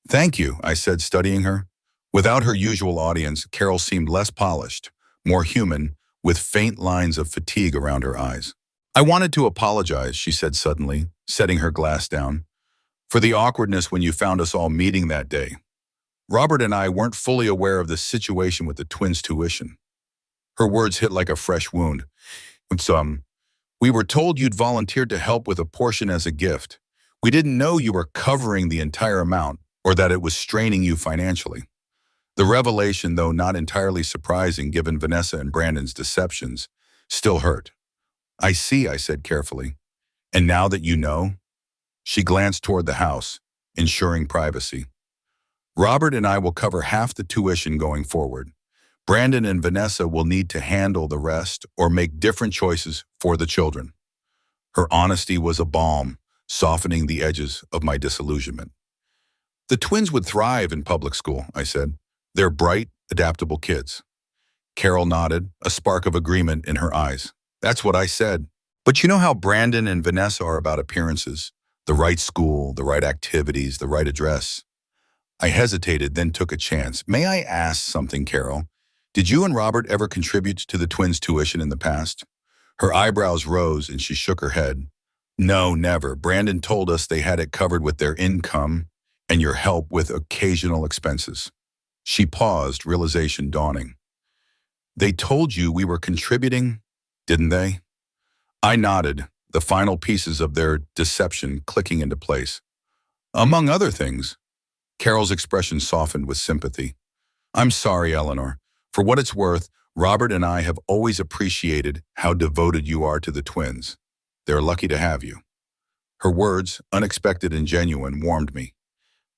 Thank you, I said, studying her. Without her usual audience, Carol seemed less polished, more human, with faint lines of fatigue around her eyes. I wanted to apologize, she said suddenly, setting her glass down, for the awkwardness when you found us all meeting that day. Robert and I weren't fully aware of the situation with the twins' tuition. Her words hit like a fresh wound. We were told you'd volunteered to help with a portion as a gift. We didn't know you were covering the entire amount or that it was straining you financially. The revelation, though not entirely surprising given Vanessa and Brandon's deceptions, still hurt. I see, I said carefully. And now that you know? She glanced toward the house, ensuring privacy. Robert and I will cover half the tuition going forward. Brandon and Vanessa will need to handle the rest or make different choices for the children. Her honesty was a balm, softening the edges of my disillusionment. The twins would thrive in public school, I said. They're bright, adaptable kids. Carol nodded, a spark of agreement in her eyes. That's what I said. But you know how Brandon and Vanessa are about appearances. The right school, the right activities, the right address. I hesitated, then took a chance. May I ask something, Carol? Did you and Robert ever contribute to the twins' tuition in the past? Her eyebrows rose and she shook her head. No, never. Brandon told us they had it covered with their income and your help with occasional expenses. She paused, realization dawning. They told you we were contributing, didn't they? I nodded, the final pieces of their deception clicking into place. Among other things. Carol's expression softened with sympathy. I'm sorry, Eleanor. For what it's worth, Robert and I have always appreciated how devoted you are to the twins. They're lucky to have you. Her words, unexpected and genuine, warmed me.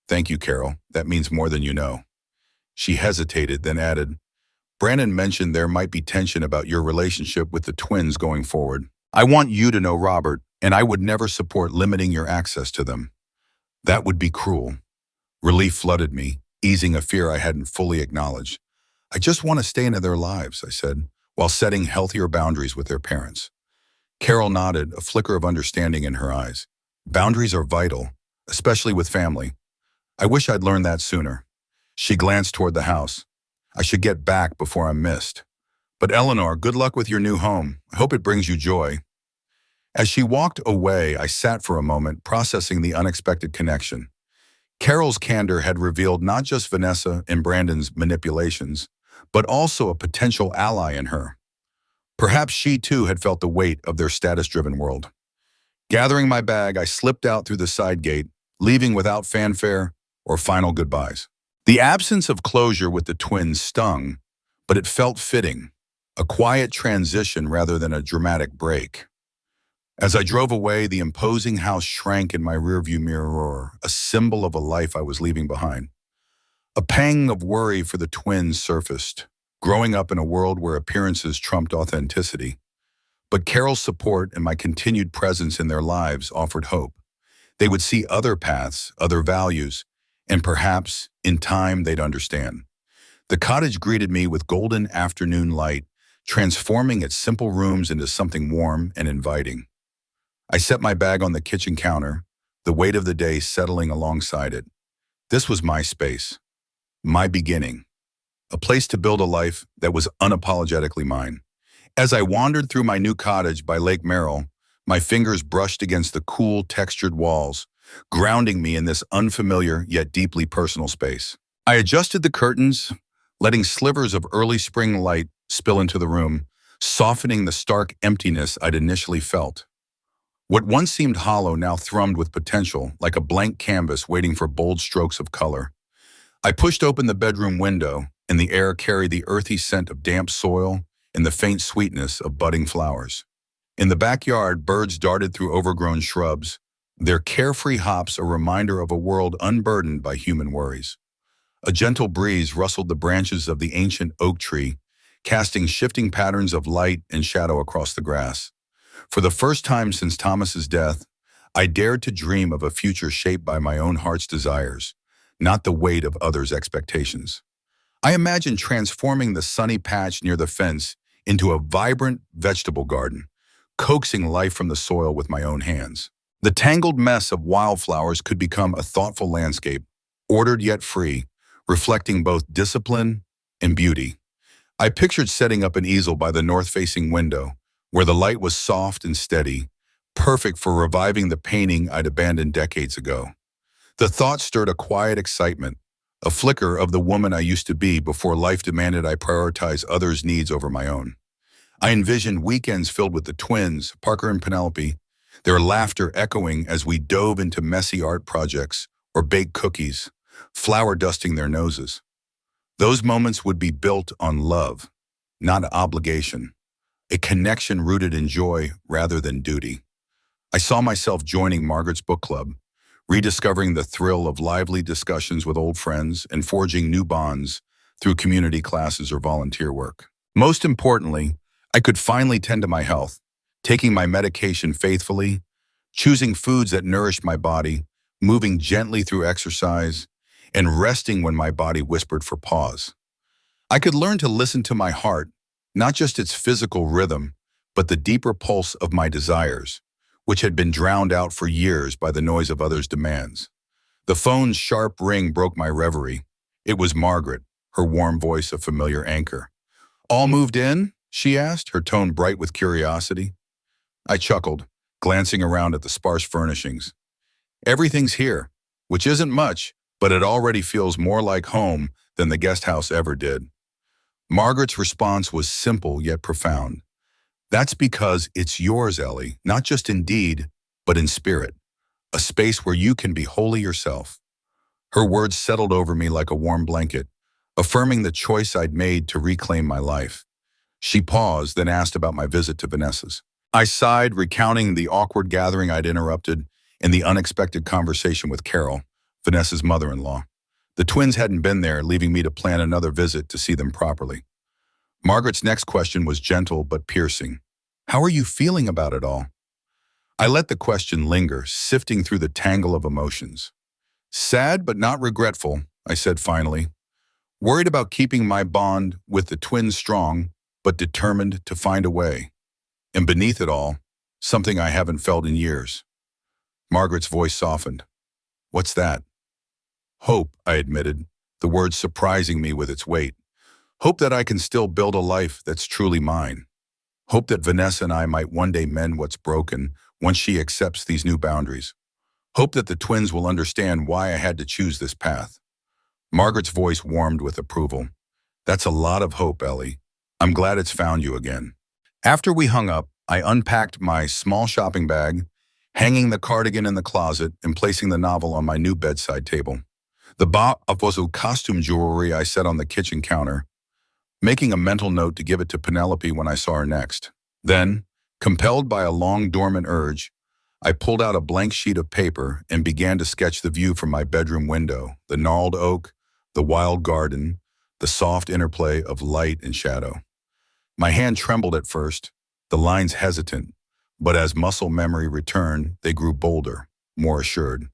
Thank you, Carol. That means more than you know. She hesitated, then added, Brandon mentioned there might be tension about your relationship with the twins going forward. I want you to know Robert, and I would never support limiting your access to them. That would be cruel. Relief flooded me, easing a fear I hadn't fully acknowledged. I just want to stay into their lives, I said, while setting healthier boundaries with their parents. Carol nodded, a flicker of understanding in her eyes. Boundaries are vital, especially with family. I wish I'd learned that sooner. She glanced toward the house. I should get back before I'm missed. But Eleanor, good luck with your new home. I hope it brings you joy. As she walked away, I sat for a moment, processing the unexpected connection. Carol's candor had revealed not just Vanessa and Brandon's manipulations, but also a potential ally in her. Perhaps she too had felt the weight of their status-driven world. Gathering my bag, I slipped out through the side gate, leaving without fanfare or final goodbyes. The absence of closure with the twins stung, but it felt fitting, a quiet transition rather than a dramatic break. As I drove away, the imposing house shrank in my rearview mirror, a symbol of a life I was leaving behind. A pang of worry for the twins surfaced, growing up in a world where appearances trumped authenticity. But Carol's support and my continued presence in their lives offered hope. They would see other paths, other values, and perhaps, in time, they'd understand. The cottage greeted me with golden afternoon light, transforming its simple rooms into something warm and inviting. I set my bag on the kitchen counter, the weight of the day settling alongside it. This was my space, my beginning, a place to build a life that was unapologetically mine. As I wandered through my new cottage by Lake Merrill, my fingers brushed against the cool, textured walls, grounding me in this unfamiliar yet deeply personal space. I adjusted the curtains, letting slivers of early spring light spill into the room, softening the stark emptiness I'd initially felt. What once seemed hollow now thrummed with potential, like a blank canvas waiting for bold strokes of color. I pushed open the bedroom window, and the air carried the earthy scent of damp soil and the faint sweetness of budding flowers. In the backyard, birds darted through overgrown shrubs, their carefree hops a reminder of a world unburdened by human worries. A gentle breeze rustled the branches of the ancient oak tree, casting shifting patterns of light and shadow across the grass. For the first time since Thomas's death, I dared to dream of a future shaped by my own heart's desires, not the weight of others' expectations. I imagined transforming the sunny patch near the fence into a vibrant vegetable garden, coaxing life from the soil with my own hands. The tangled mess of wildflowers could become a thoughtful landscape, ordered yet free, reflecting both discipline and beauty. I pictured setting up an easel by the north-facing window, where the light was soft and steady, perfect for reviving the painting I'd abandoned decades ago. The thought stirred a quiet excitement, a flicker of the woman I used to be before life demanded I prioritize others' needs over my own. I envisioned weekends filled with the twins, Parker and Penelope, their laughter echoing as we dove into messy art projects or baked cookies, flour dusting their noses. Those moments would be built on love, not obligation, a connection rooted in joy rather than duty. I saw myself joining Margaret's book club, rediscovering the thrill of lively discussions with old friends and forging new bonds through community classes or volunteer work. Most importantly, I could finally tend to my health, taking my medication faithfully, choosing foods that nourished my body, moving gently through exercise, and resting when my body whispered for pause. I could learn to listen to my heart, not just its physical rhythm, but the deeper pulse of my desires, which had been drowned out for years by the noise of others' demands. The phone's sharp ring broke my reverie. It was Margaret, her warm voice a familiar anchor. "All moved in?" she asked, her tone bright with curiosity. I chuckled, glancing around at the sparse furnishings. "Everything's here," which isn't much, but it already feels more like home than the guest house ever did. Margaret's response was simple yet profound. "That's because it's yours, Ellie, not just in deed, but in spirit. A space where you can be wholly yourself." Her words settled over me like a warm blanket, affirming the choice I'd made to reclaim my life. She paused, then asked about my visit to Vanessa's. I sighed, recounting the awkward gathering I'd interrupted and the unexpected conversation with Carol, Vanessa's mother-in-law. The twins hadn't been there, leaving me to plan another visit to see them properly. Margaret's next question was gentle but piercing. "How are you feeling about it all?" I let the question linger, sifting through the tangle of emotions. "Sad but not regretful," I said finally. "Worried about keeping my bond with the twins strong, but determined to find a way. And beneath it all, something I haven't felt in years." Margaret's voice softened. "What's that?" "Hope," I admitted, the word surprising me with its weight. "Hope that I can still build a life that's truly mine. Hope that Vanessa and I might one day mend what's broken once she accepts these new boundaries. Hope that the twins will understand why I had to choose this path." Margaret's voice warmed with approval. "That's a lot of hope, Ellie. I'm glad it's found you again." After we hung up, I unpacked my small shopping bag, hanging the cardigan in the closet and placing the novel on my new bedside table. The box of costume jewelry I set on the kitchen counter, making a mental note to give it to Penelope when I saw her next. Then, compelled by a long dormant urge, I pulled out a blank sheet of paper and began to sketch the view from my bedroom window, the gnarled oak, the wild garden, the soft interplay of light and shadow. My hand trembled at first, the lines hesitant, but as muscle memory returned, they grew bolder, more assured.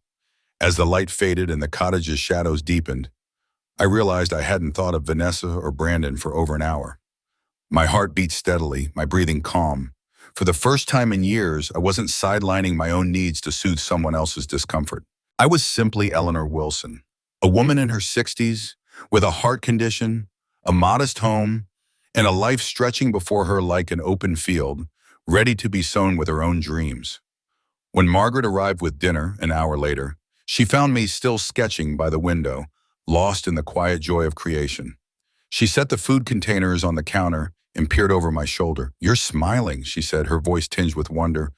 As the light faded and the cottage's shadows deepened, I realized I hadn't thought of Vanessa or Brandon for over an hour. My heart beat steadily, my breathing calm. For the first time in years, I wasn't sidelining my own needs to soothe someone else's discomfort. I was simply Ellie Wilson, a woman in her 60s, with a heart condition, a modest home, and a life stretching before her like an open field, ready to be sown with her own dreams. When Margaret arrived with dinner an hour later, she found me still sketching by the window, lost in the quiet joy of creation. She set the food containers on the counter and peered over my shoulder. "You're smiling," she said, her voice tinged with wonder.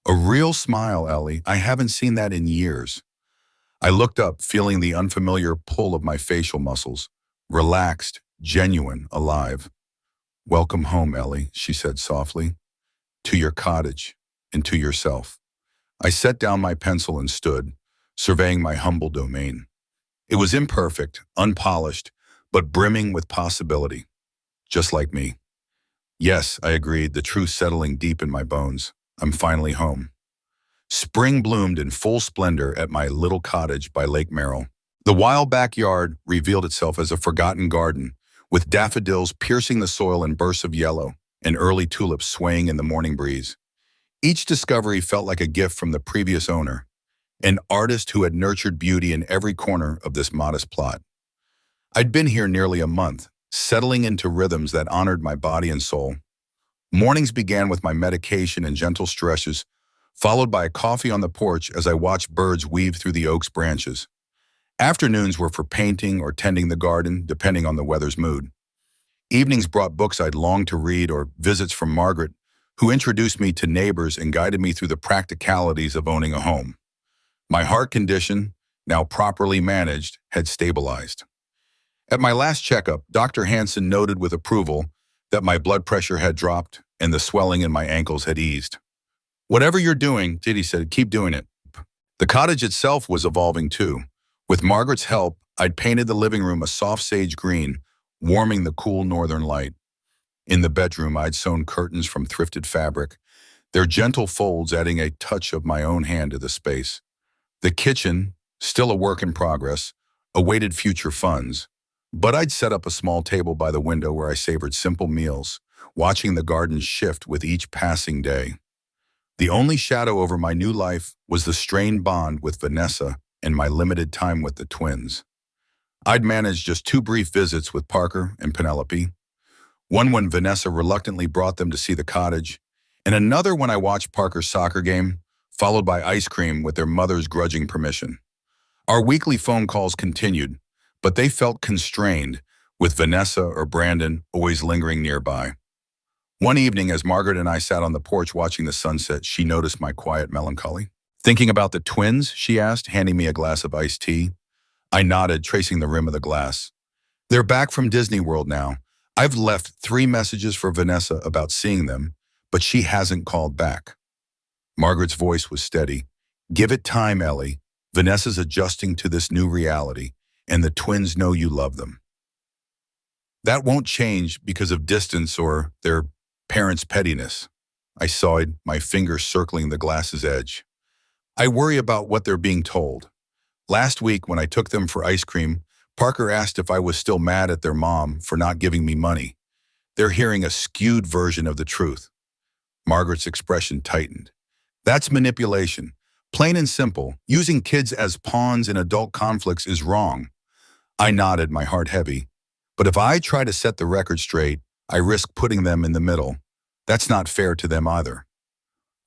"A real smile, Ellie. I haven't seen that in years." I looked up, feeling the unfamiliar pull of my facial muscles. Relaxed, genuine, alive. "Welcome home, Ellie," she said softly. "To your cottage and to yourself." I set down my pencil and stood, surveying my humble domain. It was imperfect, unpolished, but brimming with possibility, just like me. "Yes," I agreed, the truth settling deep in my bones. "I'm finally home." Spring bloomed in full splendor at my little cottage by Lake Merrill. The wild backyard revealed itself as a forgotten garden, with daffodils piercing the soil in bursts of yellow and early tulips swaying in the morning breeze. Each discovery felt like a gift from the previous owner, an artist who had nurtured beauty in every corner of this modest plot. I'd been here nearly a month, settling into rhythms that honored my body and soul. Mornings began with my medication and gentle stretches, followed by a coffee on the porch as I watched birds weave through the oak's branches. Afternoons were for painting or tending the garden, depending on the weather's mood. Evenings brought books I'd longed to read or visits from Margaret, who introduced me to neighbors and guided me through the practicalities of owning a home. My heart condition, now properly managed, had stabilized. At my last checkup, Dr. Hansen noted with approval that my blood pressure had dropped and the swelling in my ankles had eased. "Whatever you're doing," Diddy said, "keep doing it." The cottage itself was evolving too. With Margaret's help, I'd painted the living room a soft sage green, warming the cool northern light. In the bedroom, I'd sewn curtains from thrifted fabric, their gentle folds adding a touch of my own hand to the space. The kitchen, still a work in progress, awaited future funds, but I'd set up a small table by the window where I savored simple meals, watching the garden shift with each passing day. The only shadow over my new life was the strained bond with Vanessa and my limited time with the twins. I'd managed just 2 brief visits with Parker and Penelope, one when Vanessa reluctantly brought them to see the cottage, and another when I watched Parker's soccer game, followed by ice cream with their mother's grudging permission. Our weekly phone calls continued, but they felt constrained, with Vanessa or Brandon always lingering nearby. One evening, as Margaret and I sat on the porch watching the sunset, she noticed my quiet melancholy. "Thinking about the twins?" she asked, handing me a glass of iced tea. I nodded, tracing the rim of the glass. "They're back from Disney World now. I've left 3 messages for Vanessa about seeing them, but she hasn't called back." Margaret's voice was steady. "Give it time, Ellie. Vanessa's adjusting to this new reality, and the twins know you love them. That won't change because of distance or their parents' pettiness." I sighed, my fingers circling the glass's edge. "I worry about what they're being told. Last week, when I took them for ice cream, Parker asked if I was still mad at their mom for not giving me money. They're hearing a skewed version of the truth." Margaret's expression tightened. "That's manipulation. Plain and simple, using kids as pawns in adult conflicts is wrong." I nodded, my heart heavy. "But if I try to set the record straight, I risk putting them in the middle. That's not fair to them either."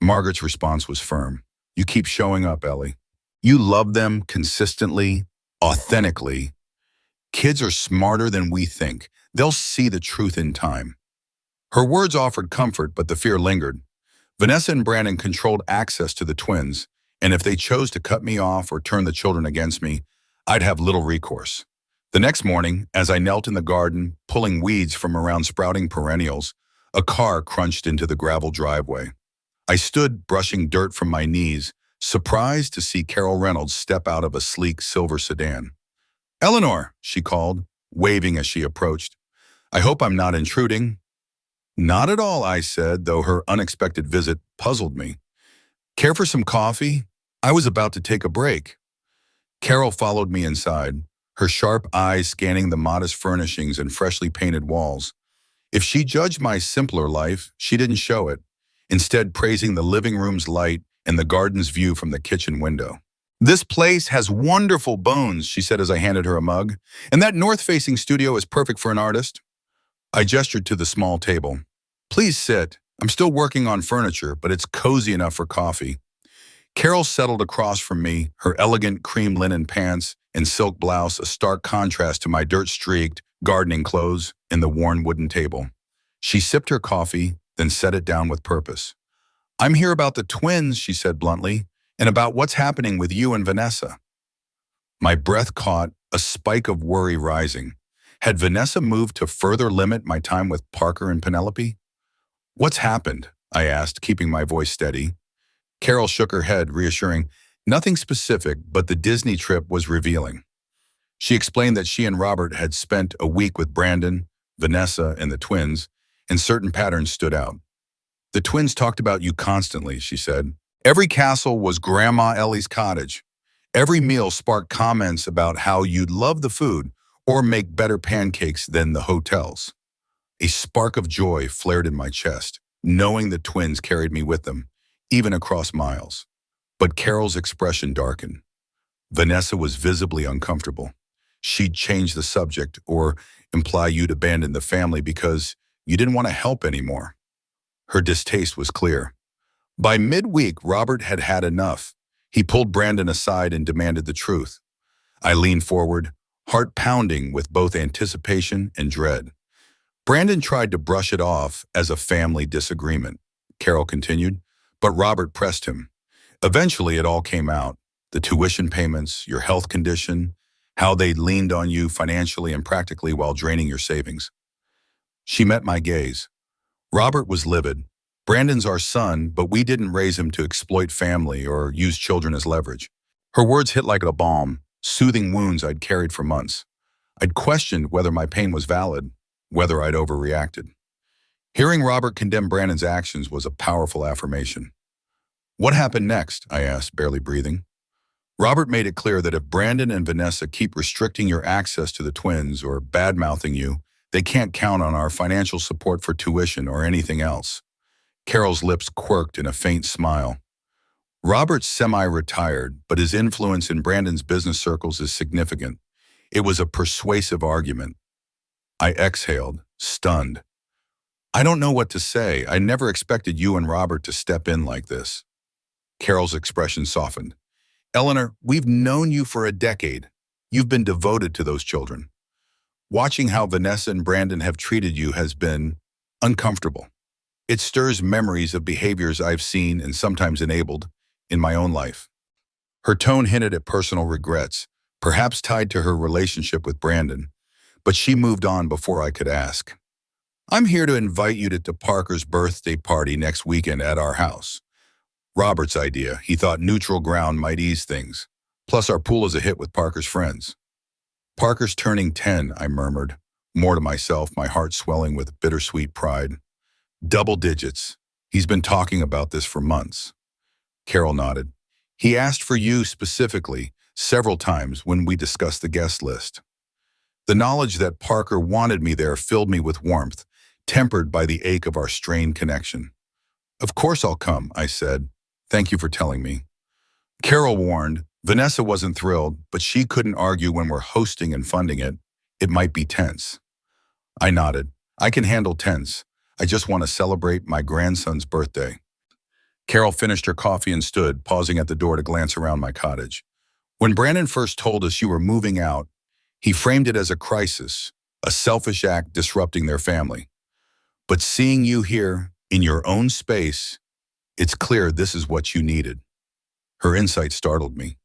Margaret's response was firm. "You keep showing up, Ellie. You love them consistently, authentically. Kids are smarter than we think. They'll see the truth in time." Her words offered comfort, but the fear lingered. Vanessa and Brandon controlled access to the twins, and if they chose to cut me off or turn the children against me, I'd have little recourse. The next morning, as I knelt in the garden, pulling weeds from around sprouting perennials, a car crunched into the gravel driveway. I stood brushing dirt from my knees, surprised to see Carol Reynolds step out of a sleek silver sedan. "Eleanor," she called, waving as she approached. "I hope I'm not intruding." "Not at all," I said, though her unexpected visit puzzled me. "Care for some coffee? I was about to take a break." Carol followed me inside, her sharp eyes scanning the modest furnishings and freshly painted walls. If she judged my simpler life, she didn't show it, instead praising the living room's light and the garden's view from the kitchen window. "This place has wonderful bones," she said as I handed her a mug, "and that north-facing studio is perfect for an artist." I gestured to the small table. "Please sit. I'm still working on furniture, but it's cozy enough for coffee." Carol settled across from me, her elegant cream linen pants and silk blouse a stark contrast to my dirt-streaked gardening clothes and the worn wooden table. She sipped her coffee, then set it down with purpose. "I'm here about the twins," she said bluntly, "and about what's happening with you and Vanessa." My breath caught, a spike of worry rising. Had Vanessa moved to further limit my time with Parker and Penelope? "What's happened?" I asked, keeping my voice steady. Carol shook her head, reassuring, "Nothing specific, but the Disney trip was revealing." She explained that she and Robert had spent a week with Brandon, Vanessa, and the twins, and certain patterns stood out. "The twins talked about you constantly," she said. "Every castle was Grandma Ellie's cottage. Every meal sparked comments about how you'd love the food or make better pancakes than the hotels. A spark of joy flared in my chest, knowing the twins carried me with them, even across miles. But Carol's expression darkened. Vanessa was visibly uncomfortable. She'd change the subject or imply you'd abandoned the family because you didn't want to help anymore. Her distaste was clear. By midweek, Robert had had enough. He pulled Brandon aside and demanded the truth. I leaned forward, heart pounding with both anticipation and dread. Brandon tried to brush it off as a family disagreement, Carol continued, but Robert pressed him. Eventually, it all came out. The tuition payments, your health condition, how they leaned on you financially and practically while draining your savings. She met my gaze. Robert was livid. Brandon's our son, but we didn't raise him to exploit family or use children as leverage. Her words hit like a balm, soothing wounds I'd carried for months. I'd questioned whether my pain was valid, whether I'd overreacted. Hearing Robert condemn Brandon's actions was a powerful affirmation. What happened next? I asked, barely breathing. Robert made it clear that if Brandon and Vanessa keep restricting your access to the twins or bad-mouthing you, they can't count on our financial support for tuition or anything else. Carol's lips quirked in a faint smile. Robert's semi-retired, but his influence in Brandon's business circles is significant. It was a persuasive argument. I exhaled, stunned. I don't know what to say. I never expected you and Robert to step in like this. Carol's expression softened. Eleanor, we've known you for a decade. You've been devoted to those children. Watching how Vanessa and Brandon have treated you has been uncomfortable. It stirs memories of behaviors I've seen and sometimes enabled in my own life. Her tone hinted at personal regrets, perhaps tied to her relationship with Brandon, but she moved on before I could ask. I'm here to invite you to Parker's birthday party next weekend at our house. Robert's idea. He thought neutral ground might ease things. Plus, our pool is a hit with Parker's friends. Parker's turning 10, I murmured, more to myself, my heart swelling with bittersweet pride. Double digits. He's been talking about this for months. Carol nodded. He asked for you specifically several times when we discussed the guest list. The knowledge that Parker wanted me there filled me with warmth, tempered by the ache of our strained connection. Of course I'll come, I said. Thank you for telling me. Carol warned. Vanessa wasn't thrilled, but she couldn't argue when we're hosting and funding it. It might be tense. I nodded. I can handle tense. I just want to celebrate my grandson's birthday. Carol finished her coffee and stood, pausing at the door to glance around my cottage. When Brandon first told us you were moving out, he framed it as a crisis, a selfish act disrupting their family. But seeing you here, in your own space, it's clear this is what you needed. Her insight startled me.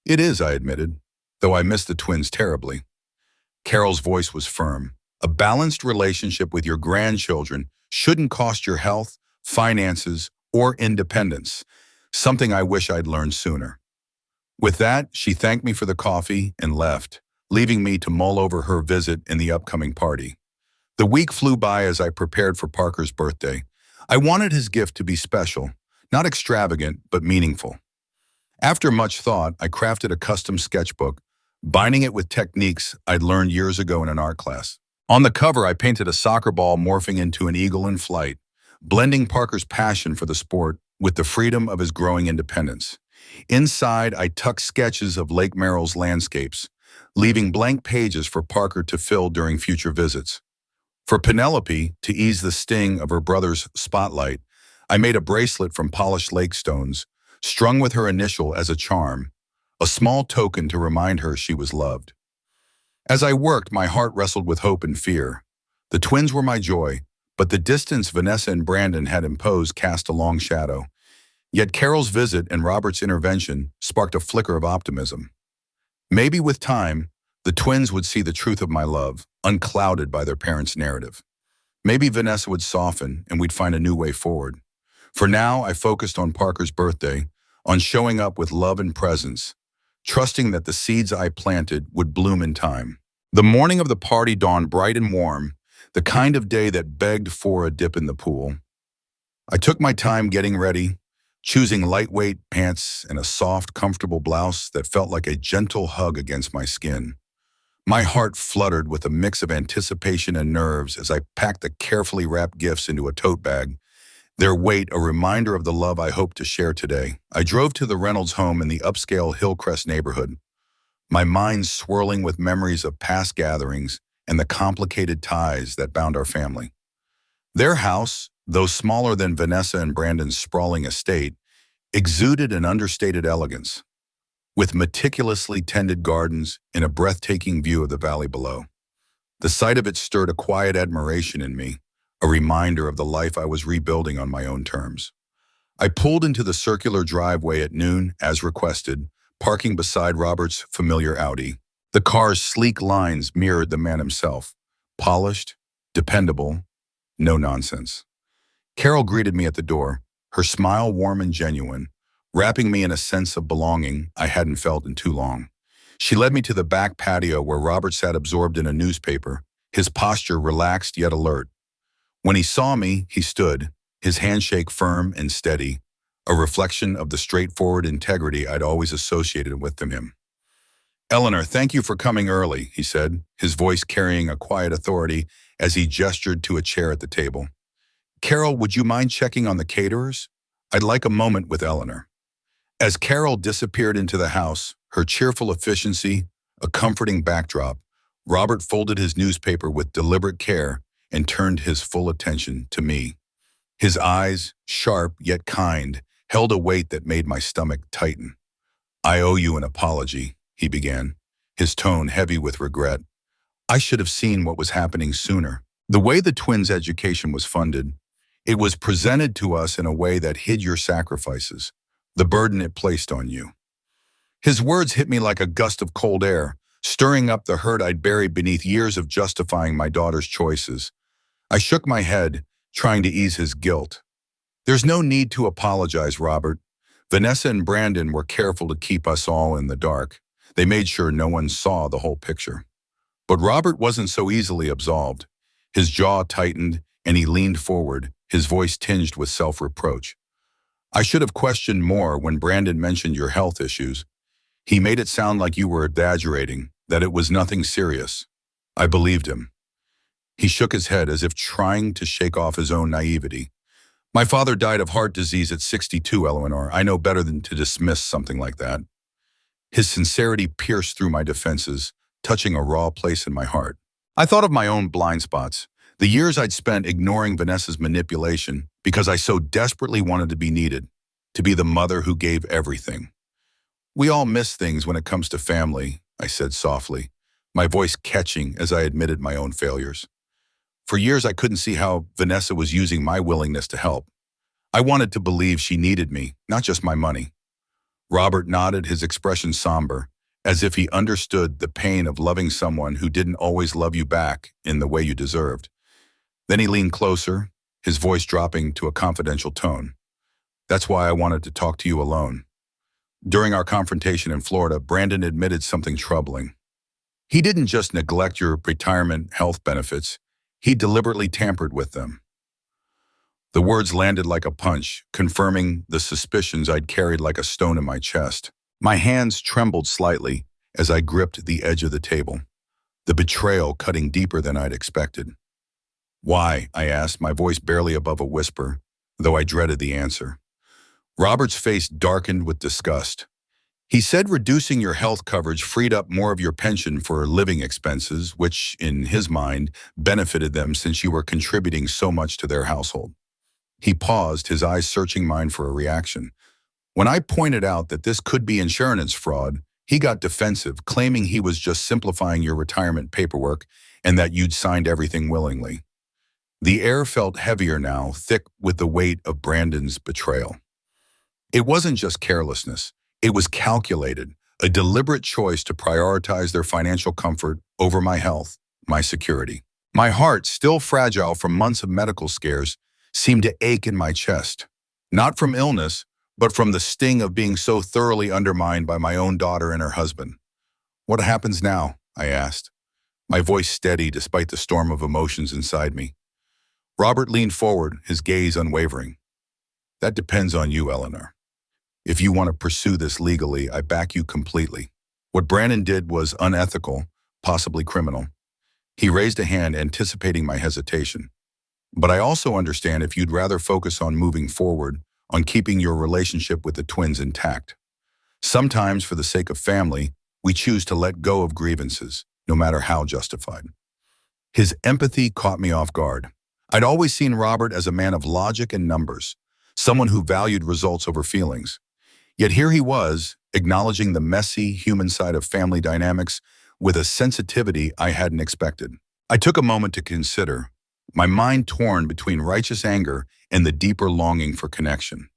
It is, I admitted, though I miss the twins terribly. Carol's voice was firm. A balanced relationship with your grandchildren shouldn't cost your health, finances, or independence, something I wish I'd learned sooner. With that, she thanked me for the coffee and left, leaving me to mull over her visit and the upcoming party. The week flew by as I prepared for Parker's birthday. I wanted his gift to be special, not extravagant, but meaningful. After much thought, I crafted a custom sketchbook, binding it with techniques I'd learned years ago in an art class. On the cover, I painted a soccer ball morphing into an eagle in flight, blending Parker's passion for the sport with the freedom of his growing independence. Inside, I tucked sketches of Lake Merrill's landscapes, leaving blank pages for Parker to fill during future visits. For Penelope, to ease the sting of her brother's spotlight, I made a bracelet from polished lake stones, strung with her initial as a charm, a small token to remind her she was loved. As I worked, my heart wrestled with hope and fear. The twins were my joy, but the distance Vanessa and Brandon had imposed cast a long shadow. Yet Carol's visit and Robert's intervention sparked a flicker of optimism. Maybe with time, the twins would see the truth of my love, unclouded by their parents' narrative. Maybe Vanessa would soften and we'd find a new way forward. For now, I focused on Parker's birthday, on showing up with love and presence, trusting that the seeds I planted would bloom in time. The morning of the party dawned bright and warm, the kind of day that begged for a dip in the pool. I took my time getting ready, choosing lightweight pants and a soft, comfortable blouse that felt like a gentle hug against my skin. My heart fluttered with a mix of anticipation and nerves as I packed the carefully wrapped gifts into a tote bag, their weight a reminder of the love I hoped to share today. I drove to the Reynolds home in the upscale Hillcrest neighborhood, my mind swirling with memories of past gatherings and the complicated ties that bound our family. Their house, though smaller than Vanessa and Brandon's sprawling estate, exuded an understated elegance, with meticulously tended gardens and a breathtaking view of the valley below. The sight of it stirred a quiet admiration in me, a reminder of the life I was rebuilding on my own terms. I pulled into the circular driveway at noon, as requested, parking beside Robert's familiar Audi. The car's sleek lines mirrored the man himself, polished, dependable, no nonsense. Carol greeted me at the door, her smile warm and genuine, wrapping me in a sense of belonging I hadn't felt in too long. She led me to the back patio where Robert sat absorbed in a newspaper, his posture relaxed yet alert. When he saw me, he stood, his handshake firm and steady, a reflection of the straightforward integrity I'd always associated with him. "Eleanor, thank you for coming early," he said, his voice carrying a quiet authority as he gestured to a chair at the table. "Carol, would you mind checking on the caterers? I'd like a moment with Eleanor." As Carol disappeared into the house, her cheerful efficiency a comforting backdrop, Robert folded his newspaper with deliberate care and turned his full attention to me. His eyes, sharp yet kind, held a weight that made my stomach tighten. "I owe you an apology," he began, his tone heavy with regret. "I should have seen what was happening sooner. The way the twins' education was funded, it was presented to us in a way that hid your sacrifices, the burden it placed on you." His words hit me like a gust of cold air, stirring up the hurt I'd buried beneath years of justifying my daughter's choices. I shook my head, trying to ease his guilt. "There's no need to apologize, Robert. Vanessa and Brandon were careful to keep us all in the dark. They made sure no one saw the whole picture." But Robert wasn't so easily absolved. His jaw tightened, and he leaned forward, his voice tinged with self-reproach. "I should have questioned more when Brandon mentioned your health issues. He made it sound like you were exaggerating, that it was nothing serious. I believed him." He shook his head as if trying to shake off his own naivety. "My father died of heart disease at 62, Eleanor. I know better than to dismiss something like that." His sincerity pierced through my defenses, touching a raw place in my heart. I thought of my own blind spots, the years I'd spent ignoring Vanessa's manipulation because I so desperately wanted to be needed, to be the mother who gave everything. "We all miss things when it comes to family," I said softly, my voice catching as I admitted my own failures. For years, I couldn't see how Vanessa was using my willingness to help. I wanted to believe she needed me, not just my money. Robert nodded, his expression somber, as if he understood the pain of loving someone who didn't always love you back in the way you deserved. Then he leaned closer, his voice dropping to a confidential tone. "That's why I wanted to talk to you alone. During our confrontation in Florida, Brandon admitted something troubling. He didn't just neglect your retirement health benefits, he deliberately tampered with them." The words landed like a punch, confirming the suspicions I'd carried like a stone in my chest. My hands trembled slightly as I gripped the edge of the table, the betrayal cutting deeper than I'd expected. "Why?" I asked, my voice barely above a whisper, though I dreaded the answer. Robert's face darkened with disgust. He said reducing your health coverage freed up more of your pension for living expenses, which, in his mind, benefited them since you were contributing so much to their household. He paused, his eyes searching mine for a reaction. When I pointed out that this could be insurance fraud, he got defensive, claiming he was just simplifying your retirement paperwork and that you'd signed everything willingly. The air felt heavier now, thick with the weight of Brandon's betrayal. It wasn't just carelessness. It was calculated, a deliberate choice to prioritize their financial comfort over my health, my security. My heart, still fragile from months of medical scares, seemed to ache in my chest. Not from illness, but from the sting of being so thoroughly undermined by my own daughter and her husband. "What happens now?" I asked, my voice steady despite the storm of emotions inside me. Robert leaned forward, his gaze unwavering. "That depends on you, Eleanor. If you want to pursue this legally, I back you completely. What Brandon did was unethical, possibly criminal. He raised a hand anticipating my hesitation. But I also understand if you'd rather focus on moving forward, on keeping your relationship with the twins intact. Sometimes, for the sake of family, we choose to let go of grievances, no matter how justified. His empathy caught me off guard. I'd always seen Robert as a man of logic and numbers, someone who valued results over feelings. Yet here he was, acknowledging the messy human side of family dynamics with a sensitivity I hadn't expected. I took a moment to consider, my mind torn between righteous anger and the deeper longing for connection.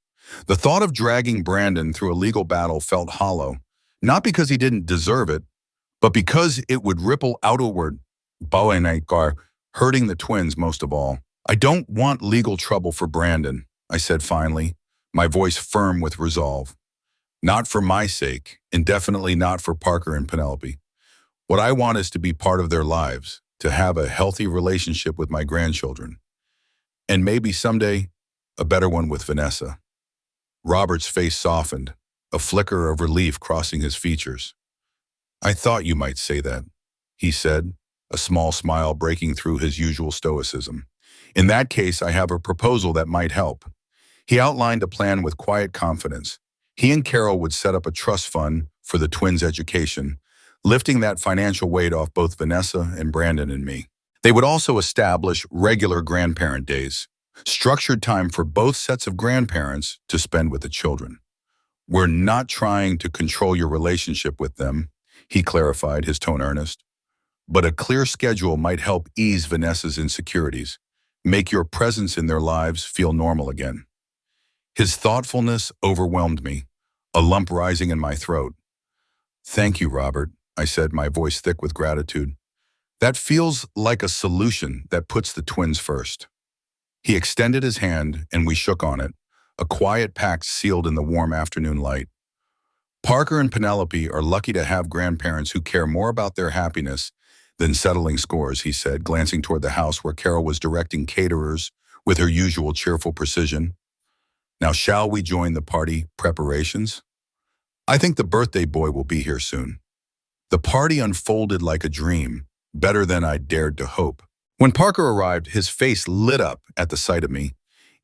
The thought of dragging Brandon through a legal battle felt hollow, not because he didn't deserve it, but because it would ripple outward, hurting the twins most of all. I don't want legal trouble for Brandon, I said finally, my voice firm with resolve. Not for my sake, and definitely not for Parker and Penelope. What I want is to be part of their lives, to have a healthy relationship with my grandchildren. And maybe someday, a better one with Vanessa. Robert's face softened, a flicker of relief crossing his features. I thought you might say that, he said, a small smile breaking through his usual stoicism. In that case, I have a proposal that might help. He outlined a plan with quiet confidence. He and Carol would set up a trust fund for the twins' education, lifting that financial weight off both Vanessa and Brandon and me. They would also establish regular grandparent days, structured time for both sets of grandparents to spend with the children. We're not trying to control your relationship with them, he clarified, his tone earnest. But a clear schedule might help ease Vanessa's insecurities, make your presence in their lives feel normal again. His thoughtfulness overwhelmed me, a lump rising in my throat. Thank you, Robert, I said, my voice thick with gratitude. That feels like a solution that puts the twins first. He extended his hand and we shook on it, a quiet pact sealed in the warm afternoon light. Parker and Penelope are lucky to have grandparents who care more about their happiness than settling scores, he said, glancing toward the house where Carol was directing caterers with her usual cheerful precision. Now shall we join the party preparations? I think the birthday boy will be here soon. The party unfolded like a dream, better than I'd dared to hope. When Parker arrived, his face lit up at the sight of me,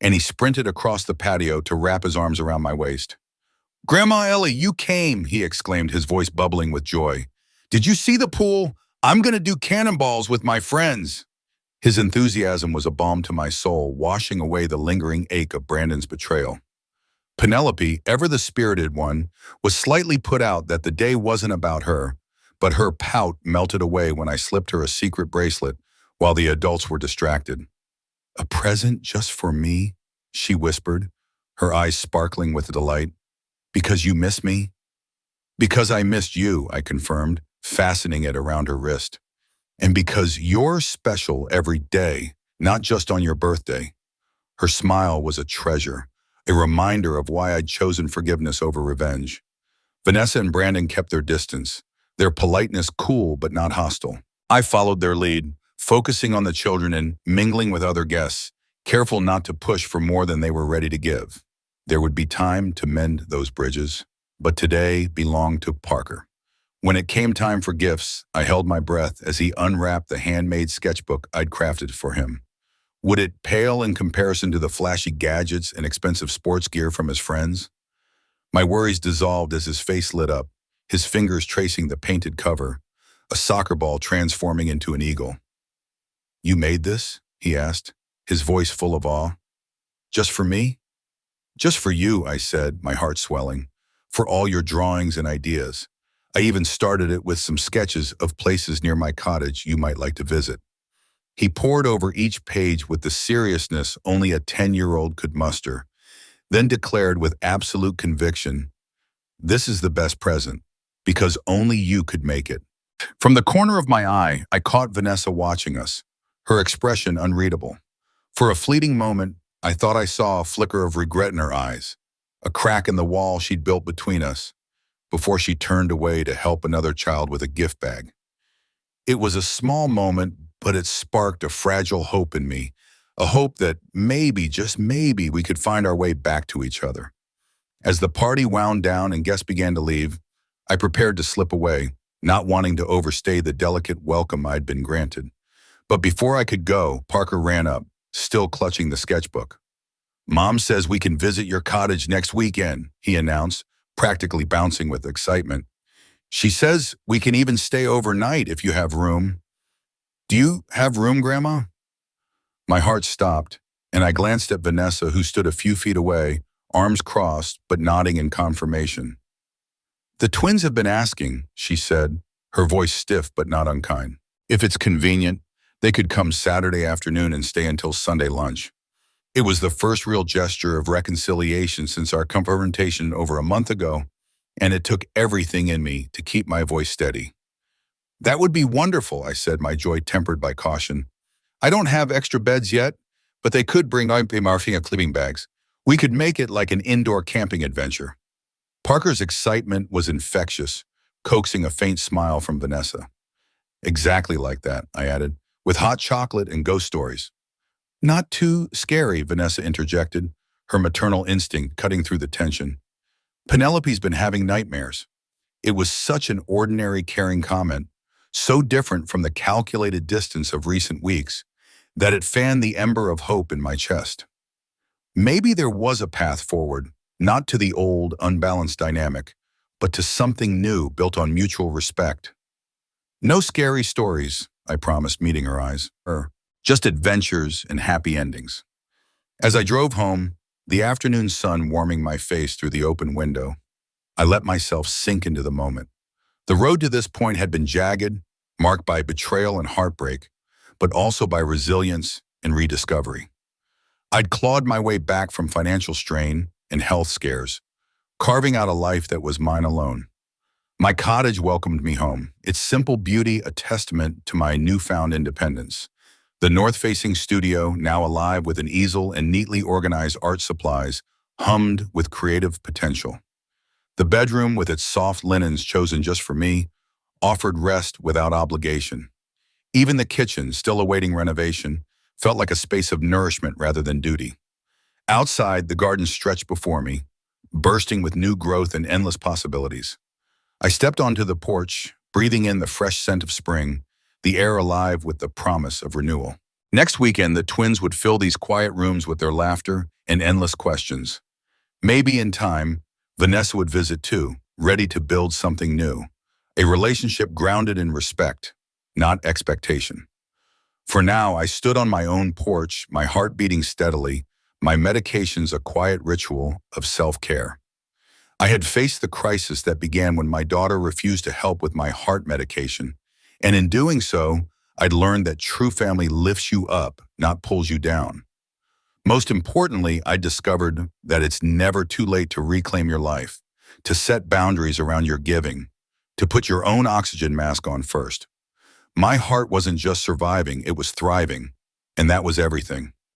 and he sprinted across the patio to wrap his arms around my waist. Grandma Ellie, you came, he exclaimed, his voice bubbling with joy. Did you see the pool? I'm going to do cannonballs with my friends. His enthusiasm was a balm to my soul, washing away the lingering ache of Brandon's betrayal. Penelope, ever the spirited one, was slightly put out that the day wasn't about her, but her pout melted away when I slipped her a secret bracelet while the adults were distracted. A present just for me, she whispered, her eyes sparkling with delight. Because you miss me? Because I missed you, I confirmed, fastening it around her wrist. And because you're special every day, not just on your birthday. Her smile was a treasure, a reminder of why I'd chosen forgiveness over revenge. Vanessa and Brandon kept their distance, their politeness cool but not hostile. I followed their lead, focusing on the children and mingling with other guests, careful not to push for more than they were ready to give. There would be time to mend those bridges, but today belonged to Parker. When it came time for gifts, I held my breath as he unwrapped the handmade sketchbook I'd crafted for him. Would it pale in comparison to the flashy gadgets and expensive sports gear from his friends? My worries dissolved as his face lit up, his fingers tracing the painted cover, a soccer ball transforming into an eagle. You made this? He asked, his voice full of awe. Just for me? Just for you, I said, my heart swelling, for all your drawings and ideas. I even started it with some sketches of places near my cottage you might like to visit. He pored over each page with the seriousness only a 10-year-old could muster, then declared with absolute conviction, "This is the best present, because only you could make it." From the corner of my eye, I caught Vanessa watching us, her expression unreadable. For a fleeting moment, I thought I saw a flicker of regret in her eyes, a crack in the wall she'd built between us, before she turned away to help another child with a gift bag. It was a small moment, but it sparked a fragile hope in me, a hope that maybe, just maybe, we could find our way back to each other. As the party wound down and guests began to leave, I prepared to slip away, not wanting to overstay the delicate welcome I'd been granted. But before I could go, Parker ran up, still clutching the sketchbook. "Mom says we can visit your cottage next weekend," he announced, practically bouncing with excitement. "She says we can even stay overnight if you have room." "Do you have room, Grandma?" My heart stopped, and I glanced at Vanessa, who stood a few feet away, arms crossed but nodding in confirmation. "The twins have been asking," she said, her voice stiff but not unkind. "If it's convenient, they could come Saturday afternoon and stay until Sunday lunch." It was the first real gesture of reconciliation since our confrontation over a month ago, and it took everything in me to keep my voice steady. "That would be wonderful," I said, my joy tempered by caution. "I don't have extra beds yet, but they could bring Marfia sleeping bags. We could make it like an indoor camping adventure." Parker's excitement was infectious, coaxing a faint smile from Vanessa. "Exactly like that," I added, "with hot chocolate and ghost stories." "Not too scary," Vanessa interjected, her maternal instinct cutting through the tension. "Penelope's been having nightmares." It was such an ordinary, caring comment, so different from the calculated distance of recent weeks, that it fanned the ember of hope in my chest. Maybe there was a path forward, not to the old, unbalanced dynamic, but to something new built on mutual respect. "No scary stories," I promised, meeting her eyes. Just adventures and happy endings." As I drove home, the afternoon sun warming my face through the open window, I let myself sink into the moment. The road to this point had been jagged, marked by betrayal and heartbreak, but also by resilience and rediscovery. I'd clawed my way back from financial strain and health scares, carving out a life that was mine alone. My cottage welcomed me home, its simple beauty a testament to my newfound independence. The north-facing studio, now alive with an easel and neatly organized art supplies, hummed with creative potential. The bedroom, with its soft linens chosen just for me, offered rest without obligation. Even the kitchen, still awaiting renovation, felt like a space of nourishment rather than duty. Outside, the garden stretched before me, bursting with new growth and endless possibilities. I stepped onto the porch, breathing in the fresh scent of spring, the air alive with the promise of renewal. Next weekend, the twins would fill these quiet rooms with their laughter and endless questions. Maybe in time, Vanessa would visit too, ready to build something new, a relationship grounded in respect, not expectation. For now, I stood on my own porch, my heart beating steadily, my medications a quiet ritual of self-care. I had faced the crisis that began when my daughter refused to help with my heart medication, and in doing so, I'd learned that true family lifts you up, not pulls you down. Most importantly, I discovered that it's never too late to reclaim your life, to set boundaries around your giving, to put your own oxygen mask on first. My heart wasn't just surviving, it was thriving, and that was everything.